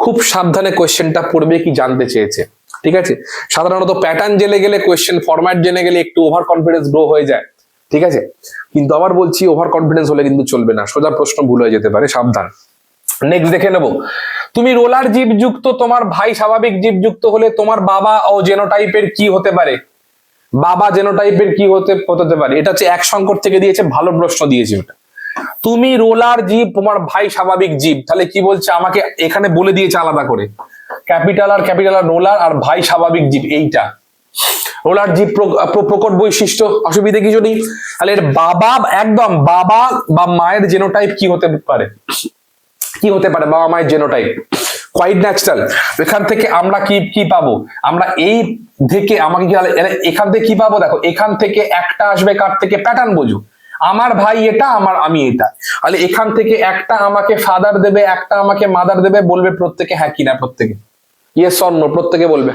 খুব সাবধানে কোয়েশ্চেনটা পড়বে কি জানতে চেয়েছে, ঠিক আছে? সাধারণত প্যাটার্ন জেনে গেলে, কোয়েশ্চেন ফরম্যাট জেনে গেলে একটু ওভার কনফিডেন্স গ্রো হয়ে যায়, ঠিক আছে? কিন্তু আবার বলছি ওভার কনফিডেন্স হলে কিন্তু চলবে না, সোজা প্রশ্ন ভুল হয়ে যেতে পারে, সাবধান। নেক্সট দেখে নেব, তুমি রোলার জীবযুক্ত, তোমার ভাই স্বাভাবিক জীবযুক্ত হলে তোমার বাবা ও জেনোটাইপের কি হতে পারে? বাবা জেনোটাইপের কি হতে পারে? এটা হচ্ছে এক সংকট থেকে দিয়েছে, ভালো প্রশ্ন দিয়েছে ওটা। তুমি রোলার জীব, তোমার ভাই স্বাভাবিক জীব, তাহলে কি বলছে আমাকে এখানে বলে দিয়েছে আলাদা করে, ক্যাপিটাল আর রোলার আর ভাই স্বাভাবিক জীব। এইটা রোলার জীব প্রকট বৈশিষ্ট্য, অসুবিধা কিছু নেই। তাহলে এর বাবা, একদম বাবা বা মায়ের জেনোটাইপ কি হতে পারে? কি হতে পারে বাবা মায়ের জেনোটাইপ? Quite natural. এখান থেকে আমরা কি পাবো? আমরা এই থেকে আমাকে কি এখান থেকে কি পাবো? দেখো এখান থেকে একটা আসবে কার থেকে? প্যাটার্ন বোঝো। আমার ভাই এটা, আমি এটা, তাহলে এখান থেকে একটা আমাকে ফাদার দেবে, একটা আমাকে মাদার দেবে। বলবে প্রত্যেকে হ্যাঁ কি না, প্রত্যেকে ইয়েস অর নো, প্রত্যেকে বলবে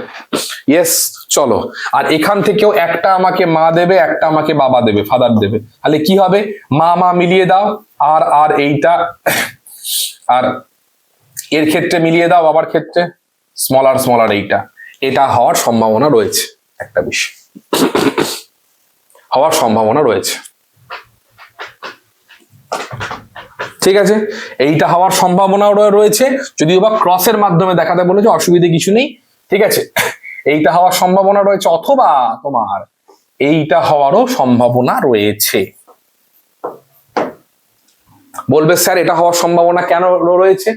ইয়েস। চলো, আর এখান থেকেও একটা আমাকে মা দেবে, একটা আমাকে বাবা দেবে, ফাদার দেবে। তাহলে কি হবে? মা মা মিলিয়ে দাও, আর এইটা, আর এর ক্ষেত্রে মিলিয়ে দাও, বাবার ক্ষেত্রে স্মলার এইটা। এটা হওয়ার সম্ভাবনা রয়েছে, একটা বিষয় হওয়ার সম্ভাবনা রয়েছে, ঠিক আছে? এইটা হওয়ার সম্ভাবনা রয়েছে, যদিও বা ক্রসের মাধ্যমে দেখাতে বলেছে, অসুবিধে কিছু নেই, ঠিক আছে? এইটা হওয়ার সম্ভাবনা রয়েছে, অথবা তোমার এইটা হওয়ারও সম্ভাবনা রয়েছে। বলবে স্যার এটা হওয়ার সম্ভাবনা কেন রয়েছে?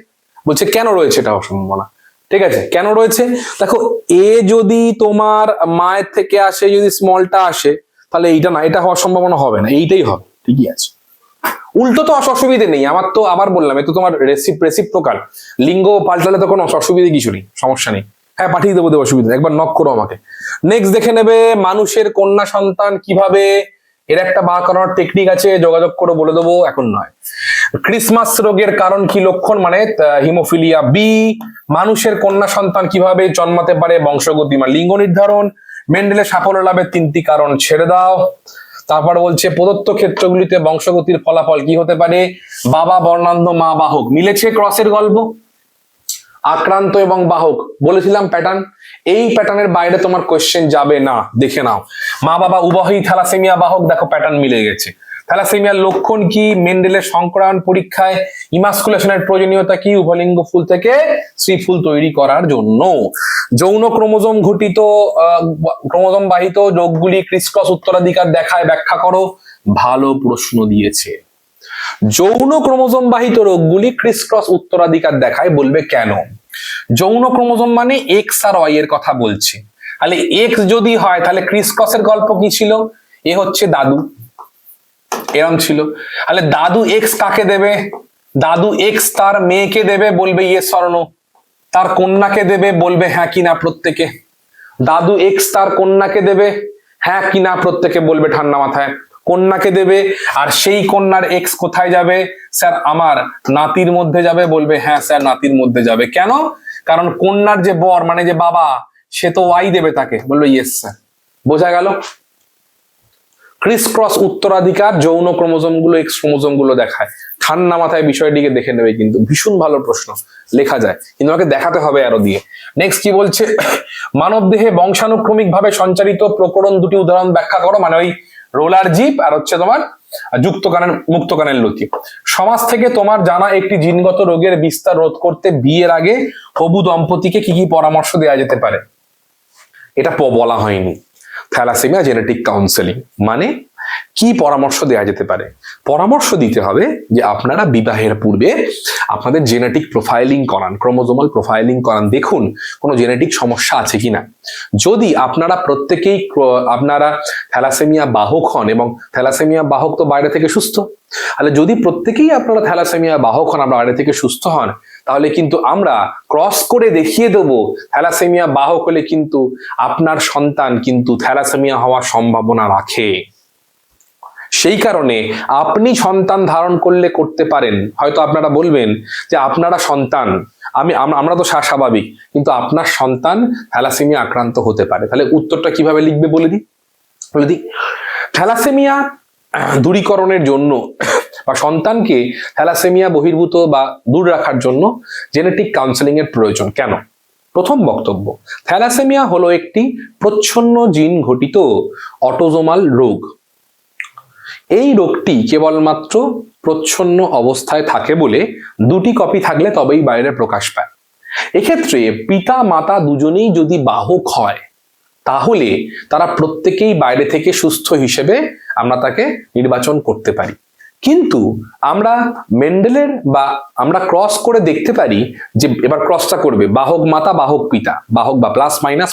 বলছে কেন রয়েছে এটা হওয়ার সম্ভাবনা, ঠিক আছে? কেন রয়েছে? দেখো এ যদি তোমার মায়ের থেকে আসে, যদি স্মলটা আসে, তাহলে এইটা না, এটা হওয়ার সম্ভাবনা হবে না, এইটাই হবে, ঠিকই আছে। উল্টো তো অসুবিধে নেই আমার, তো আবার বললাম এ তো তোমার রেসিপ্রোকাল, লিঙ্গ পাল্টালে তো কোনো অসুবিধে কিছু নেই, সমস্যা নেই। হ্যাঁ পাঠিয়ে দেবো, অসুবিধা, একবার নক করো আমাকে। নেক্সট দেখে নেবে, মানুষের কন্যা সন্তান কিভাবে, এর একটা বার করানোর টেকনিক আছে, যোগাযোগ করে বলে দেবো, এখন নয়। ক্রিসমাস রোগের কারণ কি লক্ষণ, মানে হিমোফিলিয়া বি। মানুষের কন্যা সন্তান কিভাবে জন্মাতে পারে, বংশগতি মানে লিঙ্গ নির্ধারণ। মেন্ডেলের সাফল্য লাভের তিনটি কারণ ছেড়ে দাও। তারপর বলছে প্রদত্ত ক্ষেত্রগুলিতে বংশগতির ফলাফল কি হতে পারে? বাবা বর্ণান্ধ, মা বাহক। মিলেছে ক্রসের গল্প, আক্রান্ত এবং বাহক বলেছিলাম প্যাটার্ন। এই প্যাটার্নের বাইরে তোমার কোয়েশ্চেন যাবে না, দেখে নাও। মা বাবা উভয়ই থ্যালাসেমিয়া বাহক, দেখো প্যাটার্ন মিলে গেছে। থ্যালাসেমিয়ার লক্ষণ কি? মেন্ডেলের সংক্রায়ন পরীক্ষায় ইমাস্কুলেশনের প্রয়োজনীয়তা কি? উভলিঙ্গ ফুল থেকে স্ত্রী ফুল তৈরি করার জন্য। যৌন ক্রোমোজোম ঘটিত ক্রোমোজোম বাহিত রোগগুলি ক্রিসক্রস উত্তরাধিকার দেখায়, ব্যাখ্যা করো। ভালো প্রশ্ন দিয়েছে। যৌন ক্রোমোজোম বাহিত রোগগুলি ক্রিসক্রস উত্তরাধিকার দেখায়, বলবে কেন? যৌন ক্রোমোজোম মানে এক্স আর ওয়াই এর কথা বলছে। তাহলে এক্স যদি হয় তাহলে ক্রিসক্রসের গল্প কি ছিল? এ হচ্ছে দাদু, এরম ছিল। তাহলে দাদু এক্স কাকে দেবে? দাদু এক্স তার মেয়েকে দেবে, বলবে ইয়ে স্বর্ণ। তার কন্যাকে দেবে, বলবে হ্যাঁ কিনা প্রত্যেকে। দাদু এক্স তার কন্যাকে দেবে, হ্যাঁ কিনা প্রত্যেকে বলবে ঠান্ডা মাথায়। কন্যাকে দেবে, আর সেই কন্যার এক্স কোথায় যাবে? স্যার আমার নাতির মধ্যে যাবে, বলবে হ্যাঁ স্যার নাতির মধ্যে যাবে। কেন? কারণ কন্যার যে বর মানে যে বাবা, সে তো ওয়াই দেবে তাকে, বললো ইয়েস স্যার। বোঝা গেল? ক্রিস ক্রস উত্তরাধিকার যৌন ক্রোমোজোম গুলো এক্স ক্রোমোজোম গুলো দেখায়। ঠান্ডা মাথায় বিষয়টিকে দেখে নেবে, কিন্তু ভীষণ ভালো প্রশ্ন, লেখা যায় কিন্তু আমাকে দেখাতে হবে আরো দিয়ে। নেক্সট কি বলছে, মানব দেহে বংশানুক্রমিক ভাবে সঞ্চারিত প্রকরণ দুটি উদাহরণ ব্যাখ্যা করো। মানে ওই রোলার জিপ আর হচ্ছে তোমার মুক্তকানের লতি। সমাজ থেকে তোমার জানা একটি জিনগত রোগের বিস্তার রোধ করতে বিয়ের আগে হবু দম্পতিকে কি কি পরামর্শ দেওয়া যেতে পারে? এটা বলা হয়নি। থ্যালাসেমিয়া জেনেটিক কাউন্সেলিং মানে কি পরামর্শ দেওয়া যেতে পারে? পরামর্শ দিতে হবে যে আপনারা বিবাহের পূর্বে আপনাদের জেনেটিক প্রোফাইলিং করান, ক্রোমোজোমাল প্রোফাইলিং করান, দেখুন কোনো জেনেটিক সমস্যা আছে কিনা। যদি আপনারা প্রত্যেকেই থ্যালাসেমিয়া বাহক হন, এবং থ্যালাসেমিয়া বাহক তো বাইরে থেকে সুস্থ, তাহলে যদি প্রত্যেকেই আপনারা থ্যালাসেমিয়া বাহক হন, আপনারা বাইরে থেকে সুস্থ হন, তাহলে কিন্তু আমরা ক্রস করে দেখিয়ে দেবো থ্যালাসেমিয়া বাহক হলে কিন্তু আপনার সন্তান কিন্তু থ্যালাসেমিয়া হওয়ার সম্ভাবনা রাখে। সেই কারণে আপনি সন্তান ধারণ করতে পারেন। হয়তো আপনারা বলবেন যে আপনারা সন্তান, আমরা তো স্বাভাবিক, কিন্তু আপনার সন্তান থ্যালাসেমিয়া আক্রান্ত হতে পারে। তাহলে উত্তরটা কিভাবে লিখবে বলে দিই। থ্যালাসেমিয়া দূরীকরণের জন্য বা সন্তানকে থ্যালাসেমিয়া বহির্ভূত বা দূর রাখার জন্য জেনেটিক কাউন্সেলিং এর প্রয়োজন। কেন? প্রথম বক্তব্য, থ্যালাসেমিয়া হলো একটি প্রচ্ছন্ন জিন ঘটিত অটোজোমাল রোগ। এই রোগটি কেবলমাত্র প্রচ্ছন্ন অবস্থায় থাকে বলে দুটি কপি থাকলে তবেই বাইরে প্রকাশ পায়। এক্ষেত্রে পিতা মাতা দুজনেই যদি বাহক হয়, তাহলে তারা প্রত্যেকেই বাইরে থেকে সুস্থ হিসেবে আমরা তাকে নির্বাচন করতে পারি। কিন্তু আমরা ক্রস করে দেখতে পারি যে এবার ক্রসটা করবে বাহক মাতা বাহক পিতা, বাহক বা প্লাস মাইনাস।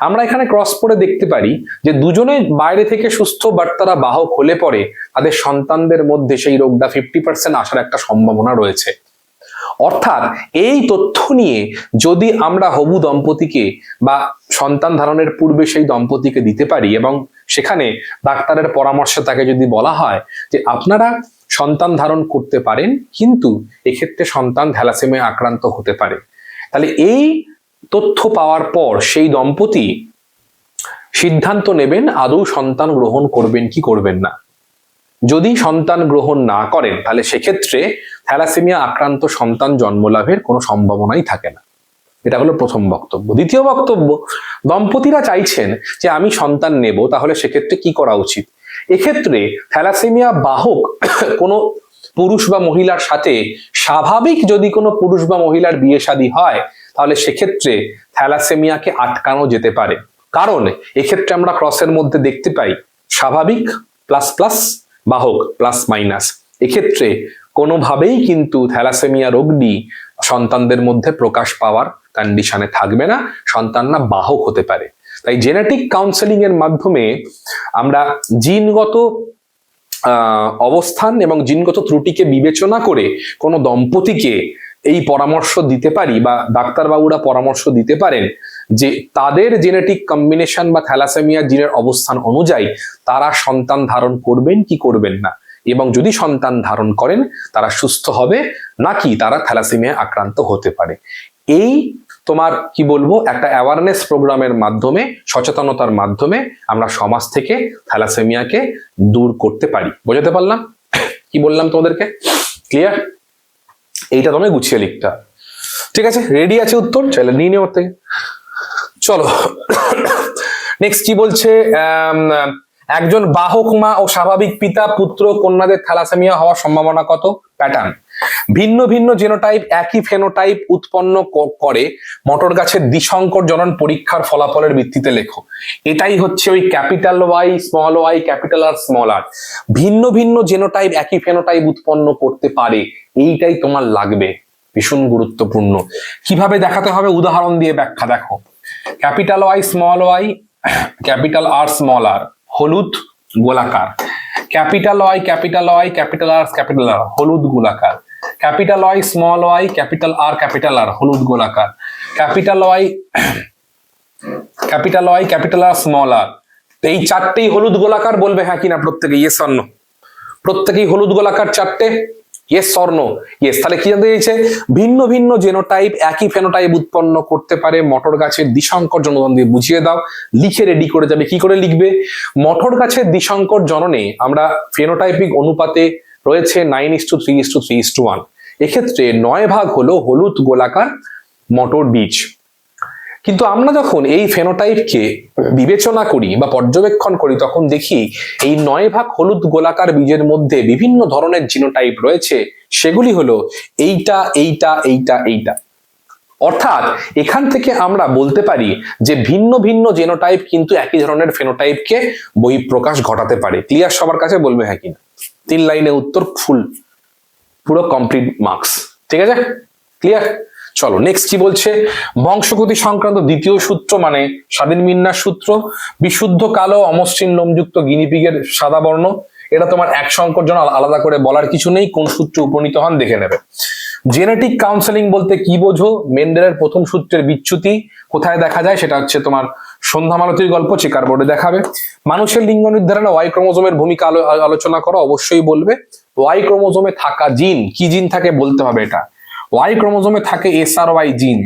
আমরা এখানে ক্রস করে দেখতে পারি যে দুজনে বাইরে থেকে সুস্থ, বাট তারা বাহক হলে পরে তাদের সন্তানদের মধ্যে সেই রোগটা 50% আসার একটা সম্ভাবনা রয়েছে। অর্থাৎ এই তথ্য নিয়ে যদি আমরা হবু দম্পতিকে বা সন্তান ধারণের পূর্বে সেই দম্পতিকে দিতে পারি, এবং সেখানে ডাক্তারের পরামর্শে তাকে যদি বলা হয় যে আপনারা সন্তান ধারণ করতে পারেন, কিন্তু এক্ষেত্রে সন্তান থ্যালাসেমিয়া আক্রান্ত হতে পারে, তাহলে এই তথ্য পাওয়ার পর সেই দম্পতি সিদ্ধান্ত নেবেন আদৌ সন্তান গ্রহণ করবেন কি করবেন না। যদি সন্তান গ্রহণ না করেন, তাহলে সেক্ষেত্রে থ্যালাসেমিয়া আক্রান্ত সন্তান জন্মলাভের কোনো সম্ভাবনাই থাকে না। এটা হলো প্রথম বক্তব্য। দ্বিতীয় বক্তব্য, দম্পতিরা চাইছেন যে আমি সন্তান নেব, তাহলে সেক্ষেত্রে কি করা উচিত? এক্ষেত্রে থ্যালাসেমিয়া বাহক কোনো পুরুষ বা মহিলার সাথে স্বাভাবিক যদি কোনো পুরুষ বা মহিলার বিয়ে শাদী হয়, তাহলে সেক্ষেত্রে থ্যালাসেমিয়াকে আটকানো যেতে পারে। কারণ এক্ষেত্রে আমরা ক্রসের মধ্যে দেখতে পাই স্বাভাবিক প্লাস বাহক প্লাস মাইনাস। এক্ষেত্রে কোনোভাবেই কিন্তু থ্যালাসেমিয়া রোগটি সন্তানদের মধ্যে প্রকাশ পাওয়ার কন্ডিশনে থাকবে না, সন্তানরা বাহক হতে পারে। তাই জেনেটিক কাউন্সেলিং এর মাধ্যমে আমরা জিনগত অবস্থান এবং জিনগত ত্রুটিকে বিবেচনা করে কোনো দম্পতিকে এই পরামর্শ দিতে পারি, বা ডাক্তারবাবুরা পরামর্শ দিতে পারেন যে তাদের জেনেটিক কম্বিনেশন বা থ্যালাসেমিয়া জিনের অবস্থান অনুযায়ী তারা সন্তান ধারণ করবেন কি করবেন না, এবং যদি সন্তান ধারণ করেন তারা সুস্থ হবে নাকি তারা থ্যালাসেমিয়া আক্রান্ত হতে পারে। এই তোমার কি বলবো, একটা অ্যাওয়ারনেস প্রোগ্রামের মাধ্যমে, সচেতনতার মাধ্যমে আমরা সমাজ থেকে থ্যালাসেমিয়াকে দূর করতে পারি। বোঝাতে পারলাম? কি বললাম তোমাদেরকে? ক্লিয়ার? এইটা তোমায় গুছিয়ে লিখতে হবে। ঠিক আছে, রেডি আছে উত্তর? চাইলে নিয়ে নেওয়ার থেকে। চলো নেক্সট কি বলছে, একজন বাহক মা ও স্বাভাবিক পিতা পুত্র কন্যাদের থ্যালাসেমিয়া হওয়ার সম্ভাবনা কত? প্যাটার্ন, ভিন্ন ভিন্ন জেনোটাইপ একই ফেনোটাইপ উৎপন্ন করে মটর গাছের দ্বিসংকর জনন পরীক্ষার ফলাফলের ভিত্তিতে লেখো। এটাই হচ্ছে ওই capital Y small Y capital R small R, ভিন্ন ভিন্ন জেনোটাইপ একই ফেনোটাইপ উৎপন্ন করতে পারে, এইটাই তোমার লাগবে, ভীষণ গুরুত্বপূর্ণ। কিভাবে দেখাতে হবে? উদাহরণ দিয়ে ব্যাখ্যা দেখো। Capital Y small Y capital R small R হলুদ গোলাকার, capital Y capital R capital R হলুদ গোলাকার, capital Y small Y capital R হলুদ গোলাকার, capital Y capital R small R. এই চারটেই হলুদ গোলাকার, বলবে হ্যাঁ কিনা প্রত্যেকে, ইয়েস অর নো? প্রত্যেকেই হলুদ গোলাকার চারটে, ইয়েস অর নো? ইয়েস। তাহলে কি জানতে চাইছে? ভিন্ন ভিন্ন জেনোটাইপ একই ফেনোটাইপ উৎপন্ন করতে পারে মটর গাছের দ্বিসংকর জনন দিয়ে বুঝিয়ে দাও। লিখে রেডি করে যাবে। কি করে লিখবে? মটর গাছের দ্বিসংকর জননে আমরা ফেনোটাইপিক অনুপাতে রয়েছে 9:3:3:1। এক্ষেত্রে 9 ভাগ হলো হলুদ গোলাকার মটর বীজ। কিন্তু আমরা যখন এই ফেনোটাইপকে বিবেচনা করি বা পর্যবেক্ষণ করি তখন দেখি এই 9 ভাগ হলুদ গোলাকার বীজের মধ্যে বিভিন্ন ধরনের জিনোটাইপ রয়েছে। সেগুলি হলো এইটা, এইটা, এইটা, এইটা। অর্থাৎ এখান থেকে আমরা বলতে পারি যে ভিন্ন ভিন্ন জেনোটাইপ কিন্তু একই ধরনের ফেনোটাইপকে বহিঃপ্রকাশ ঘটাতে পারে। ক্লিয়ার? সবার কাছে বলবে হ্যাঁ কিনা। 3 লাইনে উত্তর, পুরো কমপ্লিট মার্কস। ঠিক আছে? ক্লিয়ার? চলো নেক্সট কি বলছে? বংশগতি সংক্রান্ত দ্বিতীয় সূত্র মানে স্বাধীন বিন্যাস সূত্র। বিশুদ্ধ কালো অমসৃণ লোমযুক্ত গিনিপিগের সাদা বর্ণ। এটা তোমার এক সংকর জন্য আলাদা করে বলার কিছু নেই। কোন সূত্রে উপনীত হন দেখে নেবে। জেনেটিক কাউন্সেলিং বলতে কি বোঝো? মেন্ডেলের প্রথম সূত্রের বিচ্যুতি কোথায় দেখা যায় সেটা হচ্ছে তোমার সন্ধ্যা মালতীর গল্প, চেকার বোর্ডে দেখাবে। মানুষের লিঙ্গ নির্ধারণে ওয়াই ক্রোমোজোমের ভূমিকা আলোচনা করো, অবশ্যই বলবে। ওয়াই ক্রোমোজোমে থাকা জিন, কি জিন থাকে বলতে হবে এটা। ওয়াই ক্রোমোজোমে থাকে এসআরওয়াই জিন।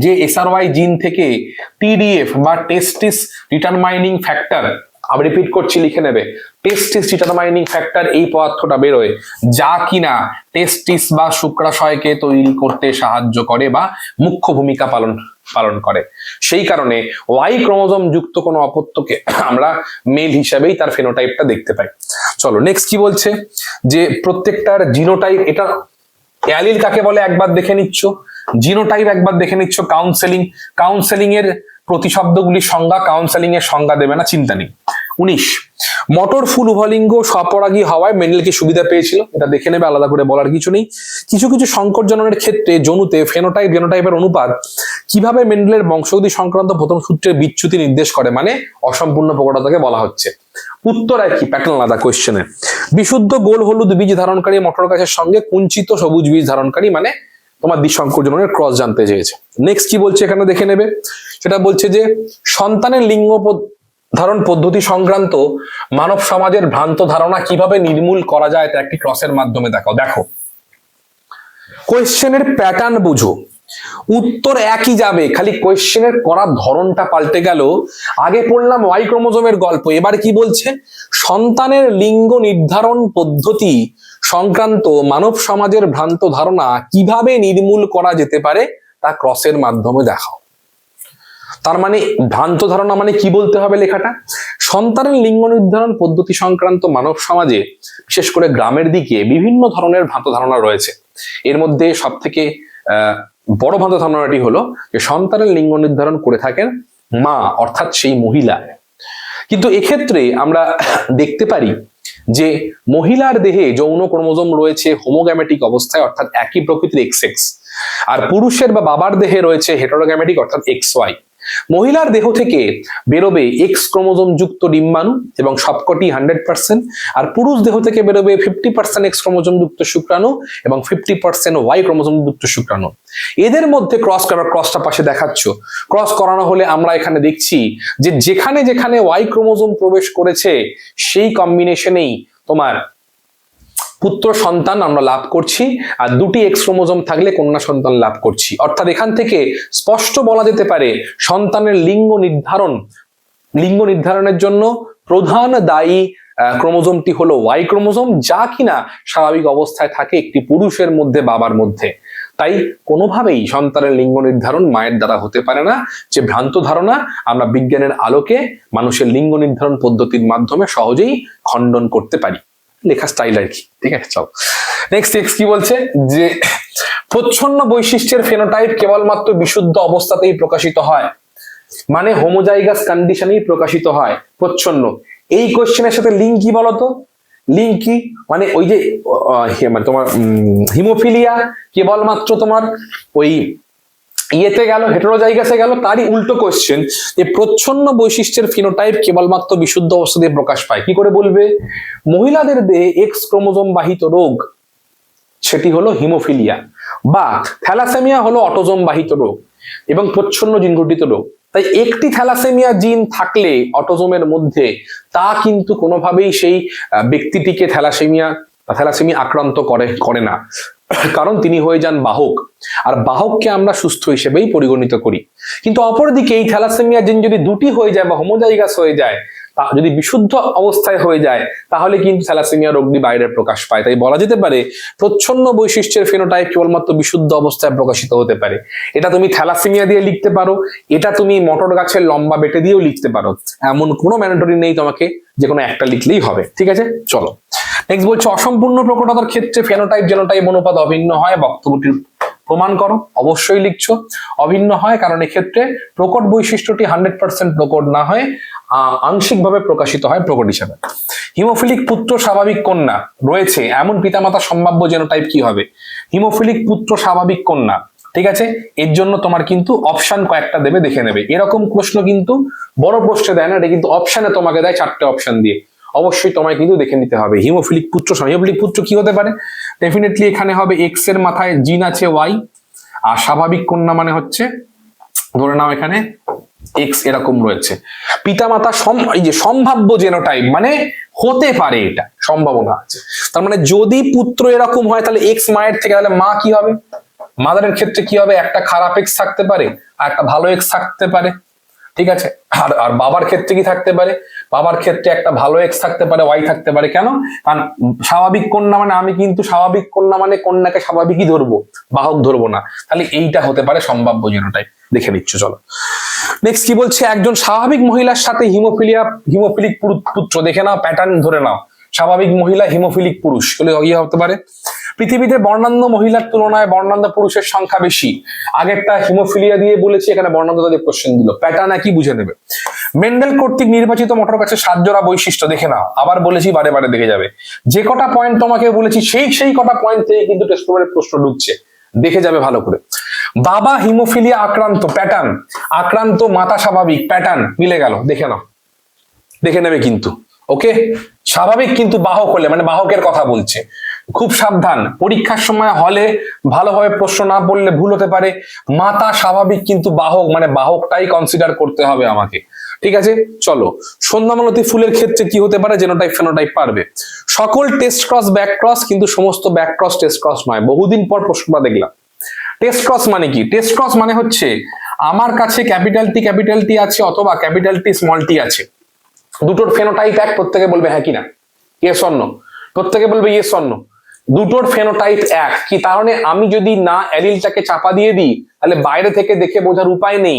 যে এসআরওয়াই জিন থেকে টিডিএফ বা টেস্টিস ডিটারমাইনিং ফ্যাক্টর, আমি রিপিট করছি লিখে নেবে, টেস্টিস ডিটারমাইনিং ফ্যাক্টর এই পদার্থটা বেরোয় যা কিনা টেস্টিস বা শুক্রাশয়কে তৈরি করতে সাহায্য করে বা মুখ্য ভূমিকা পালন করে। সেই কারণে ওয়াই ক্রোমোজোম যুক্ত কোনো অপত্যকে আমরা মেল হিসাবেই তার ফেনোটাইপটা দেখতে পাই। চলো নেক্সট কি বলছে? যে প্রত্যেকটার জিনোটাইপ, এটা অ্যালিল কাকে বলে একবার দেখে নিচ্ছ, জিনোটাইপ একবার দেখে নিচ্ছ। কাউন্সেলিং এর প্রতিশব্দগুলির সংজ্ঞা, কাউন্সেলিং এর সংজ্ঞা দেবে না, চিন্তা নেই। 19 মটর ফুল উভলিঙ্গ স্বপরাগী হওয়ায় মেন্ডেল কি সুবিধা পেয়েছিল? এটা দেখে নেবে, আলাদা করে বলার কিছু নেই। কিছু কিছু সংকর জননের ক্ষেত্রে জনুতে ফেনোটাইপ জেনোটাইপের অনুপাত কিভাবে মেন্ডেলের বংশগতি সংক্রান্ত প্রথম সূত্রের বিচ্যুতি নির্দেশ করে, মানে অসম্পূর্ণ প্রকটতাকে বলা হচ্ছে। উত্তর একই, প্যাটার্ন আলাদা কোয়েশ্চেনে। বিশুদ্ধ গোল হলুদ বীজ ধারণকারী মটর গাছের সঙ্গে কুঞ্চিত সবুজ বীজ ধারণকারী মানে তোমার দ্বিসংকর জননের ক্রস জানতে চেয়েছে। নেক্সট কি বলছে এখানে দেখে নেবে। সেটা বলছে যে সন্তানের লিঙ্গ ধারণ পদ্ধতি সংক্রান্ত মানব সমাজের ভ্রান্ত ধারণা কিভাবে নির্মূল করা যায় তা একটি ক্রসের মাধ্যমে দেখাও। দেখো কোয়েশ্চেনের প্যাটার্ন বুঝো, উত্তর একই যাবে, খালি কোয়েশ্চেনের করার ধরনটা পাল্টে গেল। আগে পড়লাম ওয়াই ক্রোমোজোমের গল্প, এবার কি বলছে? সন্তানের লিঙ্গ নির্ধারণ পদ্ধতি সংক্রান্ত মানব সমাজের ভ্রান্ত ধারণা কিভাবে নির্মূল করা যেতে পারে তা ক্রসের মাধ্যমে দেখাও। তার মানে ভ্রান্ত ধারণা মানে কি বলতে হবে লেখাটা? সন্তানের লিঙ্গ নির্ধারণ পদ্ধতি সংক্রান্ত মানব সমাজে বিশেষ করে গ্রামের দিকে বিভিন্ন ধরনের ভ্রান্ত ধারণা রয়েছে। এর মধ্যে সব থেকে বড় ভ্রান্ত ধারণাটি হলো যে সন্তানের লিঙ্গ নির্ধারণ করে থাকেন মা, অর্থাৎ সেই মহিলা। কিন্তু এক্ষেত্রে আমরা দেখতে পারি যে মহিলার দেহে যৌন ক্রোমোজোম রয়েছে হোমোগ্যামেটিক অবস্থায়, অর্থাৎ একই প্রকৃতির XX, আর পুরুষের বা বাবার দেহে রয়েছে হেটারোগ্যামেটিক অর্থাৎ XY। মহিলার দেহ থেকে বেরোবে X ক্রোমোজোম যুক্ত ডিম্বাণু এবং সবকটি 100%, আর পুরুষ দেহ থেকে বেরোবে 50% X ক্রোমোজোম যুক্ত শুক্রাণু এবং 50% Y ক্রোমোজোম যুক্ত শুক্রাণু। এদের মধ্যে ক্রসটা পাশে দেখাচ্ছ। ক্রস করানো হলে আমরা এখানে দেখছি যে যেখানে যেখানে Y ক্রোমোজোম প্রবেশ করেছে সেই কম্বিনেশনেই তোমার পুত্র সন্তান আমরা লাভ করছি, আর দুটি X ক্রোমোজোম থাকলে কন্যা সন্তান লাভ করছি। অর্থাৎ এখান থেকে স্পষ্ট বলা যেতে পারে সন্তানের লিঙ্গ নির্ধারণের জন্য প্রধান দায়ী ক্রোমোজোমটি হলো Y ক্রোমোজোম, যা কিনা স্বাভাবিক অবস্থায় থাকে একটি পুরুষের মধ্যে, বাবার মধ্যে। তাই কোনোভাবেই সন্তানের লিঙ্গ নির্ধারণ মায়ের দ্বারা হতে পারে না, যে ভ্রান্ত ধারণা আমরা বিজ্ঞানের আলোকে মানুষের লিঙ্গ নির্ধারণ পদ্ধতির মাধ্যমে সহজেই খণ্ডন করতে পারি। লেখা স্টাইল আর কি, ঠিক আছে। চলো নেক্সট কি বলছে? যে প্রচ্ছন্ন বৈশিষ্ট্যের ফেনোটাইপ কেবলমাত্র বিশুদ্ধ অবস্থাতেই প্রকাশিত হয়, মানে হোমোজাইগাস কন্ডিশনেই প্রকাশিত হয় প্রচ্ছন্ন। এই কোশ্চেনের সাথে লিঙ্ক কি বলতো? লিঙ্ক কি মানে ওই যে মানে তোমার হিমোফিলিয়া কেবলমাত্র তোমার ওই ইয়েতে গেল, হেটেরোজাইগাসে গেল, তারই উল্টো কোশ্চেন যে প্রচ্ছন্ন বৈশিষ্ট্যের ফিনোটাইপ কেবলমাত্র বিশুদ্ধ অবস্থাতে প্রকাশ পায়। কি করে বলবে? মহিলাদের দেহে X ক্রোমোজোম বাহিত রোগ, সেটি হলো হিমোফিলিয়া, বা থ্যালাসেমিয়া হলো অটোজোম বাহিত রোগ এবং প্রচ্ছন্ন জিন ঘটিত রোগ। তাই একটি থ্যালাসেমিয়া জিন থাকলে অটোজোমের মধ্যে তা কিন্তু কোনোভাবেই সেই ব্যক্তিটিকে থ্যালাসেমিয়া থ্যালাসেমিয়া আক্রান্ত করে না, কারণ তিনি হয়ে যান বাহক, আর বাহককে আমরা সুস্থ হিসেবেই পরিগণিত করি। কিন্তু অপরদিকে এই থ্যালাসেমিয়া জিন যদি দুটি হয়ে যায় বা হোমোজাইগাস হয়ে যায়, তা যদি বিশুদ্ধ অবস্থায় হয়ে যায়, তাহলে কিন্তু থ্যালাসেমিয়া রোগটি বাইরের প্রকাশ পায়। তাই বলা যেতে পারে প্রচ্ছন্ন বৈশিষ্ট্যের ফেনোটাইপ কেবলমাত্র বিশুদ্ধ অবস্থায় প্রকাশিত হতে পারে। এটা তুমি থ্যালাসেমিয়া দিয়ে লিখতে পারো, এটা তুমি মটর গাছের লম্বা বেটে দিয়েও লিখতে পারো, এমন কোনো ম্যান্ডেটরি নেই, তোমাকে যে কোনো একটা লিখলেই হবে। ঠিক আছে, চলো নেক্সট বলছে অসম্পূর্ণ প্রকটতার ক্ষেত্রে ফেনোটাইপ জেনোটাইপ অনুপাত অভিন্ন হয়, বক্তব্যটির প্রমাণ করো। অবশ্যই লিখছো অভিন্ন হয়, কারণ এক্ষেত্রে প্রকট বৈশিষ্ট্যটি 100% প্রকট না হয়ে আংশিকভাবে প্রকাশিত হয় প্রকট হিসাবে। হিমোফিলিক পুত্র স্বাভাবিক কন্যা রয়েছে এমন পিতামাতা সম্ভাব্য জেনোটাইপ কি হবে? হিমোফিলিক পুত্র স্বাভাবিক কন্যা, ঠিক আছে, এর জন্য তোমার কিন্তু অপশন কয়েকটা দেবে, দেখে নেবে। এরকম প্রশ্ন কিন্তু বড় প্রশ্নে দেয় না, এটা কিন্তু অপশনে তোমাকে দেয় 4টে অপশন দিয়ে, অবশ্যই তোমায় কিন্তু দেখে নিতে হবে। হিমোফিলিক পুত্র কি হতে পারে? ডেফিনেটলি এখানে হবে এক্স এর মাথায় জিন আছে ওয়াই, আর স্বাভাবিক কন্যা মানে হচ্ছে ধরে নাও এখানে এক্স এরকম রয়েছে। পিতামাতা এই যে সম্ভাব্য জেনোটাইপ মানে হতে পারে, এটা সম্ভাবনা আছে। তার মানে যদি পুত্র এরকম হয় তাহলে এক্স মায়ের থেকে, তাহলে মা কি হবে? মাদারের ক্ষেত্রে কি হবে? একটা খারাপ এক্স থাকতে পারে আর একটা ভালো এক্স থাকতে পারে, ঠিক আছে। আর বাবার ক্ষেত্রে কি থাকতে পারে? বাবার ক্ষেত্রে একটা ভালো এক্স থাকতে পারে, ওয়াই থাকতে পারে। কেন? কারণ স্বাভাবিক কন্যা মানে আমি কিন্তু স্বাভাবিক কন্যা মানে কন্যাকে স্বাভাবিকই ধরবো, বাহক ধরবো না। তাহলে এইটা হতে পারে সম্ভাব্য জেনোটাইপ, দেখে নিচ্ছ। চলো নেক্সট কি বলছে, একজন স্বাভাবিক মহিলার সাথে হিমোফিলিক পুত্র, দেখে নাও প্যাটার্ন ধরে নাও, স্বাভাবিক মহিলা হিমোফিলিক পুরুষ, ইয়ে হতে পারে। পৃথিবীতে বর্ণান্ধ মহিলার তুলনায় বর্ণান্ধ পুরুষের সংখ্যা বেশি। আগেরটা হিমোফিলিয়া দিয়ে বলেছি, এখানে বর্ণান্ধতা দিয়ে কোশ্চেন দিল, প্যাটার্ন একই, বুঝে নেবে। মেন্ডেল কর্তৃক নির্বাচিত মটর গাছের 7 জোড়া বৈশিষ্ট্য, দেখে নাও, আবার বলেছি বারে বারে দেখে যাবে। যে কটা পয়েন্ট তোমাকে বলেছি সেই কটা পয়েন্ট থেকে কিন্তু টেস্ট পেপারে প্রশ্ন ঢুকছে, দেখে যাবে ভালো করে। বাবা হিমোফিলিয়া আক্রান্ত, প্যাটার্ন, আক্রান্ত মাতা স্বাভাবিক, প্যাটার্ন মিলে গেল, দেখে নাও, দেখে নেবে কিন্তু। ওকে, স্বাভাবিক কিন্তু বাহক হলে, মানে বাহকের কথা বলছে, খুব সাবধান, পরীক্ষার সময় হলে ভালোভাবে প্রশ্ন না পড়লে ভুল হতে পারে। মাতা স্বাভাবিক কিন্তু বাহক, মানে বাহকটাই কনসিডার করতে হবে আমাকে, ঠিক আছে। চলো, সন্ধ্যামালতী ফুলের ক্ষেত্রে কি হতে পারে? জেনোটাইপ ফেনোটাইপ পারবে। সকল টেস্ট ক্রস ব্যাক ক্রস, কিন্তু সমস্ত ব্যাক ক্রস টেস্ট ক্রস নয়। বহুদিন পর প্রশ্নটা দেখলাম। টেস্ট ক্রস মানে কি? টেস্ট ক্রস মানে হচ্ছে আমার কাছে ক্যাপিটাল টি আছে অথবা ক্যাপিটাল টি স্মল টি আছে, দুটোর ফেনোটাইপ এক, প্রত্যেকে বলবে হ্যাঁ কি না, ইয়েস অর নো, প্রত্যেকে বলবে ইয়েস অর নো। দুটোর ফেনোটাইপ এক, কি কারণে? আমি যদি না অ্যালিলটাকে চাপা দিয়ে দিই, তাহলে বাইরে থেকে দেখে বোঝার উপায় নেই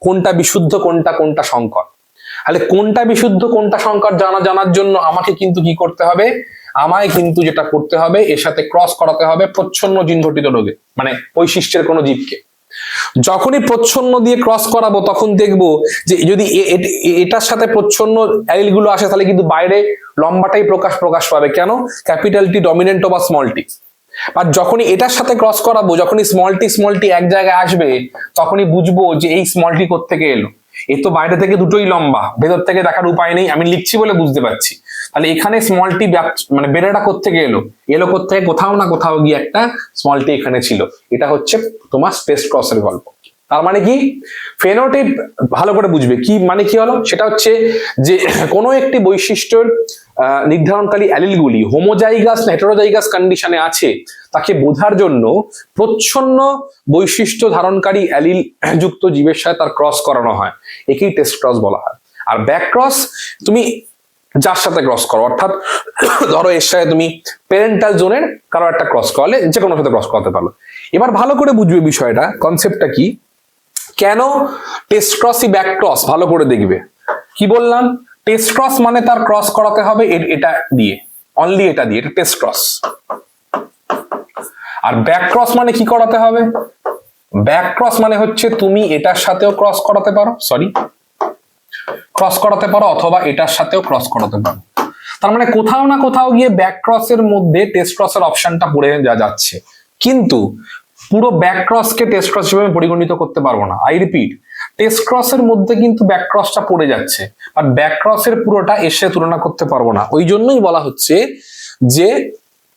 কোনটা বিশুদ্ধ কোনটা সংকর। তাহলে কোনটা বিশুদ্ধ কোনটা সংকর জানার জন্য আমাকে কিন্তু কি করতে হবে? আমায় কিন্তু যেটা করতে হবে, এর সাথে ক্রস করাতে হবে প্রচ্ছন্ন জিন ঘটিত রোগে, মানে বৈশিষ্ট্যের কোনো জীবকে। যখনই প্রচ্ছন্ন দিয়ে ক্রস করাবো তখন দেখবো যে যদি এটার সাথে প্রচ্ছন্ন অ্যালিল গুলো আসে, তাহলে কিন্তু বাইরে লম্বাটাই প্রকাশ পাবে। কেন? ক্যাপিটাল টি ডমিনেন্ট বা স্মল টি। আর যখনই এটার সাথে ক্রস করাবো, যখনই স্মল টি এক জায়গায় আসবে, তখনই বুঝবো যে এই স্মল টি কোত্থেকে এলো। এ তো বাইরে থেকে দুটোই লম্বা, ভেতর থেকে দেখার উপায় নেই, আমি লিখছি বলে বুঝতে পারছি। তাহলে এখানে স্মল টি মানে বেড়েটা কোত্থেকে এলো কোত্থেকে? কোথাও না কোথাও গিয়ে একটা স্মল টি এখানে ছিল। এটা হচ্ছে তোমার টেস্ট ক্রসের গল্প। তার মানে কি? ফেনোটাইপ ভালো করে বুঝবে কি মানে কি হলো, সেটা হচ্ছে যে কোনো একটি বৈশিষ্ট্যের নির্ধারণকারী অ্যালিলগুলি হোমোজাইগাস না হেটেরোজাইগাস কন্ডিশনে আছে, তাকে বোঝার জন্য প্রচ্ছন্ন বৈশিষ্ট্য ধারণকারী অ্যালিল যুক্ত জীবের সাথে তার ক্রস করানো হয়, একেই টেস্ট ক্রস বলা হয়। আর ব্যাক ক্রস তুমি যার সাথে ক্রস করো, অর্থাৎ ধরো এর সাথে তুমি প্যারেন্টাল জোনের কারো একটা ক্রস করালে যে কোনো সাথে ক্রস করাতে পারো। এবার ভালো করে বুঝবে বিষয়টা, কনসেপ্টটা কি, কেন টেস্ট ক্রসই ব্যাক ক্রস, ভালো করে দেখবে। কি বললাম? টেস্ট ক্রস মানে তার ক্রস করাতে হবে এটা দিয়ে, অনলি এটা দিয়ে, এটা টেস্ট ক্রস। আর ব্যাক ক্রস মানে কি করাতে হবে? ব্যাক ক্রস মানে হচ্ছে তুমি এটার সাথেও ক্রস করাতে পারো অথবা এটার সাথেও ক্রস করাতে পারো। তার মানে কোথাও না কোথাও গিয়ে ব্যাক ক্রসের মধ্যে টেস্ট ক্রসের অপশনটা পড়ে যাচ্ছে, কিন্তু পুরো ব্যাক ক্রসকে টেস্ট ক্রস হিসেবে পরিগণিত করতে পারবো না। আই রিপিট, টেস্ট ক্রসের মধ্যে কিন্তু ব্যাক ক্রসটা পড়ে যাচ্ছে, আর ব্যাক ক্রসের পুরোটা এসে তুলনা করতে পারবো না। ওই জন্যই বলা হচ্ছে যে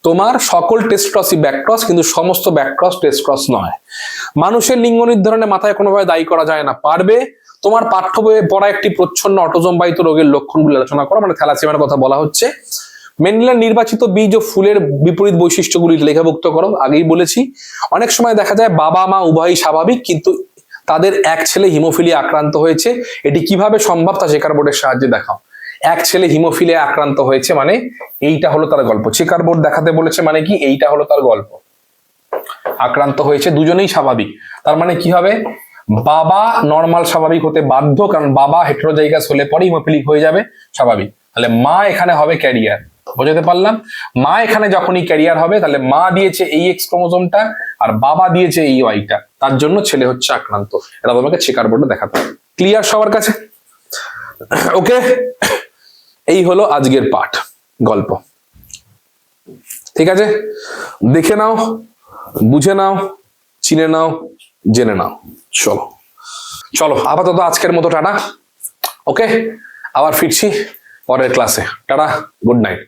তোমার সকল টেস্ট ক্রসই ব্যাক ক্রস, কিন্তু সমস্ত ব্যাক ক্রস টেস্ট ক্রস নয়। মানুষের লিঙ্গ নির্ধারণে মাথায় কোনোভাবে দায়ী করা যায় না, পারবে। তোমার পাঠ্য বইয়ে পড়া একটি প্রচ্ছন্ন অটোজোম বাহিত রোগের লক্ষণগুলো আলোচনা করো, মানে থ্যালাসেমিয়ার কথা বলা হচ্ছে। মেন্ডেলের নির্বাচিত বীজ ও ফুলের বিপরীত বৈশিষ্ট্যগুলি লেখাভুক্ত করো। আগেই বলেছি অনেক সময় দেখা যায় বাবা মা উভয়ই স্বাভাবিক, কিন্তু তাদের এক ছেলে হিমোফিলিয়া আক্রান্ত হয়েছে। এটি কিভাবে সম্ভব তা চেকার বোর্ডের সাহায্যে দেখাও। এক ছেলে হিমোফিলিয়া আক্রান্ত হয়েছে মানে এইটা হলো তার গল্প। চেকার বোর্ড দেখাতে বলেছে মানে কি, এইটা হলো তার গল্প। আক্রান্ত হয়েছে, দুজনেই স্বাভাবিক, তার মানে কি হবে, বাবা নর্মাল স্বাভাবিক হতে বাধ্য, কারণ বাবা হেটেরোজাইগাস হলে পরে হিমোফিলিক হয়ে যাবে স্বাভাবিক। তাহলে মা এখানে হবে ক্যারিয়ার, বুঝতে পারলাম? মা এখানে যখনই ক্যারিয়ার হবে, তাহলে মা দিয়েছে এই এক্স ক্রোমোজোমটা আর বাবা দিয়েছে এই ওয়াইটা, তার জন্য ছেলে হচ্ছে আক্রান্ত। এটা তোমাকে চেকার বোর্ডে দেখাতে হবে। ক্লিয়ার সবার কাছে? ওকে, এই হলো আজকের পাঠ, গল্প। ঠিক আছে, দেখে নাও, বুঝে নাও, চিনে নাও, জেনে নাও। চলো চলো, আপাতত আজকের মতো টাটা। ওকে, আবার ফিরছি পরের ক্লাসে। Tata, good night.